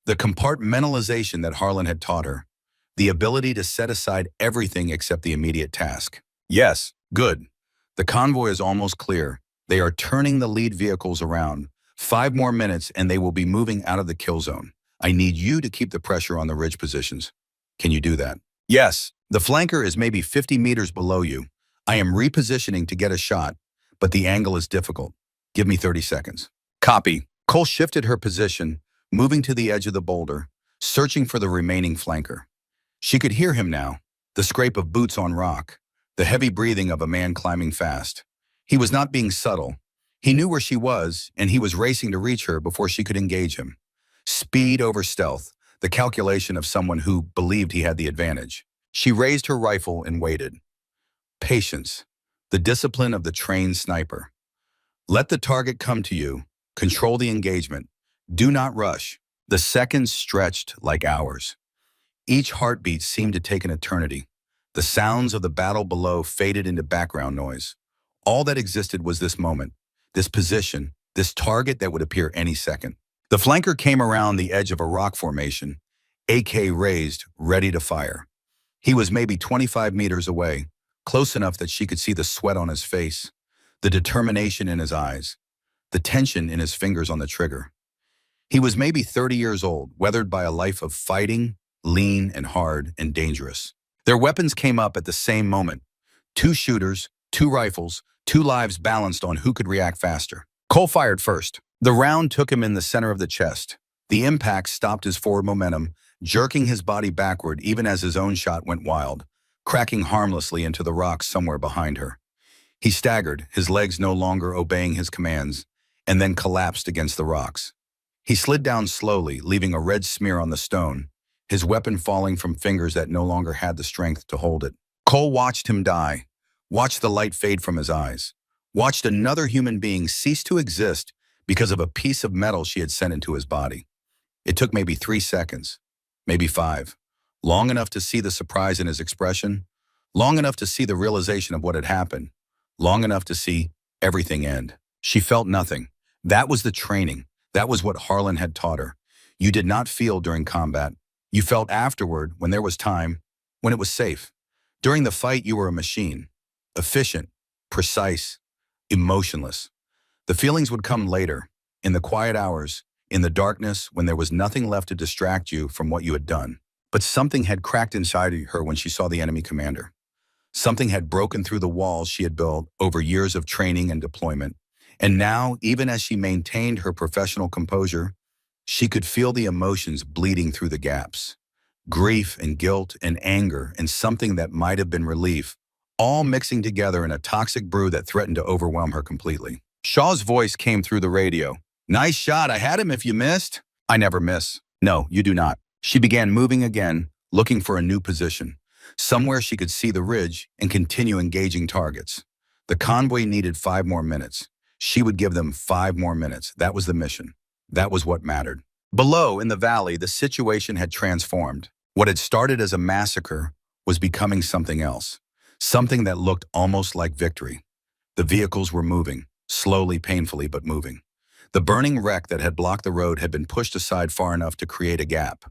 The compartmentalization that Harlan had taught her, the ability to set aside everything except the immediate task. Yes, good. The convoy is almost clear. They are turning the lead vehicles around. 5 more minutes and they will be moving out of the kill zone. I need you to keep the pressure on the ridge positions. Can you do that? Yes. The flanker is maybe 50 meters below you. I am repositioning to get a shot, but the angle is difficult. Give me 30 seconds. Copy. Cole shifted her position, moving to the edge of the boulder, searching for the remaining flanker. She could hear him now, the scrape of boots on rock, the heavy breathing of a man climbing fast. He was not being subtle. He knew where she was, and he was racing to reach her before she could engage him. Speed over stealth, the calculation of someone who believed he had the advantage. She raised her rifle and waited. Patience, the discipline of the trained sniper. Let the target come to you. Control the engagement. Do not rush. The seconds stretched like hours. Each heartbeat seemed to take an eternity. The sounds of the battle below faded into background noise. All that existed was this moment, this position, this target that would appear any second. The flanker came around the edge of a rock formation, AK raised, ready to fire. He was maybe 25 meters away, close enough that she could see the sweat on his face, the determination in his eyes, the tension in his fingers on the trigger. He was maybe 30 years old, weathered by a life of fighting, lean and hard and dangerous. Their weapons came up at the same moment. 2 shooters, 2 rifles, 2 lives balanced on who could react faster. Cole fired first. The round took him in the center of the chest. The impact stopped his forward momentum, jerking his body backward even as his own shot went wild, cracking harmlessly into the rocks somewhere behind her. He staggered, his legs no longer obeying his commands, and then collapsed against the rocks. He slid down slowly, leaving a red smear on the stone, his weapon falling from fingers that no longer had the strength to hold it. Cole watched him die, watched the light fade from his eyes, watched another human being cease to exist because of a piece of metal she had sent into his body. It took maybe 3 seconds, maybe 5, long enough to see the surprise in his expression, long enough to see the realization of what had happened, long enough to see everything end. She felt nothing. That was the training. That was what Harlan had taught her. You did not feel during combat. You felt afterward when there was time, when it was safe. During the fight, you were a machine, efficient, precise, emotionless. The feelings would come later, in the quiet hours, in the darkness when there was nothing left to distract you from what you had done. But something had cracked inside her when she saw the enemy commander. Something had broken through the walls she had built over years of training and deployment. And now, even as she maintained her professional composure, she could feel the emotions bleeding through the gaps. Grief and guilt and anger and something that might have been relief, all mixing together in a toxic brew that threatened to overwhelm her completely. Shaw's voice came through the radio. Nice shot, I had him if you missed. I never miss. No, you do not. She began moving again, looking for a new position, somewhere she could see the ridge and continue engaging targets. The convoy needed 5 more minutes. She would give them 5 more minutes. That was the mission. That was what mattered. Below, in the valley, the situation had transformed. What had started as a massacre was becoming something else, something that looked almost like victory. The vehicles were moving, slowly, painfully, but moving. The burning wreck that had blocked the road had been pushed aside far enough to create a gap.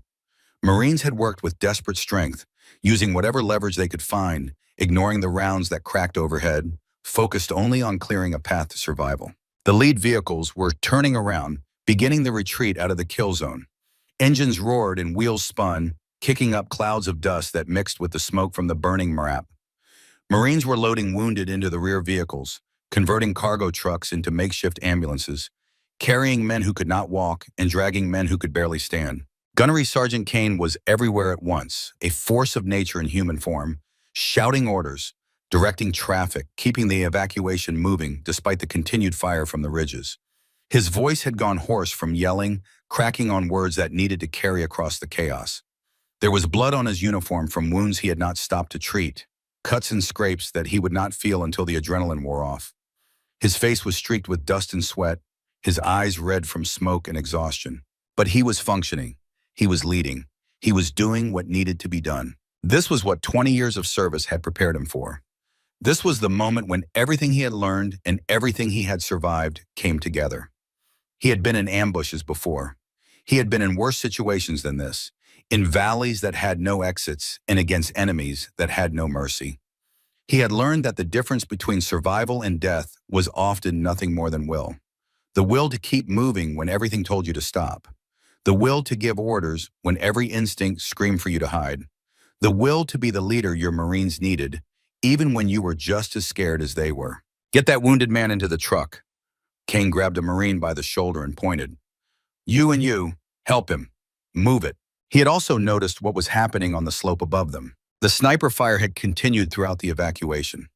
Marines had worked with desperate strength, using whatever leverage they could find, ignoring the rounds that cracked overhead, focused only on clearing a path to survival. The lead vehicles were turning around, beginning the retreat out of the kill zone. Engines roared and wheels spun, kicking up clouds of dust that mixed with the smoke from the burning MRAP. Marines were loading wounded into the rear vehicles, converting cargo trucks into makeshift ambulances, carrying men who could not walk and dragging men who could barely stand. Gunnery Sergeant Kane was everywhere at once, a force of nature in human form, shouting orders, directing traffic, keeping the evacuation moving despite the continued fire from the ridges. His voice had gone hoarse from yelling, cracking on words that needed to carry across the chaos. There was blood on his uniform from wounds he had not stopped to treat, cuts and scrapes that he would not feel until the adrenaline wore off. His face was streaked with dust and sweat, his eyes red from smoke and exhaustion. But he was functioning. He was leading. He was doing what needed to be done. This was what 20 years of service had prepared him for. This was the moment when everything he had learned and everything he had survived came together. He had been in ambushes before. He had been in worse situations than this, in valleys that had no exits and against enemies that had no mercy. He had learned that the difference between survival and death was often nothing more than will. The will to keep moving when everything told you to stop. The will to give orders when every instinct screamed for you to hide. The will to be the leader your Marines needed, even when you were just as scared as they were. "Get that wounded man into the truck." Kane grabbed a Marine by the shoulder and pointed. "You and you, help him. Move it." He had also noticed what was happening on the slope above them. The sniper fire had continued throughout the evacuation.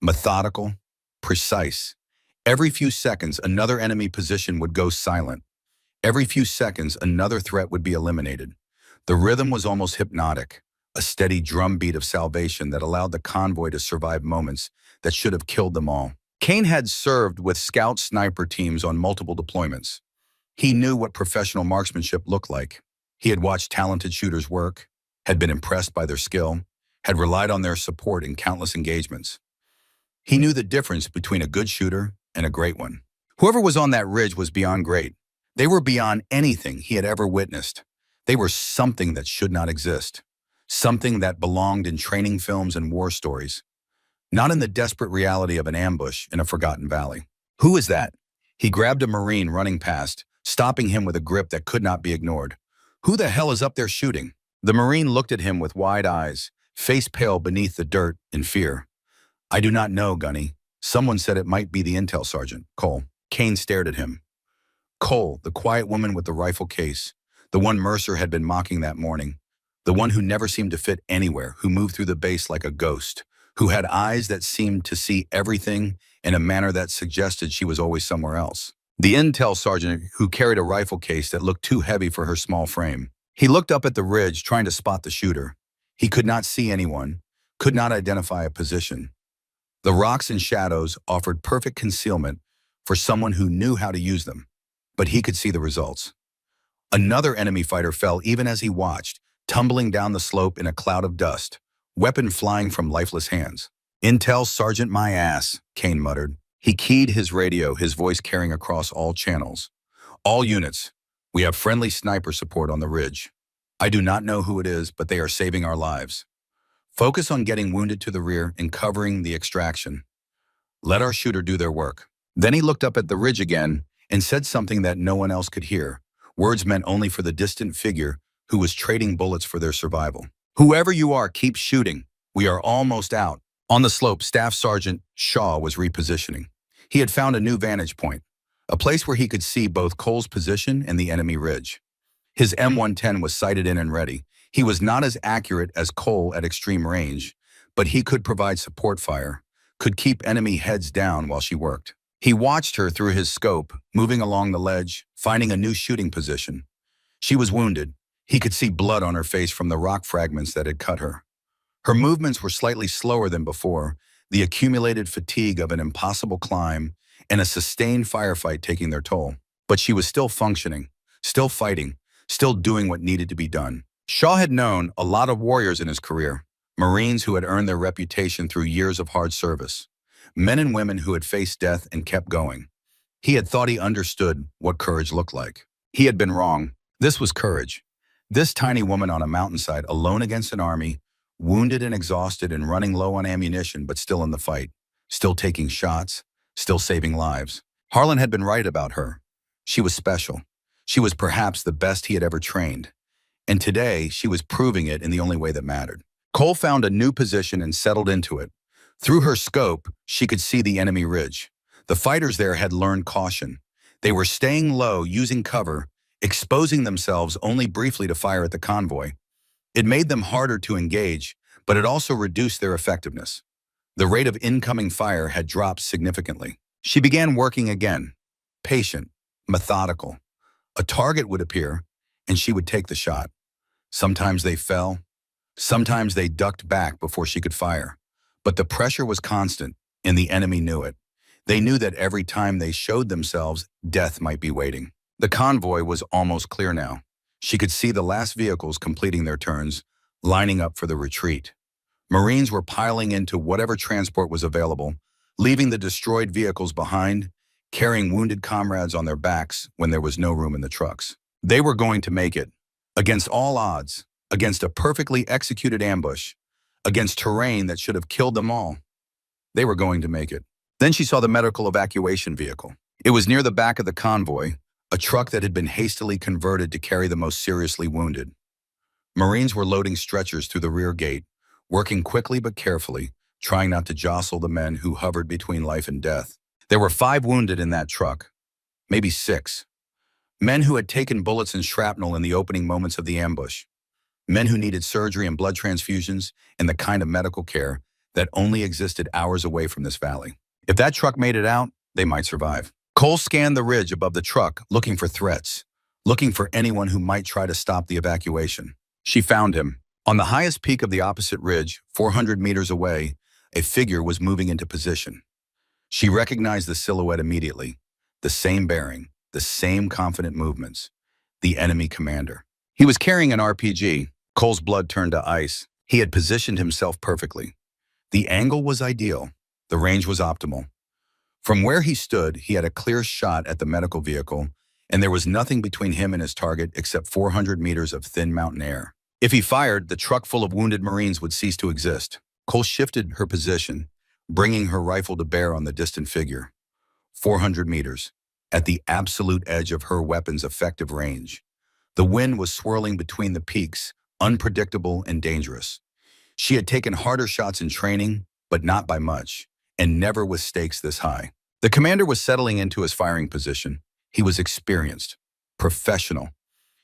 Methodical, precise. Every few seconds, another enemy position would go silent. Every few seconds, another threat would be eliminated. The rhythm was almost hypnotic, a steady drumbeat of salvation that allowed the convoy to survive moments that should have killed them all. Kane had served with scout sniper teams on multiple deployments. He knew what professional marksmanship looked like. He had watched talented shooters work, had been impressed by their skill, had relied on their support in countless engagements. He knew the difference between a good shooter and a great one. Whoever was on that ridge was beyond great. They were beyond anything he had ever witnessed. They were something that should not exist, something that belonged in training films and war stories, not in the desperate reality of an ambush in a forgotten valley. "Who is that?" He grabbed a Marine running past, stopping him with a grip that could not be ignored. "Who the hell is up there shooting?" The Marine looked at him with wide eyes, face pale beneath the dirt in fear. "I do not know, Gunny. Someone said it might be the intel sergeant, Cole." Kane stared at him. Cole, the quiet woman with the rifle case, the one Mercer had been mocking that morning, the one who never seemed to fit anywhere, who moved through the base like a ghost, who had eyes that seemed to see everything in a manner that suggested she was always somewhere else. The intel sergeant who carried a rifle case that looked too heavy for her small frame. He looked up at the ridge, trying to spot the shooter. He could not see anyone, could not identify a position. The rocks and shadows offered perfect concealment for someone who knew how to use them, but he could see the results. Another enemy fighter fell even as he watched, tumbling down the slope in a cloud of dust, weapon flying from lifeless hands. "Intel Sergeant my ass," Kane muttered. He keyed his radio, his voice carrying across all channels. "All units, we have friendly sniper support on the ridge. I do not know who it is, but they are saving our lives. Focus on getting wounded to the rear and covering the extraction. Let our shooter do their work." Then he looked up at the ridge again and said something that no one else could hear, words meant only for the distant figure who was trading bullets for their survival. "Whoever you are, keep shooting. We are almost out." On the slope, Staff Sergeant Shaw was repositioning. He had found a new vantage point, a place where he could see both Cole's position and the enemy ridge. His M110 was sighted in and ready. He was not as accurate as Cole at extreme range, but he could provide support fire, could keep enemy heads down while she worked. He watched her through his scope, moving along the ledge, finding a new shooting position. She was wounded. He could see blood on her face from the rock fragments that had cut her. Her movements were slightly slower than before, the accumulated fatigue of an impossible climb and a sustained firefight taking their toll. But she was still functioning, still fighting, still doing what needed to be done. Shaw had known a lot of warriors in his career, Marines who had earned their reputation through years of hard service, men and women who had faced death and kept going. He had thought he understood what courage looked like. He had been wrong. This was courage. This tiny woman on a mountainside, alone against an army, wounded and exhausted and running low on ammunition, but still in the fight, still taking shots, still saving lives. Harlan had been right about her. She was special. She was perhaps the best he had ever trained. And today, she was proving it in the only way that mattered. Cole found a new position and settled into it. Through her scope, she could see the enemy ridge. The fighters there had learned caution. They were staying low, using cover, exposing themselves only briefly to fire at the convoy. It made them harder to engage, but it also reduced their effectiveness. The rate of incoming fire had dropped significantly. She began working again, patient, methodical. A target would appear, and she would take the shot. Sometimes they fell, sometimes they ducked back before she could fire. But the pressure was constant, and the enemy knew it. They knew that every time they showed themselves, death might be waiting. The convoy was almost clear now. She could see the last vehicles completing their turns, lining up for the retreat. Marines were piling into whatever transport was available, leaving the destroyed vehicles behind, carrying wounded comrades on their backs when there was no room in the trucks. They were going to make it. Against all odds, against a perfectly executed ambush, against terrain that should have killed them all. They were going to make it. Then she saw the medical evacuation vehicle. It was near the back of the convoy, a truck that had been hastily converted to carry the most seriously wounded. Marines were loading stretchers through the rear gate, working quickly but carefully, trying not to jostle the men who hovered between life and death. There were 5 wounded in that truck, maybe 6. Men who had taken bullets and shrapnel in the opening moments of the ambush. Men who needed surgery and blood transfusions and the kind of medical care that only existed hours away from this valley. If that truck made it out, they might survive. Cole scanned the ridge above the truck, looking for threats, looking for anyone who might try to stop the evacuation. She found him. On the highest peak of the opposite ridge, 400 meters away, a figure was moving into position. She recognized the silhouette immediately. The same bearing, the same confident movements. The enemy commander. He was carrying an RPG. Cole's blood turned to ice. He had positioned himself perfectly. The angle was ideal. The range was optimal. From where he stood, he had a clear shot at the medical vehicle, and there was nothing between him and his target except 400 meters of thin mountain air. If he fired, the truck full of wounded Marines would cease to exist. Cole shifted her position, bringing her rifle to bear on the distant figure. 400 meters, at the absolute edge of her weapon's effective range. The wind was swirling between the peaks, unpredictable and dangerous. She had taken harder shots in training, but not by much, and never with stakes this high. The commander was settling into his firing position. He was experienced, professional.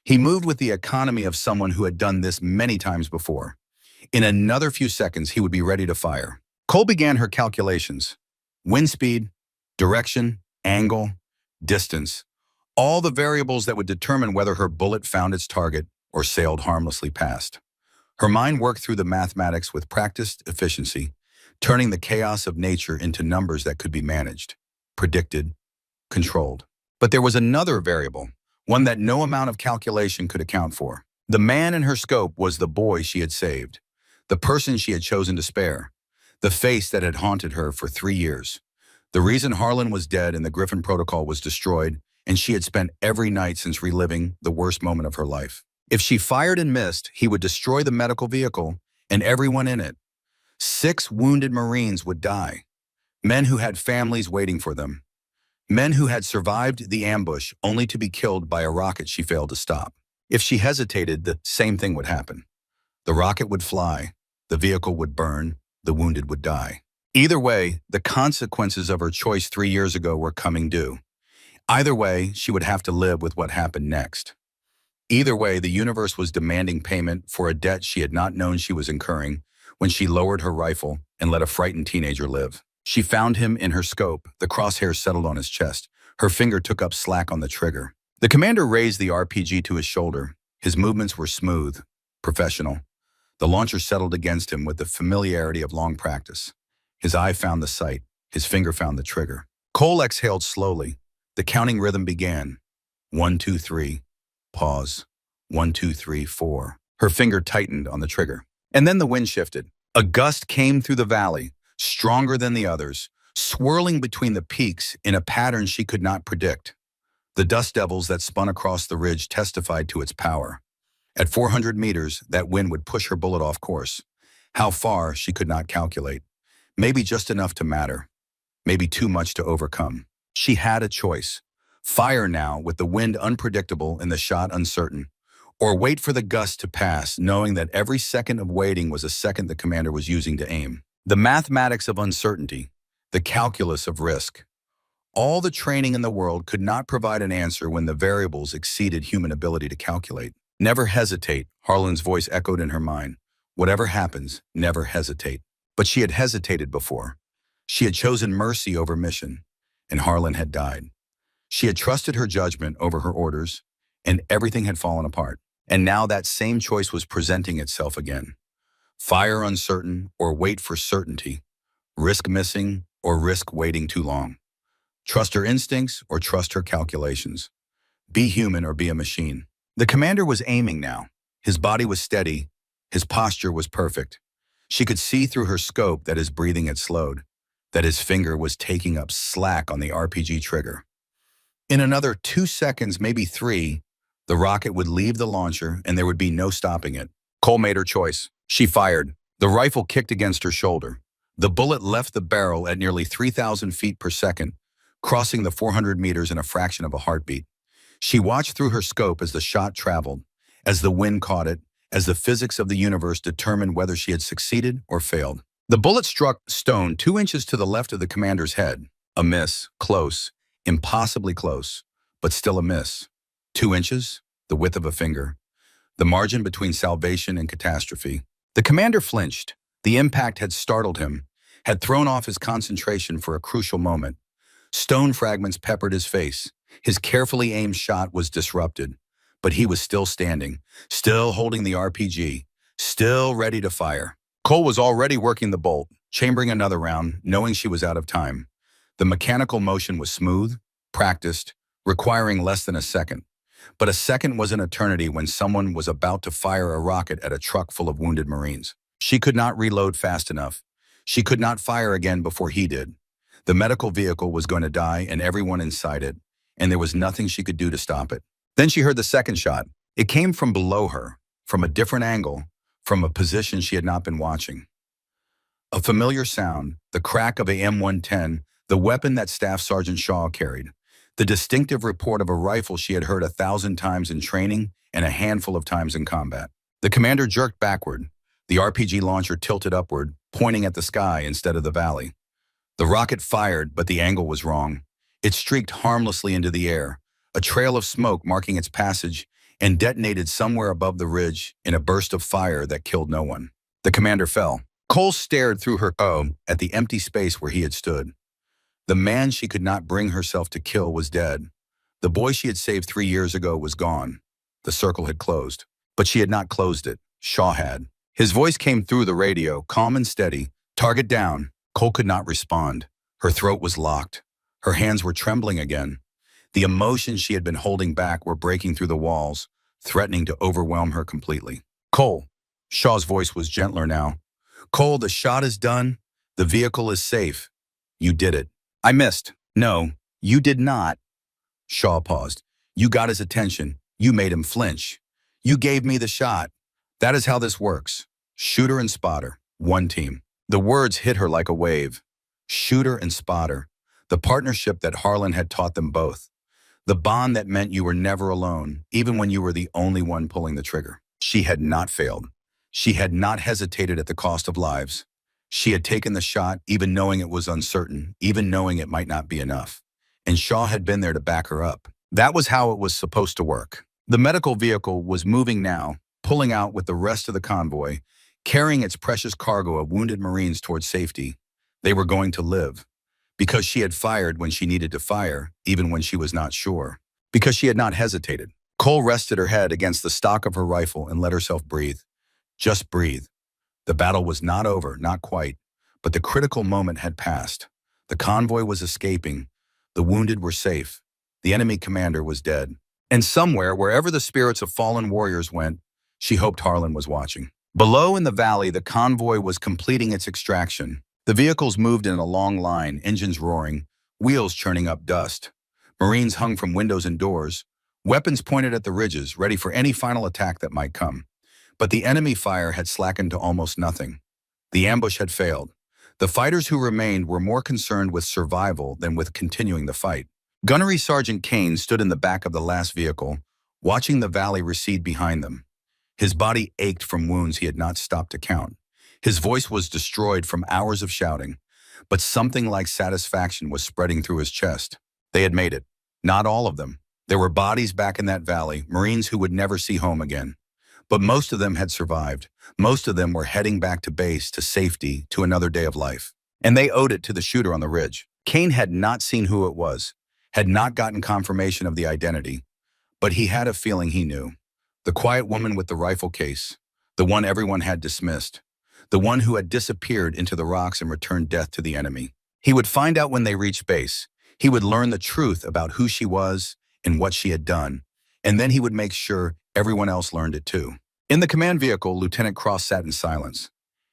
He moved with the economy of someone who had done this many times before. In another few seconds, he would be ready to fire. Cole began her calculations. Wind speed, direction, angle, distance. All the variables that would determine whether her bullet found its target or sailed harmlessly past. Her mind worked through the mathematics with practiced efficiency, turning the chaos of nature into numbers that could be managed, predicted, controlled. But there was another variable, one that no amount of calculation could account for. The man in her scope was the boy she had saved, the person she had chosen to spare, the face that had haunted her for 3 years. The reason Harlan was dead and the Griffin Protocol was destroyed, and she had spent every night since reliving the worst moment of her life. If she fired and missed, he would destroy the medical vehicle and everyone in it. 6 wounded Marines would die, men who had families waiting for them, men who had survived the ambush only to be killed by a rocket she failed to stop. If she hesitated, the same thing would happen. The rocket would fly, the vehicle would burn, the wounded would die. Either way, the consequences of her choice 3 years ago were coming due. Either way, she would have to live with what happened next. Either way, the universe was demanding payment for a debt she had not known she was incurring when she lowered her rifle and let a frightened teenager live. She found him in her scope. The crosshairs settled on his chest. Her finger took up slack on the trigger. The commander raised the RPG to his shoulder. His movements were smooth, professional. The launcher settled against him with the familiarity of long practice. His eye found the sight. His finger found the trigger. Cole exhaled slowly. The counting rhythm began. 1, 2, 3. Pause. 1, 2, 3, 4. Her finger tightened on the trigger. And then the wind shifted. A gust came through the valley, stronger than the others, swirling between the peaks in a pattern she could not predict. The dust devils that spun across the ridge testified to its power. At 400 meters, that wind would push her bullet off course. How far, she could not calculate. Maybe just enough to matter. Maybe too much to overcome. She had a choice. Fire now with the wind unpredictable and the shot uncertain. Or wait for the gust to pass, knowing that every second of waiting was a second the commander was using to aim. The mathematics of uncertainty, the calculus of risk. All the training in the world could not provide an answer when the variables exceeded human ability to calculate. Never hesitate, Harlan's voice echoed in her mind. Whatever happens, never hesitate. But she had hesitated before. She had chosen mercy over mission, and Harlan had died. She had trusted her judgment over her orders, and everything had fallen apart. And now that same choice was presenting itself again. Fire uncertain or wait for certainty. Risk missing or risk waiting too long. Trust her instincts or trust her calculations. Be human or be a machine. The commander was aiming now. His body was steady. His posture was perfect. She could see through her scope that his breathing had slowed, that his finger was taking up slack on the RPG trigger. In another 2 seconds, maybe 3, the rocket would leave the launcher and there would be no stopping it. Cole made her choice. She fired. The rifle kicked against her shoulder. The bullet left the barrel at nearly 3,000 feet per second, crossing the 400 meters in a fraction of a heartbeat. She watched through her scope as the shot traveled, as the wind caught it, as the physics of the universe determined whether she had succeeded or failed. The bullet struck stone 2 inches to the left of the commander's head. A miss, close, impossibly close, but still a miss. 2 inches, the width of a finger, the margin between salvation and catastrophe. The commander flinched. The impact had startled him, had thrown off his concentration for a crucial moment. Stone fragments peppered his face. His carefully aimed shot was disrupted, but he was still standing, still holding the RPG, still ready to fire. Cole was already working the bolt, chambering another round, knowing she was out of time. The mechanical motion was smooth, practiced, requiring less than a second. But a second was an eternity when someone was about to fire a rocket at a truck full of wounded Marines. She could not reload fast enough. She could not fire again before he did. The medical vehicle was going to die and everyone inside it, and there was nothing she could do to stop it. Then she heard the second shot. It came from below her, from a different angle, from a position she had not been watching. A familiar sound, the crack of a M110, the weapon that Staff Sergeant Shaw carried. The distinctive report of a rifle she had heard 1,000 times in training and a handful of times in combat. The commander jerked backward. The RPG launcher tilted upward, pointing at the sky instead of the valley. The rocket fired, but the angle was wrong. It streaked harmlessly into the air, a trail of smoke marking its passage, and detonated somewhere above the ridge in a burst of fire that killed no one. The commander fell. Cole stared through her at the empty space where he had stood. The man she could not bring herself to kill was dead. The boy she had saved 3 years ago was gone. The circle had closed. But she had not closed it. Shaw had. His voice came through the radio, calm and steady. Target down. Cole could not respond. Her throat was locked. Her hands were trembling again. The emotions she had been holding back were breaking through the walls, threatening to overwhelm her completely. Cole. Shaw's voice was gentler now. Cole, the shot is done. The vehicle is safe. You did it. I missed. No, you did not. Shaw paused. You got his attention. You made him flinch. You gave me the shot. That is how this works. Shooter and spotter. One team. The words hit her like a wave. Shooter and spotter. The partnership that Harlan had taught them both. The bond that meant you were never alone, even when you were the only one pulling the trigger. She had not failed. She had not hesitated at the cost of lives. She had taken the shot, even knowing it was uncertain, even knowing it might not be enough. And Shaw had been there to back her up. That was how it was supposed to work. The medical vehicle was moving now, pulling out with the rest of the convoy, carrying its precious cargo of wounded Marines towards safety. They were going to live. Because she had fired when she needed to fire, even when she was not sure. Because she had not hesitated. Cole rested her head against the stock of her rifle and let herself breathe. Just breathe. The battle was not over, not quite, but the critical moment had passed. The convoy was escaping. The wounded were safe. The enemy commander was dead. And somewhere, wherever the spirits of fallen warriors went, she hoped Harlan was watching. Below in the valley, the convoy was completing its extraction. The vehicles moved in a long line, engines roaring, wheels churning up dust. Marines hung from windows and doors, weapons pointed at the ridges, ready for any final attack that might come. But the enemy fire had slackened to almost nothing. The ambush had failed. The fighters who remained were more concerned with survival than with continuing the fight. Gunnery Sergeant Kane stood in the back of the last vehicle, watching the valley recede behind them. His body ached from wounds he had not stopped to count. His voice was destroyed from hours of shouting, but something like satisfaction was spreading through his chest. They had made it. Not all of them. There were bodies back in that valley, Marines who would never see home again. But most of them had survived. Most of them were heading back to base, to safety, to another day of life. And they owed it to the shooter on the ridge. Kane had not seen who it was, had not gotten confirmation of the identity, but he had a feeling he knew. The quiet woman with the rifle case, the one everyone had dismissed, the one who had disappeared into the rocks and returned death to the enemy. He would find out when they reached base. He would learn the truth about who she was and what she had done, and then he would make sure everyone else learned it too. In the command vehicle, Lieutenant Cross sat in silence.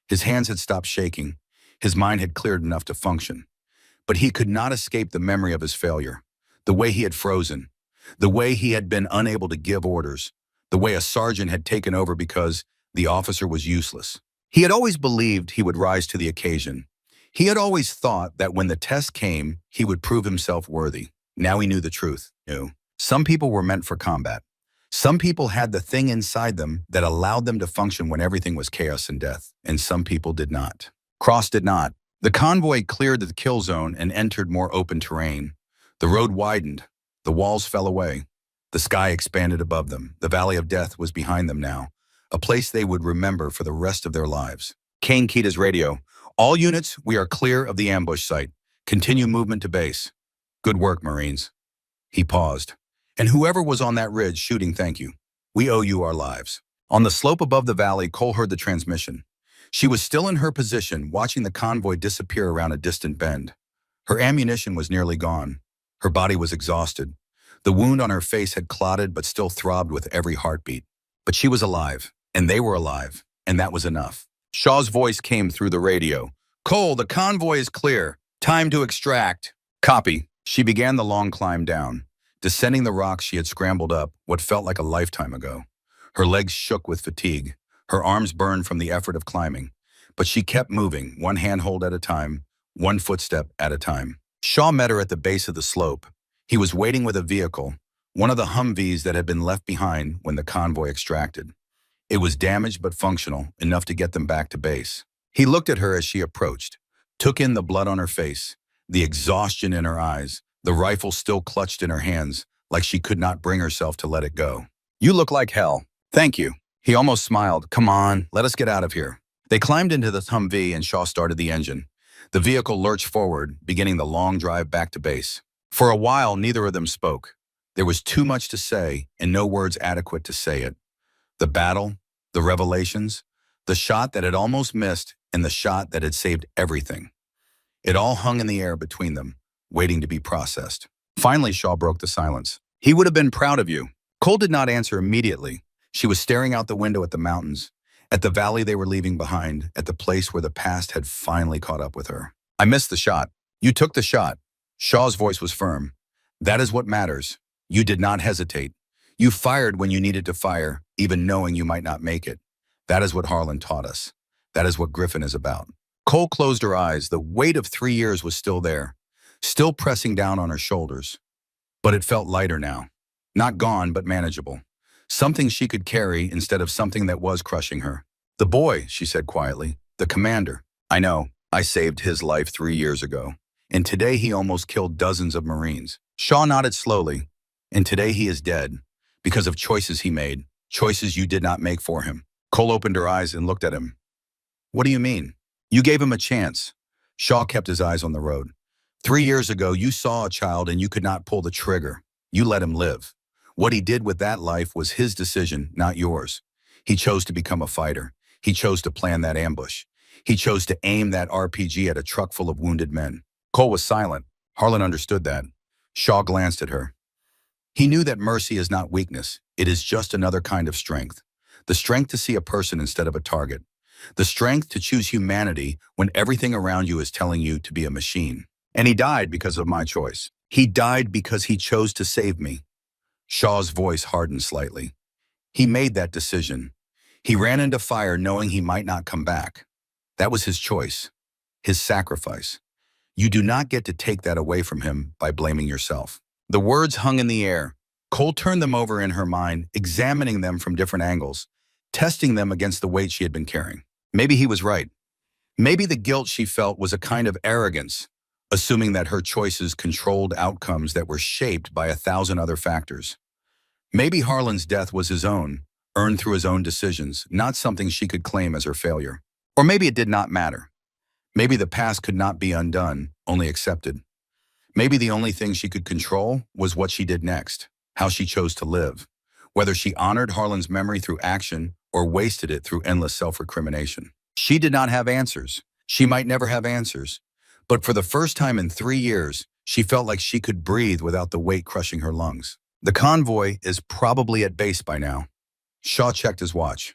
His hands had stopped shaking. His mind had cleared enough to function. But he could not escape the memory of his failure, the way he had frozen, the way he had been unable to give orders, the way a sergeant had taken over because the officer was useless. He had always believed he would rise to the occasion. He had always thought that when the test came, he would prove himself worthy. Now he knew the truth. Some people were meant for combat. Some people had the thing inside them that allowed them to function when everything was chaos and death, and some people did not. Cross did not. The convoy cleared the kill zone and entered more open terrain. The road widened. The walls fell away. The sky expanded above them. The valley of death was behind them now, a place they would remember for the rest of their lives. Kane keyed his radio. All units, we are clear of the ambush site. Continue movement to base. Good work, Marines. He paused. And whoever was on that ridge shooting, thank you. We owe you our lives. On the slope above the valley, Cole heard the transmission. She was still in her position, watching the convoy disappear around a distant bend. Her ammunition was nearly gone. Her body was exhausted. The wound on her face had clotted but still throbbed with every heartbeat. But she was alive, and they were alive, and that was enough. Shaw's voice came through the radio. Cole, the convoy is clear. Time to extract. Copy. She began the long climb down. Descending the rocks she had scrambled up, what felt like a lifetime ago. Her legs shook with fatigue. Her arms burned from the effort of climbing. But she kept moving, one handhold at a time, one footstep at a time. Shaw met her at the base of the slope. He was waiting with a vehicle, one of the Humvees that had been left behind when the convoy extracted. It was damaged but functional, enough to get them back to base. He looked at her as she approached, took in the blood on her face, the exhaustion in her eyes, the rifle still clutched in her hands, like she could not bring herself to let it go. You look like hell. Thank you. He almost smiled. Come on, let us get out of here. They climbed into the Humvee and Shaw started the engine. The vehicle lurched forward, beginning the long drive back to base. For a while, neither of them spoke. There was too much to say and no words adequate to say it. The battle, the revelations, the shot that had almost missed, and the shot that had saved everything. It all hung in the air between them, waiting to be processed. Finally, Shaw broke the silence. He would have been proud of you. Cole did not answer immediately. She was staring out the window at the mountains, at the valley they were leaving behind, at the place where the past had finally caught up with her. I missed the shot. You took the shot. Shaw's voice was firm. That is what matters. You did not hesitate. You fired when you needed to fire, even knowing you might not make it. That is what Harlan taught us. That is what Griffin is about. Cole closed her eyes. The weight of 3 years was still there, still pressing down on her shoulders. But it felt lighter now. Not gone, but manageable. Something she could carry instead of something that was crushing her. The boy, she said quietly, the commander. I know, I saved his life 3 years ago. And today he almost killed dozens of Marines. Shaw nodded slowly. And today he is dead because of choices he made, choices you did not make for him. Cole opened her eyes and looked at him. What do you mean? You gave him a chance. Shaw kept his eyes on the road. 3 years ago, you saw a child and you could not pull the trigger. You let him live. What he did with that life was his decision, not yours. He chose to become a fighter. He chose to plan that ambush. He chose to aim that RPG at a truck full of wounded men. Cole was silent. Harlan understood that. Shaw glanced at her. He knew that mercy is not weakness. It is just another kind of strength. The strength to see a person instead of a target. The strength to choose humanity when everything around you is telling you to be a machine. And he died because of my choice. He died because he chose to save me. Shaw's voice hardened slightly. He made that decision. He ran into fire knowing he might not come back. That was his choice, his sacrifice. You do not get to take that away from him by blaming yourself. The words hung in the air. Cole turned them over in her mind, examining them from different angles, testing them against the weight she had been carrying. Maybe he was right. Maybe the guilt she felt was a kind of arrogance, assuming that her choices controlled outcomes that were shaped by 1,000 other factors. Maybe Harlan's death was his own, earned through his own decisions, not something she could claim as her failure. Or maybe it did not matter. Maybe the past could not be undone, only accepted. Maybe the only thing she could control was what she did next, how she chose to live, whether she honored Harlan's memory through action or wasted it through endless self-recrimination. She did not have answers. She might never have answers. But for the first time in 3 years, she felt like she could breathe without the weight crushing her lungs. The convoy is probably at base by now. Shaw checked his watch.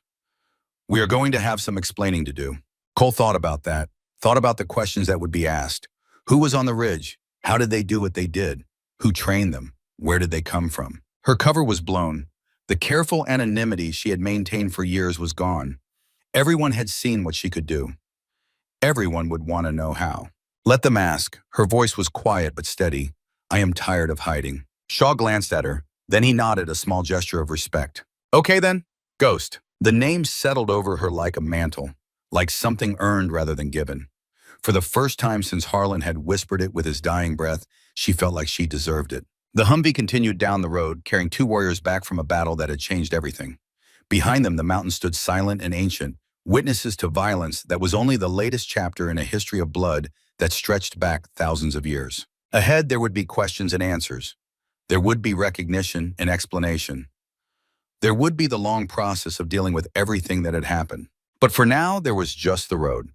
We are going to have some explaining to do. Cole thought about that, thought about the questions that would be asked. Who was on the ridge? How did they do what they did? Who trained them? Where did they come from? Her cover was blown. The careful anonymity she had maintained for years was gone. Everyone had seen what she could do. Everyone would want to know how. Let them ask. Her voice was quiet but steady. I am tired of hiding. Shaw glanced at her. Then he nodded, a small gesture of respect. Okay then, Ghost. The name settled over her like a mantle, like something earned rather than given. For the first time since Harlan had whispered it with his dying breath, she felt like she deserved it. The Humvee continued down the road, carrying two warriors back from a battle that had changed everything. Behind them, the mountain stood silent and ancient, witnesses to violence that was only the latest chapter in a history of blood that stretched back thousands of years. Ahead, there would be questions and answers. There would be recognition and explanation. There would be the long process of dealing with everything that had happened. But for now, there was just the road,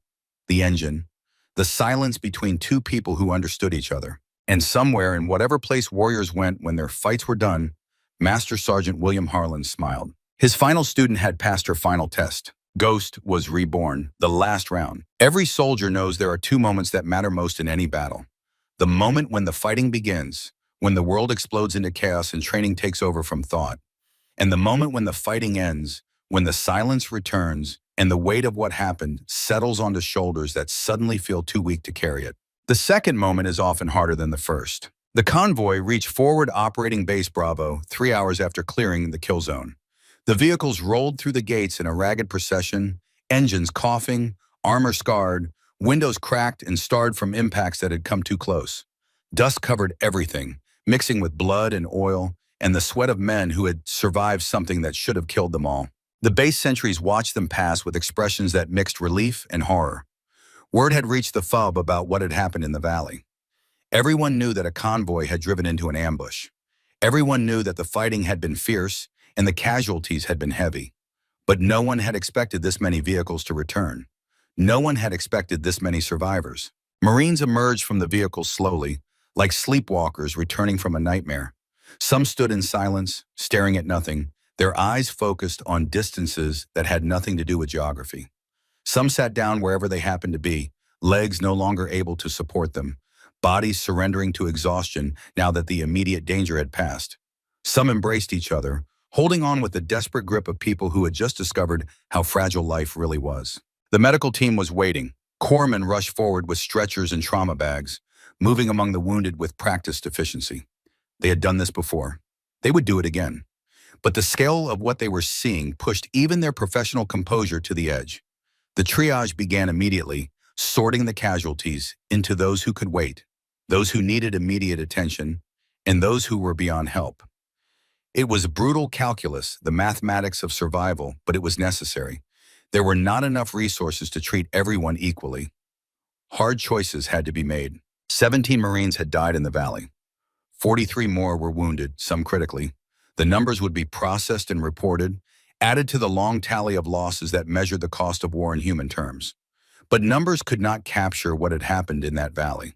the engine, the silence between two people who understood each other. And somewhere in whatever place warriors went when their fights were done, Master Sergeant William Harlan smiled. His final student had passed her final test. Ghost was reborn, the last round. Every soldier knows there are two moments that matter most in any battle. The moment when the fighting begins, when the world explodes into chaos and training takes over from thought. And the moment when the fighting ends, when the silence returns and the weight of what happened settles onto shoulders that suddenly feel too weak to carry it. The second moment is often harder than the first. The convoy reached forward operating base Bravo 3 hours after clearing the kill zone. The vehicles rolled through the gates in a ragged procession, engines coughing, armor scarred, windows cracked and starred from impacts that had come too close. Dust covered everything, mixing with blood and oil, and the sweat of men who had survived something that should have killed them all. The base sentries watched them pass with expressions that mixed relief and horror. Word had reached the FUB about what had happened in the valley. Everyone knew that a convoy had driven into an ambush. Everyone knew that the fighting had been fierce and the casualties had been heavy. But no one had expected this many vehicles to return. No one had expected this many survivors. Marines emerged from the vehicles slowly, like sleepwalkers returning from a nightmare. Some stood in silence, staring at nothing, their eyes focused on distances that had nothing to do with geography. Some sat down wherever they happened to be, legs no longer able to support them, bodies surrendering to exhaustion now that the immediate danger had passed. Some embraced each other, holding on with the desperate grip of people who had just discovered how fragile life really was. The medical team was waiting. Corpsmen rushed forward with stretchers and trauma bags, moving among the wounded with practiced efficiency. They had done this before. They would do it again. But the scale of what they were seeing pushed even their professional composure to the edge. The triage began immediately, sorting the casualties into those who could wait, those who needed immediate attention, and those who were beyond help. It was brutal calculus, the mathematics of survival, but it was necessary. There were not enough resources to treat everyone equally. Hard choices had to be made. 17 Marines had died in the valley. 43 more were wounded, some critically. The numbers would be processed and reported, added to the long tally of losses that measured the cost of war in human terms. But numbers could not capture what had happened in that valley.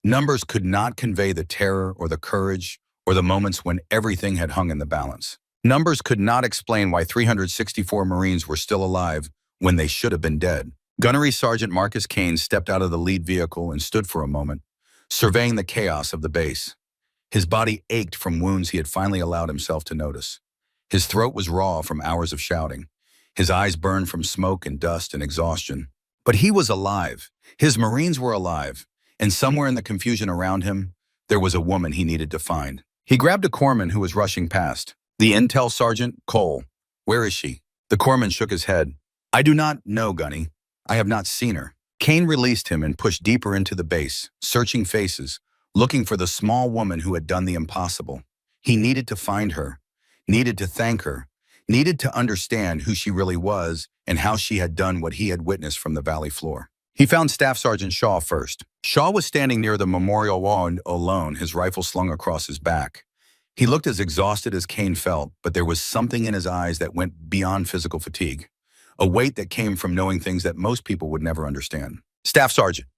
Numbers could not convey the terror or the courage or the moments when everything had hung in the balance. Numbers could not explain why 364 Marines were still alive when they should have been dead. Gunnery Sergeant Marcus Kane stepped out of the lead vehicle and stood for a moment, surveying the chaos of the base. His body ached from wounds he had finally allowed himself to notice. His throat was raw from hours of shouting. His eyes burned from smoke and dust and exhaustion. But he was alive. His Marines were alive. And somewhere in the confusion around him, there was a woman he needed to find. He grabbed a corpsman who was rushing past. The intel sergeant, Cole. Where is she? The corpsman shook his head. I do not know, Gunny. I have not seen her. Kane released him and pushed deeper into the base, searching faces, looking for the small woman who had done the impossible. He needed to find her, needed to thank her, needed to understand who she really was and how she had done what he had witnessed from the valley floor. He found Staff Sergeant Shaw first. Shaw was standing near the memorial wall alone, his rifle slung across his back. He looked as exhausted as Kane felt, but there was something in his eyes that went beyond physical fatigue, a weight that came from knowing things that most people would never understand. Staff Sergeant.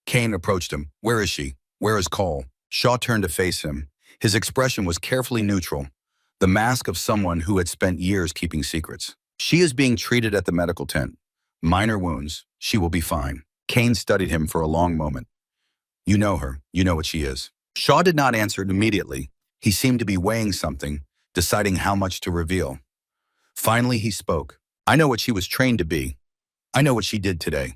Kane approached him. Where is she? Where is Cole? Shaw turned to face him. His expression was carefully neutral, the mask of someone who had spent years keeping secrets. She is being treated at the medical tent. Minor wounds. She will be fine. Kane studied him for a long moment. You know her. You know what she is. Shaw did not answer immediately. He seemed to be weighing something, deciding how much to reveal. Finally, he spoke. I know what she was trained to be. I know what she did today.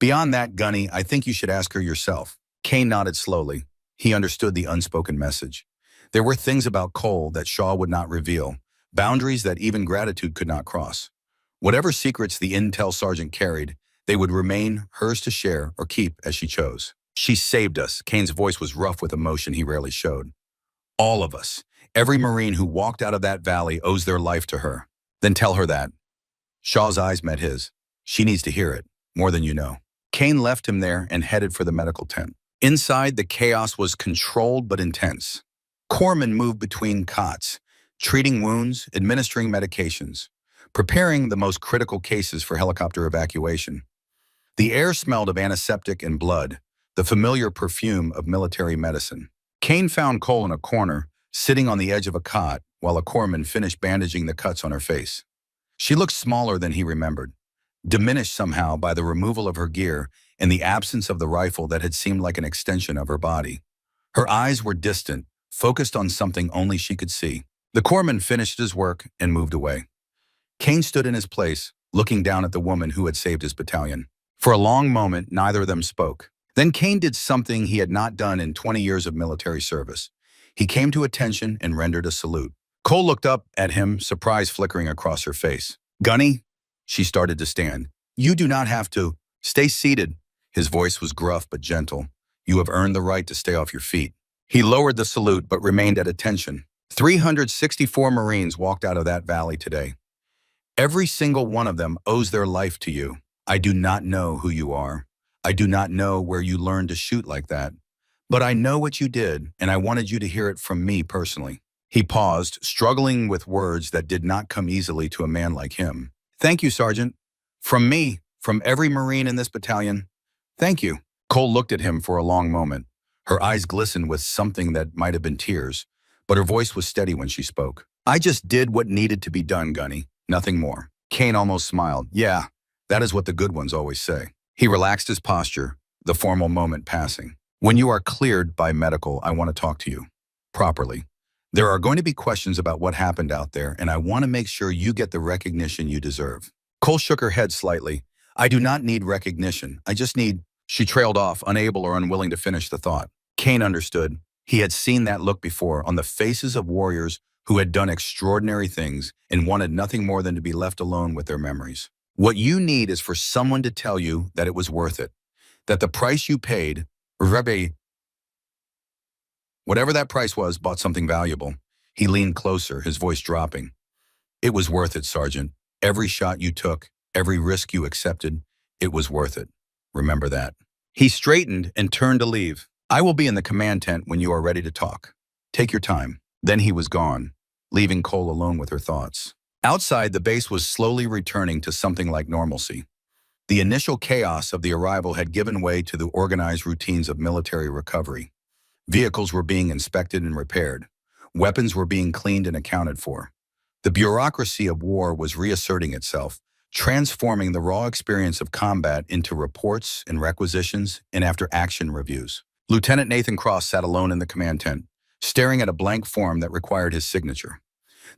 Beyond that, Gunny, I think you should ask her yourself. Kane nodded slowly. He understood the unspoken message. There were things about Cole that Shaw would not reveal, boundaries that even gratitude could not cross. Whatever secrets the intel sergeant carried, they would remain hers to share or keep as she chose. She saved us. Kane's voice was rough with emotion he rarely showed. All of us. Every Marine who walked out of that valley owes their life to her. Then tell her that. Shaw's eyes met his. She needs to hear it, more than you know. Kane left him there and headed for the medical tent. Inside, the chaos was controlled but intense. Corpsmen moved between cots, treating wounds, administering medications, preparing the most critical cases for helicopter evacuation. The air smelled of antiseptic and blood, the familiar perfume of military medicine. Kane found Cole in a corner, sitting on the edge of a cot, while a corpsman finished bandaging the cuts on her face. She looked smaller than he remembered, diminished somehow by the removal of her gear and the absence of the rifle that had seemed like an extension of her body. Her eyes were distant, focused on something only she could see. The corpsman finished his work and moved away. Kane stood in his place, looking down at the woman who had saved his battalion. For a long moment, neither of them spoke. Then Kane did something he had not done in 20 years of military service. He came to attention and rendered a salute. Cole looked up at him, surprise flickering across her face. Gunny? She started to stand. You do not have to. Stay seated. His voice was gruff but gentle. You have earned the right to stay off your feet. He lowered the salute but remained at attention. 364 Marines walked out of that valley today. Every single one of them owes their life to you. I do not know who you are. I do not know where you learned to shoot like that. But I know what you did, and I wanted you to hear it from me personally. He paused, struggling with words that did not come easily to a man like him. Thank you, Sergeant. From me, from every Marine in this battalion. Thank you. Cole looked at him for a long moment. Her eyes glistened with something that might have been tears, but her voice was steady when she spoke. I just did what needed to be done, Gunny. Nothing more. Kane almost smiled. Yeah, that is what the good ones always say. He relaxed his posture, the formal moment passing. When you are cleared by medical, I want to talk to you. Properly. There are going to be questions about what happened out there, and I want to make sure you get the recognition you deserve. Cole shook her head slightly. I do not need recognition. I just need... She trailed off, unable or unwilling to finish the thought. Kane understood. He had seen that look before on the faces of warriors who had done extraordinary things and wanted nothing more than to be left alone with their memories. What you need is for someone to tell you that it was worth it, that the price you paid, whatever that price was, bought something valuable. He leaned closer, his voice dropping. It was worth it, Sergeant. Every shot you took, every risk you accepted, it was worth it. Remember that. He straightened and turned to leave. I will be in the command tent when you are ready to talk. Take your time. Then he was gone, leaving Cole alone with her thoughts. Outside, the base was slowly returning to something like normalcy. The initial chaos of the arrival had given way to the organized routines of military recovery. Vehicles were being inspected and repaired. Weapons were being cleaned and accounted for. The bureaucracy of war was reasserting itself, transforming the raw experience of combat into reports and requisitions and after-action reviews. Lieutenant Nathan Cross sat alone in the command tent, staring at a blank form that required his signature.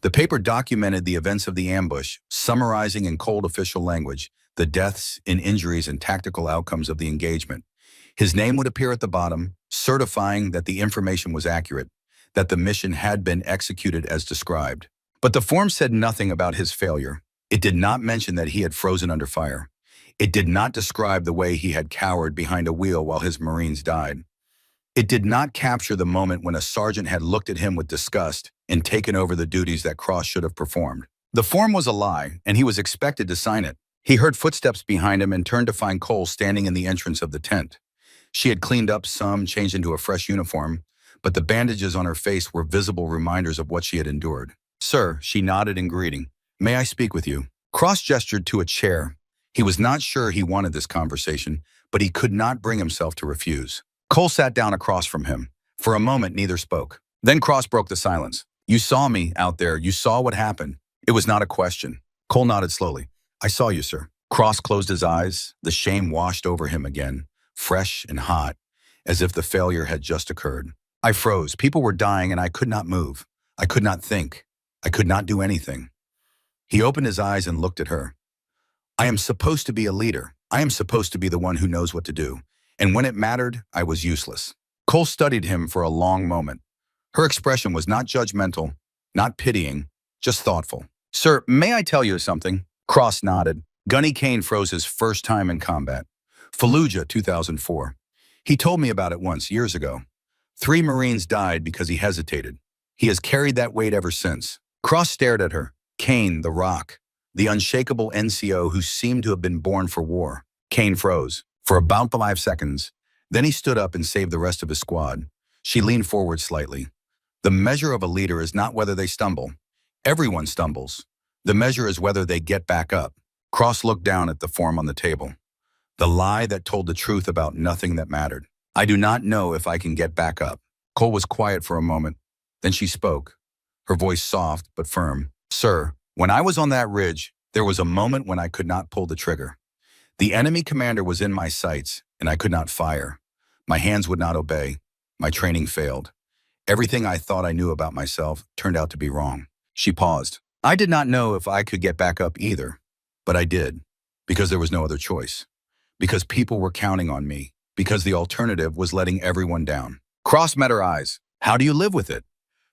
The paper documented the events of the ambush, summarizing in cold official language the deaths and injuries and tactical outcomes of the engagement. His name would appear at the bottom, certifying that the information was accurate, that the mission had been executed as described. But the form said nothing about his failure. It did not mention that he had frozen under fire. It did not describe the way he had cowered behind a wheel while his Marines died. It did not capture the moment when a sergeant had looked at him with disgust and taken over the duties that Cross should have performed. The form was a lie, and he was expected to sign it. He heard footsteps behind him and turned to find Cole standing in the entrance of the tent. She had cleaned up some, changed into a fresh uniform, but the bandages on her face were visible reminders of what she had endured. "Sir," she nodded in greeting. "May I speak with you?" Cross gestured to a chair. He was not sure he wanted this conversation, but he could not bring himself to refuse. Cole sat down across from him. For a moment, neither spoke. Then Cross broke the silence. "You saw me out there. You saw what happened." It was not a question. Cole nodded slowly. "I saw you, sir." Cross closed his eyes. The shame washed over him again, fresh and hot, as if the failure had just occurred. "I froze. People were dying, and I could not move. I could not think. I could not do anything." He opened his eyes and looked at her. "I am supposed to be a leader. I am supposed to be the one who knows what to do. And when it mattered, I was useless." Cole studied him for a long moment. Her expression was not judgmental, not pitying, just thoughtful. "Sir, may I tell you something?" Cross nodded. Gunny Kane froze his first time in combat. Fallujah, 2004. He told me about it once, years ago. 3 Marines died because he hesitated. He has carried that weight ever since. Cross stared at her. Kane, the Rock, the unshakable NCO who seemed to have been born for war. Kane froze for about 5 seconds. Then he stood up and saved the rest of his squad. She leaned forward slightly. "The measure of a leader is not whether they stumble. Everyone stumbles. The measure is whether they get back up." Cross looked down at the form on the table. The lie that told the truth about nothing that mattered. "I do not know if I can get back up." Cole was quiet for a moment. Then she spoke, her voice soft but firm. "Sir, when I was on that ridge, there was a moment when I could not pull the trigger. The enemy commander was in my sights, and I could not fire. My hands would not obey. My training failed. Everything I thought I knew about myself turned out to be wrong." She paused. "I did not know if I could get back up either, but I did, because there was no other choice. Because people were counting on me. Because the alternative was letting everyone down." Cross met her eyes. "How do you live with it?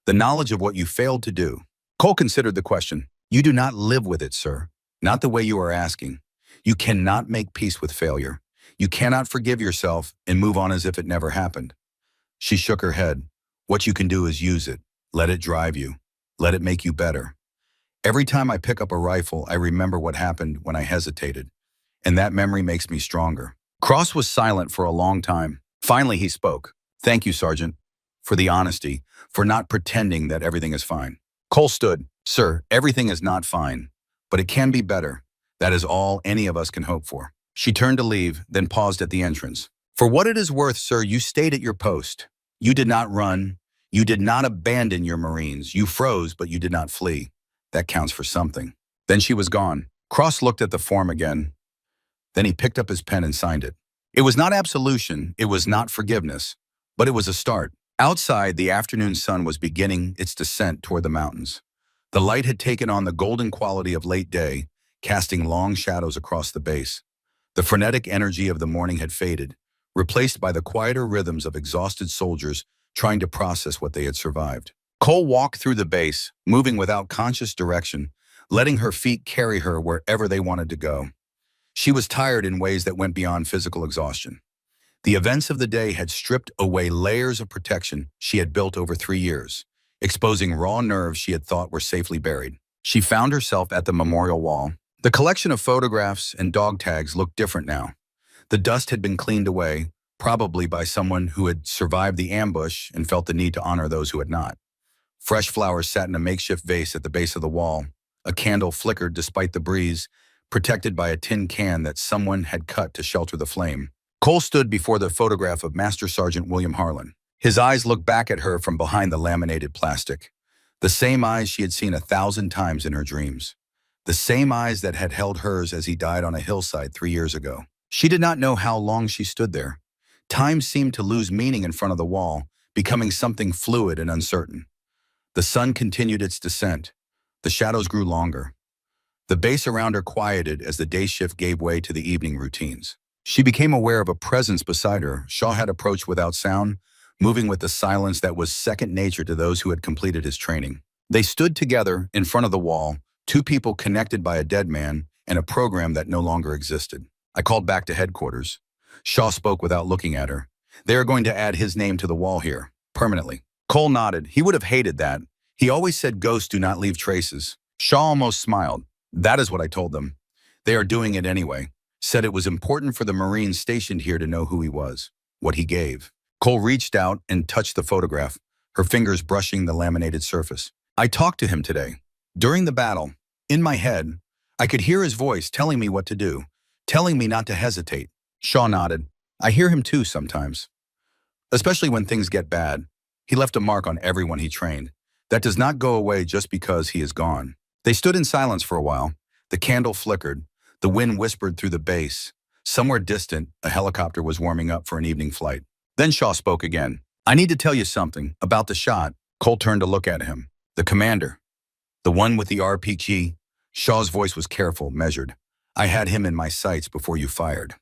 The knowledge of what you failed to do." Cole considered the question. "You do not live with it, sir. Not the way you are asking. You cannot make peace with failure. You cannot forgive yourself and move on as if it never happened." She shook her head. "What you can do is use it. Let it drive you. Let it make you better. Every time I pick up a rifle, I remember what happened when I hesitated. And that memory makes me stronger." Cross was silent for a long time. Finally, he spoke. "Thank you, Sergeant, for the honesty, for not pretending that everything is fine." Cole stood. "Sir, everything is not fine, but it can be better. That is all any of us can hope for." She turned to leave, then paused at the entrance. "For what it is worth, sir, you stayed at your post. You did not run. You did not abandon your Marines. You froze, but you did not flee. That counts for something." Then she was gone. Cross looked at the form again. Then he picked up his pen and signed it. It was not absolution, it was not forgiveness, but it was a start. Outside, the afternoon sun was beginning its descent toward the mountains. The light had taken on the golden quality of late day, casting long shadows across the base. The frenetic energy of the morning had faded, replaced by the quieter rhythms of exhausted soldiers trying to process what they had survived. Cole walked through the base, moving without conscious direction, letting her feet carry her wherever they wanted to go. She was tired in ways that went beyond physical exhaustion. The events of the day had stripped away layers of protection she had built over 3 years, exposing raw nerves she had thought were safely buried. She found herself at the memorial wall. The collection of photographs and dog tags looked different now. The dust had been cleaned away, probably by someone who had survived the ambush and felt the need to honor those who had not. Fresh flowers sat in a makeshift vase at the base of the wall. A candle flickered despite the breeze, protected by a tin can that someone had cut to shelter the flame. Cole stood before the photograph of Master Sergeant William Harlan. His eyes looked back at her from behind the laminated plastic. The same eyes she had seen 1,000 times in her dreams. The same eyes that had held hers as he died on a hillside 3 years ago. She did not know how long she stood there. Time seemed to lose meaning in front of the wall, becoming something fluid and uncertain. The sun continued its descent. The shadows grew longer. The base around her quieted as the day shift gave way to the evening routines. She became aware of a presence beside her. Shaw had approached without sound, moving with the silence that was second nature to those who had completed his training. They stood together in front of the wall, 2 people connected by a dead man and a program that no longer existed. "I called back to headquarters." Shaw spoke without looking at her. They are going to add his name to the wall here, permanently. Cole nodded. He would have hated that. He always said ghosts do not leave traces. Shaw almost smiled. That is what I told them. They are doing it anyway. Said it was important for the Marines stationed here to know who he was, what he gave. Cole reached out and touched the photograph, her fingers brushing the laminated surface. I talked to him today. During the battle, in my head, I could hear his voice telling me what to do, telling me not to hesitate. Shaw nodded. I hear him too sometimes. Especially when things get bad. He left a mark on everyone he trained. That does not go away just because he is gone. They stood in silence for a while. The candle flickered. The wind whispered through the base. Somewhere distant, a helicopter was warming up for an evening flight. Then Shaw spoke again. I need to tell you something about the shot. Cole turned to look at him. The commander. The one with the RPG. Shaw's voice was careful, measured. I had him in my sights before you fired.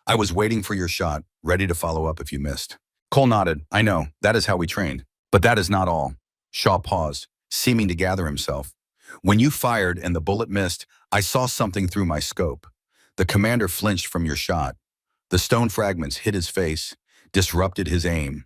I was waiting for your shot, ready to follow up if you missed. Cole nodded. I know, that is how we trained. But that is not all. Shaw paused, seeming to gather himself. When you fired and the bullet missed, I saw something through my scope. The commander flinched from your shot. The stone fragments hit his face, disrupted his aim.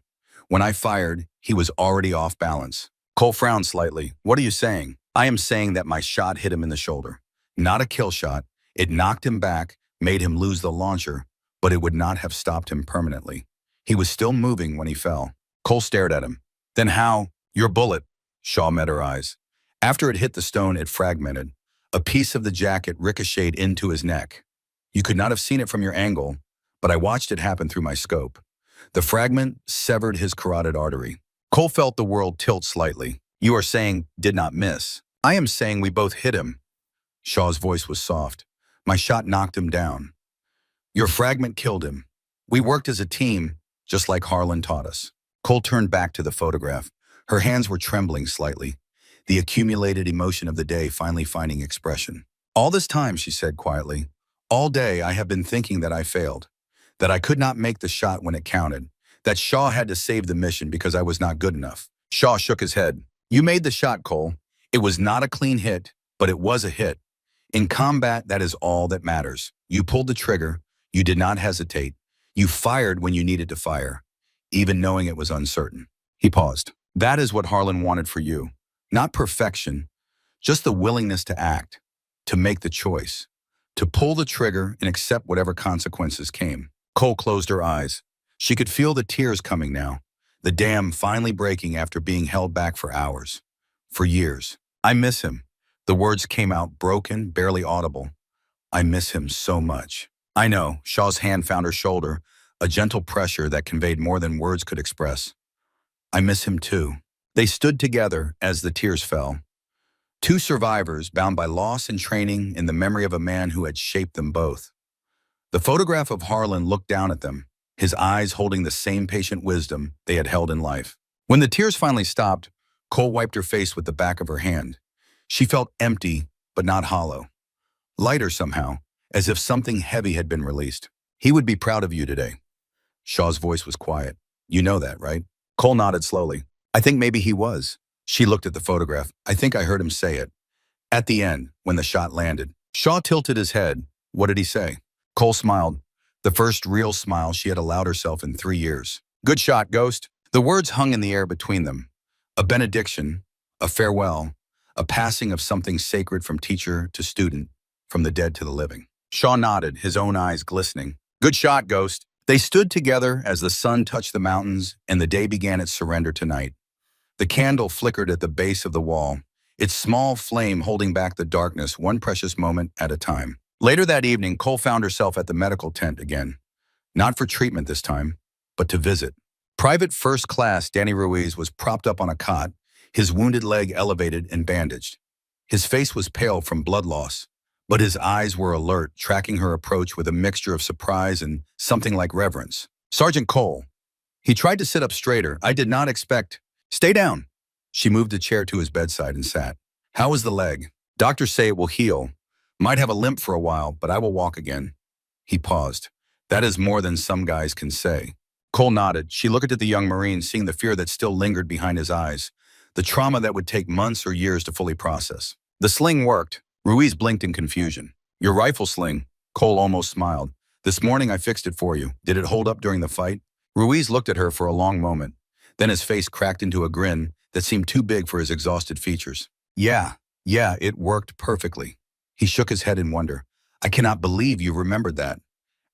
When I fired, he was already off balance. Cole frowned slightly. What are you saying? I am saying that my shot hit him in the shoulder. Not a kill shot. It knocked him back, made him lose the launcher, but it would not have stopped him permanently. He was still moving when he fell. Cole stared at him. Then how? Your bullet. Shaw met her eyes. After it hit the stone, it fragmented. A piece of the jacket ricocheted into his neck. You could not have seen it from your angle, but I watched it happen through my scope. The fragment severed his carotid artery. Cole felt the world tilt slightly. You are saying, did not miss. I am saying we both hit him. Shaw's voice was soft. My shot knocked him down. Your fragment killed him. We worked as a team, just like Harlan taught us. Cole turned back to the photograph. Her hands were trembling slightly, the accumulated emotion of the day finally finding expression. All this time, she said quietly, all day I have been thinking that I failed, that I could not make the shot when it counted, that Shaw had to save the mission because I was not good enough. Shaw shook his head. You made the shot, Cole. It was not a clean hit, but it was a hit. In combat, that is all that matters. You pulled the trigger. You did not hesitate. You fired when you needed to fire, even knowing it was uncertain. He paused. That is what Harlan wanted for you. Not perfection, just the willingness to act, to make the choice, to pull the trigger and accept whatever consequences came. Cole closed her eyes. She could feel the tears coming now, the dam finally breaking after being held back for hours, for years. I miss him. The words came out broken, barely audible. I miss him so much. I know. Shaw's hand found her shoulder, a gentle pressure that conveyed more than words could express. I miss him too. They stood together as the tears fell. Two survivors bound by loss and training in the memory of a man who had shaped them both. The photograph of Harlan looked down at them, his eyes holding the same patient wisdom they had held in life. When the tears finally stopped, Cole wiped her face with the back of her hand. She felt empty, but not hollow. Lighter somehow, as if something heavy had been released. He would be proud of you today. Shaw's voice was quiet. You know that, right? Cole nodded slowly. I think maybe he was. She looked at the photograph. I think I heard him say it. At the end, when the shot landed, Shaw tilted his head. What did he say? Cole smiled. The first real smile she had allowed herself in 3 years. Good shot, Ghost. The words hung in the air between them. A benediction, a farewell, a passing of something sacred from teacher to student, from the dead to the living. Shaw nodded, his own eyes glistening. Good shot, Ghost. They stood together as the sun touched the mountains and the day began its surrender to night. The candle flickered at the base of the wall, its small flame holding back the darkness one precious moment at a time. Later that evening, Cole found herself at the medical tent again. Not for treatment this time, but to visit. Private First Class Danny Ruiz was propped up on a cot, his wounded leg elevated and bandaged. His face was pale from blood loss, but his eyes were alert, tracking her approach with a mixture of surprise and something like reverence. Sergeant Cole. He tried to sit up straighter. I did not expect... Stay down. She moved a chair to his bedside and sat. How is the leg? Doctors say it will heal. Might have a limp for a while, but I will walk again. He paused. That is more than some guys can say. Cole nodded. She looked at the young Marine, seeing the fear that still lingered behind his eyes, the trauma that would take months or years to fully process. The sling worked. Ruiz blinked in confusion. Your rifle sling? Cole almost smiled. This morning I fixed it for you. Did it hold up during the fight? Ruiz looked at her for a long moment. Then his face cracked into a grin that seemed too big for his exhausted features. Yeah, it worked perfectly. He shook his head in wonder. I cannot believe you remembered that.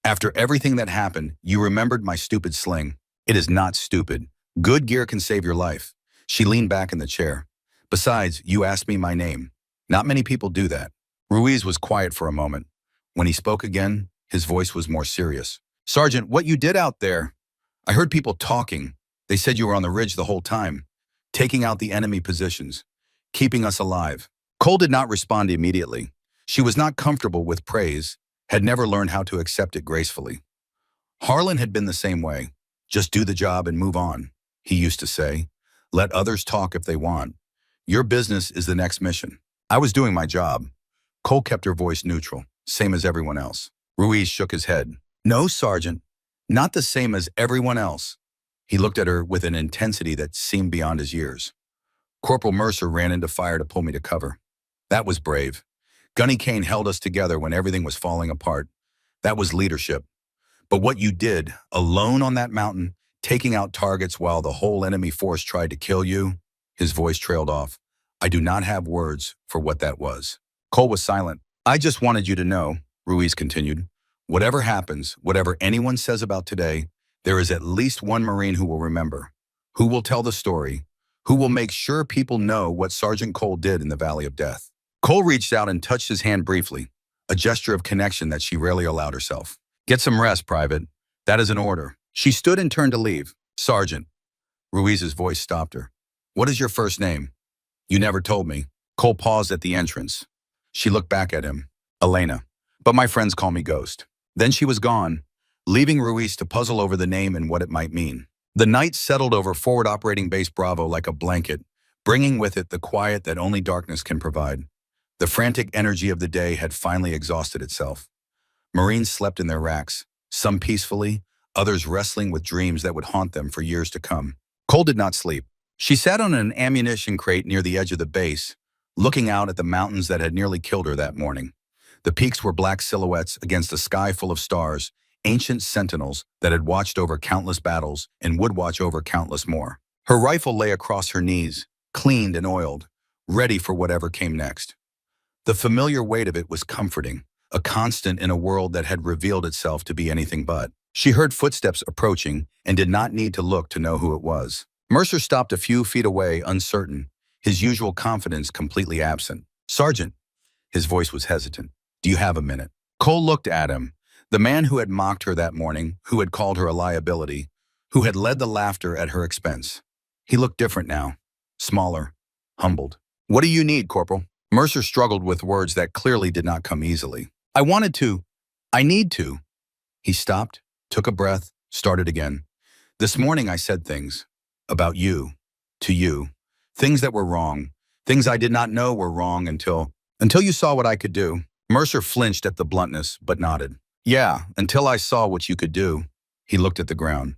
After everything that happened, you remembered my stupid sling. It is not stupid. Good gear can save your life. She leaned back in the chair. Besides, you asked me my name. Not many people do that. Ruiz was quiet for a moment. When he spoke again, his voice was more serious. Sergeant, what you did out there? I heard people talking. They said you were on the ridge the whole time, taking out the enemy positions, keeping us alive. Cole did not respond immediately. She was not comfortable with praise, had never learned how to accept it gracefully. Harlan had been the same way. Just do the job and move on, he used to say. Let others talk if they want. Your business is the next mission. I was doing my job. Cole kept her voice neutral, same as everyone else. Ruiz shook his head. No, Sergeant, not the same as everyone else. He looked at her with an intensity that seemed beyond his years. Corporal Mercer ran into fire to pull me to cover. That was brave. Gunny Kane held us together when everything was falling apart. That was leadership. But what you did, alone on that mountain, taking out targets while the whole enemy force tried to kill you, his voice trailed off. I do not have words for what that was. Cole was silent. I just wanted you to know, Ruiz continued. Whatever happens, whatever anyone says about today, there is at least one Marine who will remember, who will tell the story, who will make sure people know what Sergeant Cole did in the Valley of Death. Cole reached out and touched his hand briefly, a gesture of connection that she rarely allowed herself. Get some rest, Private. That is an order. She stood and turned to leave. Sergeant. Ruiz's voice stopped her. What is your first name? You never told me. Cole paused at the entrance. She looked back at him. Elena. But my friends call me Ghost. Then she was gone, leaving Ruiz to puzzle over the name and what it might mean. The night settled over Forward Operating Base Bravo like a blanket, bringing with it the quiet that only darkness can provide. The frantic energy of the day had finally exhausted itself. Marines slept in their racks, some peacefully, others wrestling with dreams that would haunt them for years to come. Cole did not sleep. She sat on an ammunition crate near the edge of the base, looking out at the mountains that had nearly killed her that morning. The peaks were black silhouettes against a sky full of stars, ancient sentinels that had watched over countless battles and would watch over countless more. Her rifle lay across her knees, cleaned and oiled, ready for whatever came next. The familiar weight of it was comforting, a constant in a world that had revealed itself to be anything but. She heard footsteps approaching and did not need to look to know who it was. Mercer stopped a few feet away, uncertain, his usual confidence completely absent. Sergeant, his voice was hesitant. Do you have a minute? Cole looked at him, the man who had mocked her that morning, who had called her a liability, who had led the laughter at her expense. He looked different now, smaller, humbled. What do you need, Corporal? Mercer struggled with words that clearly did not come easily. I need to. He stopped, took a breath, started again. This morning I said things about you, to you, things that were wrong, things I did not know were wrong until you saw what I could do. Mercer flinched at the bluntness, but nodded. Yeah, until I saw what you could do. He looked at the ground.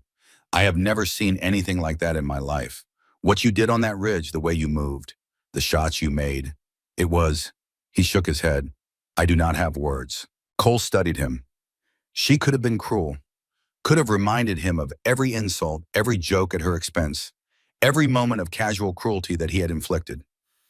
I have never seen anything like that in my life. What you did on that ridge, the way you moved, the shots you made. It was, he shook his head. I do not have words. Cole studied him. She could have been cruel, could have reminded him of every insult, every joke at her expense, every moment of casual cruelty that he had inflicted.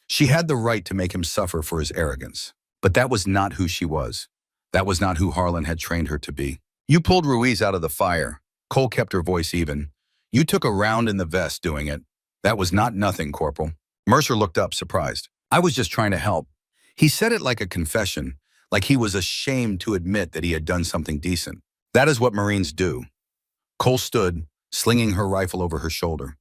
She had the right to make him suffer for his arrogance. But that was not who she was. That was not who Harlan had trained her to be. You pulled Ruiz out of the fire. Cole kept her voice even. You took a round in the vest doing it. That was not nothing, Corporal. Mercer looked up, surprised. I was just trying to help. He said it like a confession, like he was ashamed to admit that he had done something decent. That is what Marines do. Cole stood, slinging her rifle over her shoulder.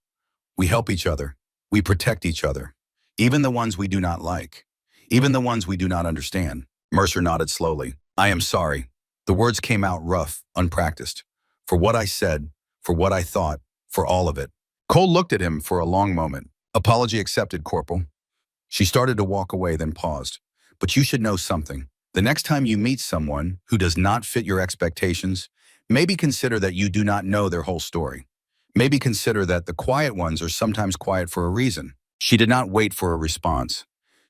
We help each other. We protect each other. Even the ones we do not like. Even the ones we do not understand. Mercer nodded slowly. I am sorry. The words came out rough, unpracticed. For what I said, for what I thought, for all of it. Cole looked at him for a long moment. Apology accepted, Corporal. She started to walk away, then paused. But you should know something. The next time you meet someone who does not fit your expectations, maybe consider that you do not know their whole story. Maybe consider that the quiet ones are sometimes quiet for a reason. She did not wait for a response.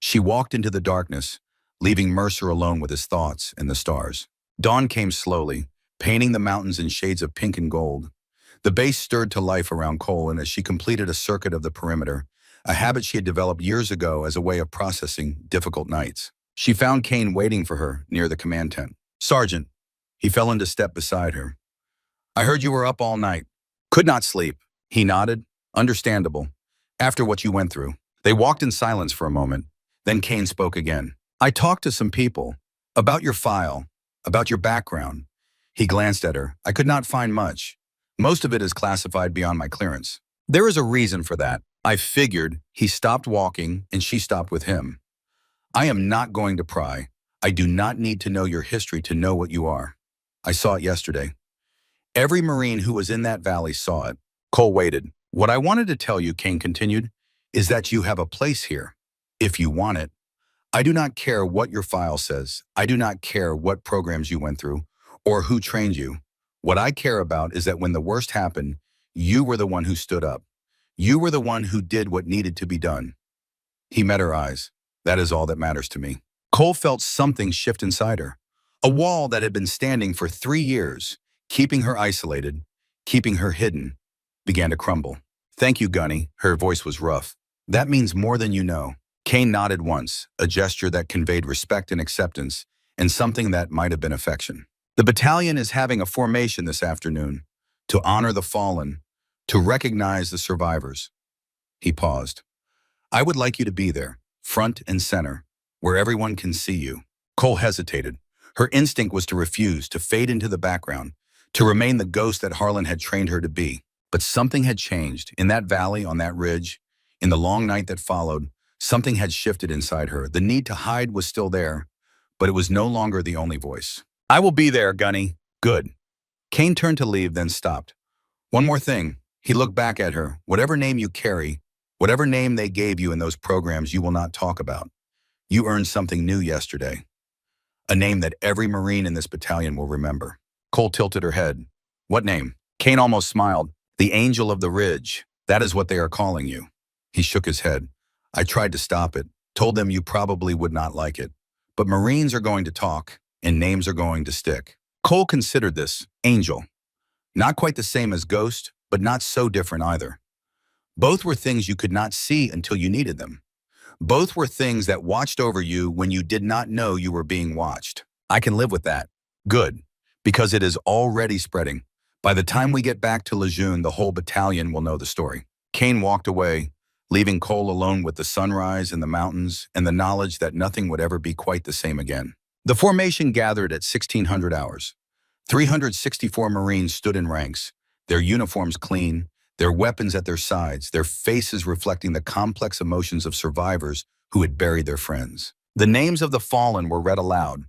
She walked into the darkness, leaving Mercer alone with his thoughts and the stars. Dawn came slowly, painting the mountains in shades of pink and gold. The base stirred to life around Cole, and as she completed a circuit of the perimeter, a habit she had developed years ago as a way of processing difficult nights. She found Kane waiting for her near the command tent. "Sergeant," he fell into step beside her. "I heard you were up all night." "Could not sleep." He nodded. "Understandable. After what you went through." They walked in silence for a moment. Then Kane spoke again. "I talked to some people. About your file. About your background." He glanced at her. "I could not find much. Most of it is classified beyond my clearance. There is a reason for that. I figured." He stopped walking, and she stopped with him. "I am not going to pry. I do not need to know your history to know what you are. I saw it yesterday. Every Marine who was in that valley saw it." Cole waited. "What I wanted to tell you," Kane continued, "is that you have a place here, if you want it. I do not care what your file says. I do not care what programs you went through or who trained you. What I care about is that when the worst happened, you were the one who stood up. You were the one who did what needed to be done." He met her eyes. "That is all that matters to me." Cole felt something shift inside her. A wall that had been standing for 3 years, keeping her isolated, keeping her hidden, began to crumble. "Thank you, Gunny." Her voice was rough. "That means more than you know." Kane nodded once, a gesture that conveyed respect and acceptance, and something that might have been affection. "The battalion is having a formation this afternoon to honor the fallen, to recognize the survivors." He paused. "I would like you to be there, front and center, where everyone can see you." Cole hesitated. Her instinct was to refuse, to fade into the background, to remain the ghost that Harlan had trained her to be. But something had changed. In that valley, on that ridge, in the long night that followed, something had shifted inside her. The need to hide was still there, but it was no longer the only voice. "I will be there, Gunny." "Good." Kane turned to leave, then stopped. "One more thing." He looked back at her. "Whatever name you carry, whatever name they gave you in those programs, you will not talk about. You earned something new yesterday. A name that every Marine in this battalion will remember." Cole tilted her head. "What name?" Kane almost smiled. "The Angel of the Ridge. That is what they are calling you." He shook his head. "I tried to stop it, told them you probably would not like it. But Marines are going to talk, and names are going to stick." Cole considered this. Angel. Not quite the same as Ghost, but not so different either. Both were things you could not see until you needed them. Both were things that watched over you when you did not know you were being watched. "I can live with that." "Good, because it is already spreading. By the time we get back to Lejeune, the whole battalion will know the story." Kane walked away, leaving Cole alone with the sunrise and the mountains and the knowledge that nothing would ever be quite the same again. The formation gathered at 1600 hours. 364 Marines stood in ranks, their uniforms clean, their weapons at their sides, their faces reflecting the complex emotions of survivors who had buried their friends. The names of the fallen were read aloud.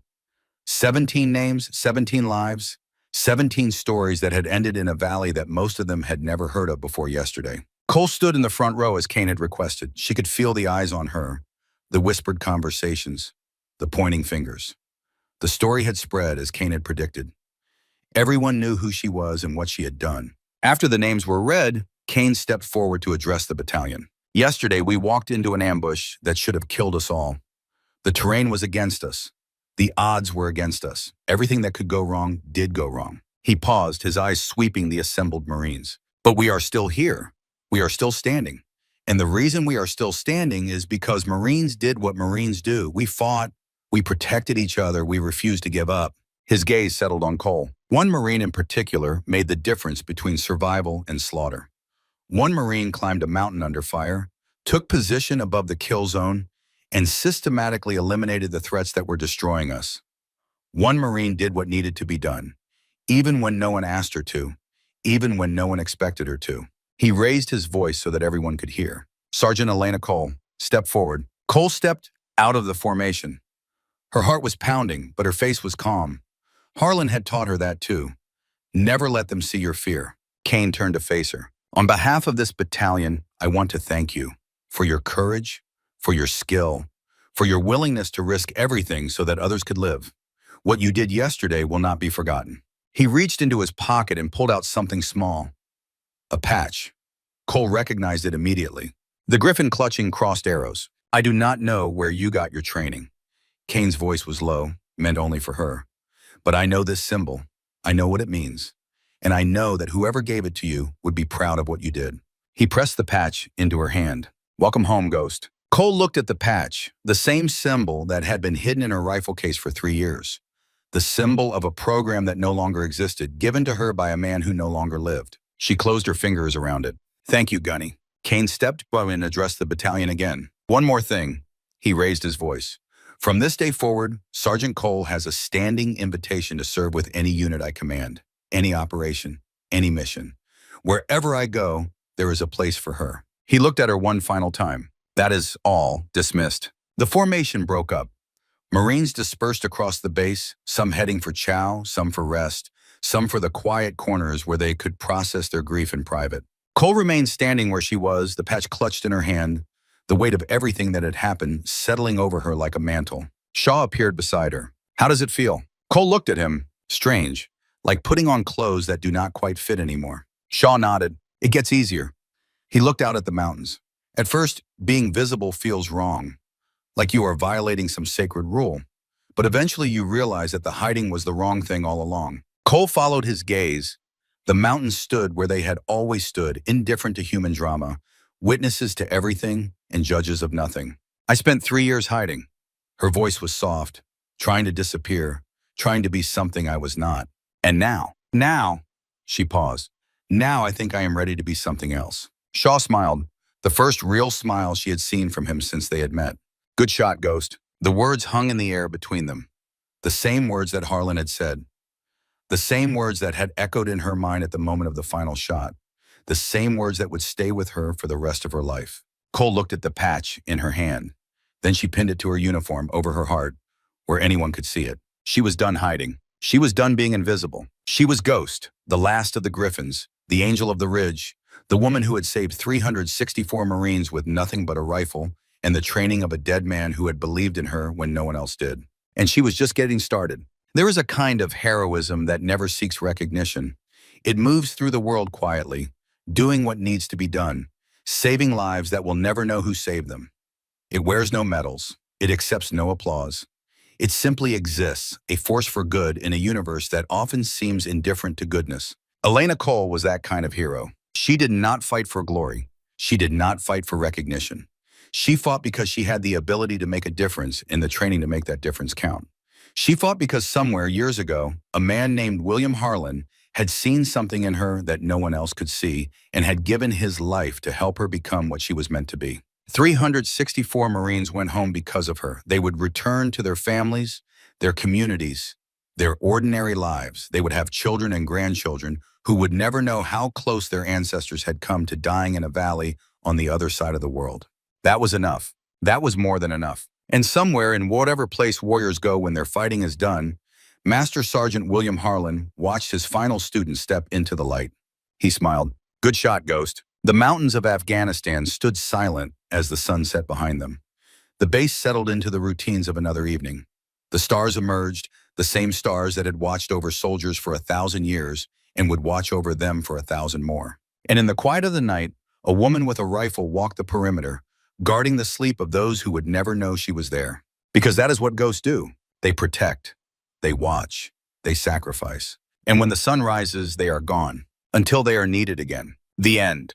17 names, 17 lives, 17 stories that had ended in a valley that most of them had never heard of before yesterday. Cole stood in the front row as Kane had requested. She could feel the eyes on her, the whispered conversations, the pointing fingers. The story had spread as Kane had predicted. Everyone knew who she was and what she had done. After the names were read, Kane stepped forward to address the battalion. "Yesterday, we walked into an ambush that should have killed us all. The terrain was against us. The odds were against us. Everything that could go wrong did go wrong." He paused, his eyes sweeping the assembled Marines. "But we are still here. We are still standing. And the reason we are still standing is because Marines did what Marines do. We fought. We protected each other. We refused to give up." His gaze settled on Cole. One Marine in particular made the difference between survival and slaughter. One Marine climbed a mountain under fire, took position above the kill zone, and systematically eliminated the threats that were destroying us. One Marine did what needed to be done, even when no one asked her to, even when no one expected her to. He raised his voice so that everyone could hear. "Sergeant Elena Cole, step forward." Cole stepped out of the formation. Her heart was pounding, but her face was calm. Harlan had taught her that too. Never let them see your fear. Kane turned to face her. "On behalf of this battalion, I want to thank you for your courage, for your skill, for your willingness to risk everything so that others could live. What you did yesterday will not be forgotten." He reached into his pocket and pulled out something small. A patch. Cole recognized it immediately. The griffin clutching crossed arrows. "I do not know where you got your training." Kane's voice was low, meant only for her. "But I know this symbol. I know what it means. and I know that whoever gave it to you would be proud of what you did." He pressed the patch into her hand. "Welcome home, Ghost." Cole looked at the patch, the same symbol that had been hidden in her rifle case for 3 years. The symbol of a program that no longer existed, given to her by a man who no longer lived. She closed her fingers around it. "Thank you, Gunny." Kane stepped by and addressed the battalion again. "One more thing." He raised his voice. "From this day forward, Sergeant Cole has a standing invitation to serve with any unit I command, any operation, any mission. Wherever I go, there is a place for her." He looked at her one final time. "That is all. Dismissed." The formation broke up. Marines dispersed across the base, some heading for chow, some for rest, some for the quiet corners where they could process their grief in private. Cole remained standing where she was, the patch clutched in her hand, the weight of everything that had happened settling over her like a mantle. Shaw appeared beside her. "How does it feel?" Cole looked at him. "Strange, like putting on clothes that do not quite fit anymore." Shaw nodded. "It gets easier." He looked out at the mountains. "At first, being visible feels wrong, like you are violating some sacred rule. But eventually you realize that the hiding was the wrong thing all along." Cole followed his gaze. The mountains stood where they had always stood, indifferent to human drama, witnesses to everything and judges of nothing. "I spent 3 years hiding." Her voice was soft, trying to disappear, trying to be something I was not. "And now, she paused. "Now I think I am ready to be something else." Shaw smiled, the first real smile she had seen from him since they had met. "Good shot, Ghost." The words hung in the air between them. The same words that Harlan had said. The same words that had echoed in her mind at the moment of the final shot. The same words that would stay with her for the rest of her life. Cole looked at the patch in her hand. Then she pinned it to her uniform over her heart, where anyone could see it. She was done hiding. She was done being invisible. She was Ghost, the last of the Griffins, the angel of the ridge, the woman who had saved 364 Marines with nothing but a rifle and the training of a dead man who had believed in her when no one else did. And she was just getting started. There is a kind of heroism that never seeks recognition. It moves through the world quietly, doing what needs to be done, saving lives that will never know who saved them. It wears no medals. It accepts no applause. It simply exists, a force for good in a universe that often seems indifferent to goodness. Elena Cole was that kind of hero. She did not fight for glory. She did not fight for recognition. She fought because she had the ability to make a difference and the training to make that difference count. She fought because somewhere, years ago, a man named William Harlan had seen something in her that no one else could see and had given his life to help her become what she was meant to be. 364 Marines went home because of her. They would return to their families, their communities, their ordinary lives. They would have children and grandchildren who would never know how close their ancestors had come to dying in a valley on the other side of the world. That was enough. That was more than enough. And somewhere in whatever place warriors go when their fighting is done, Master Sergeant William Harlan watched his final student step into the light. He smiled. "Good shot, Ghost." The mountains of Afghanistan stood silent as the sun set behind them. The base settled into the routines of another evening. The stars emerged, the same stars that had watched over soldiers for 1,000 years and would watch over them for 1,000 more. And in the quiet of the night, a woman with a rifle walked the perimeter, guarding the sleep of those who would never know she was there. Because that is what ghosts do. They protect, they watch, they sacrifice. And when the sun rises, they are gone, until they are needed again. The end.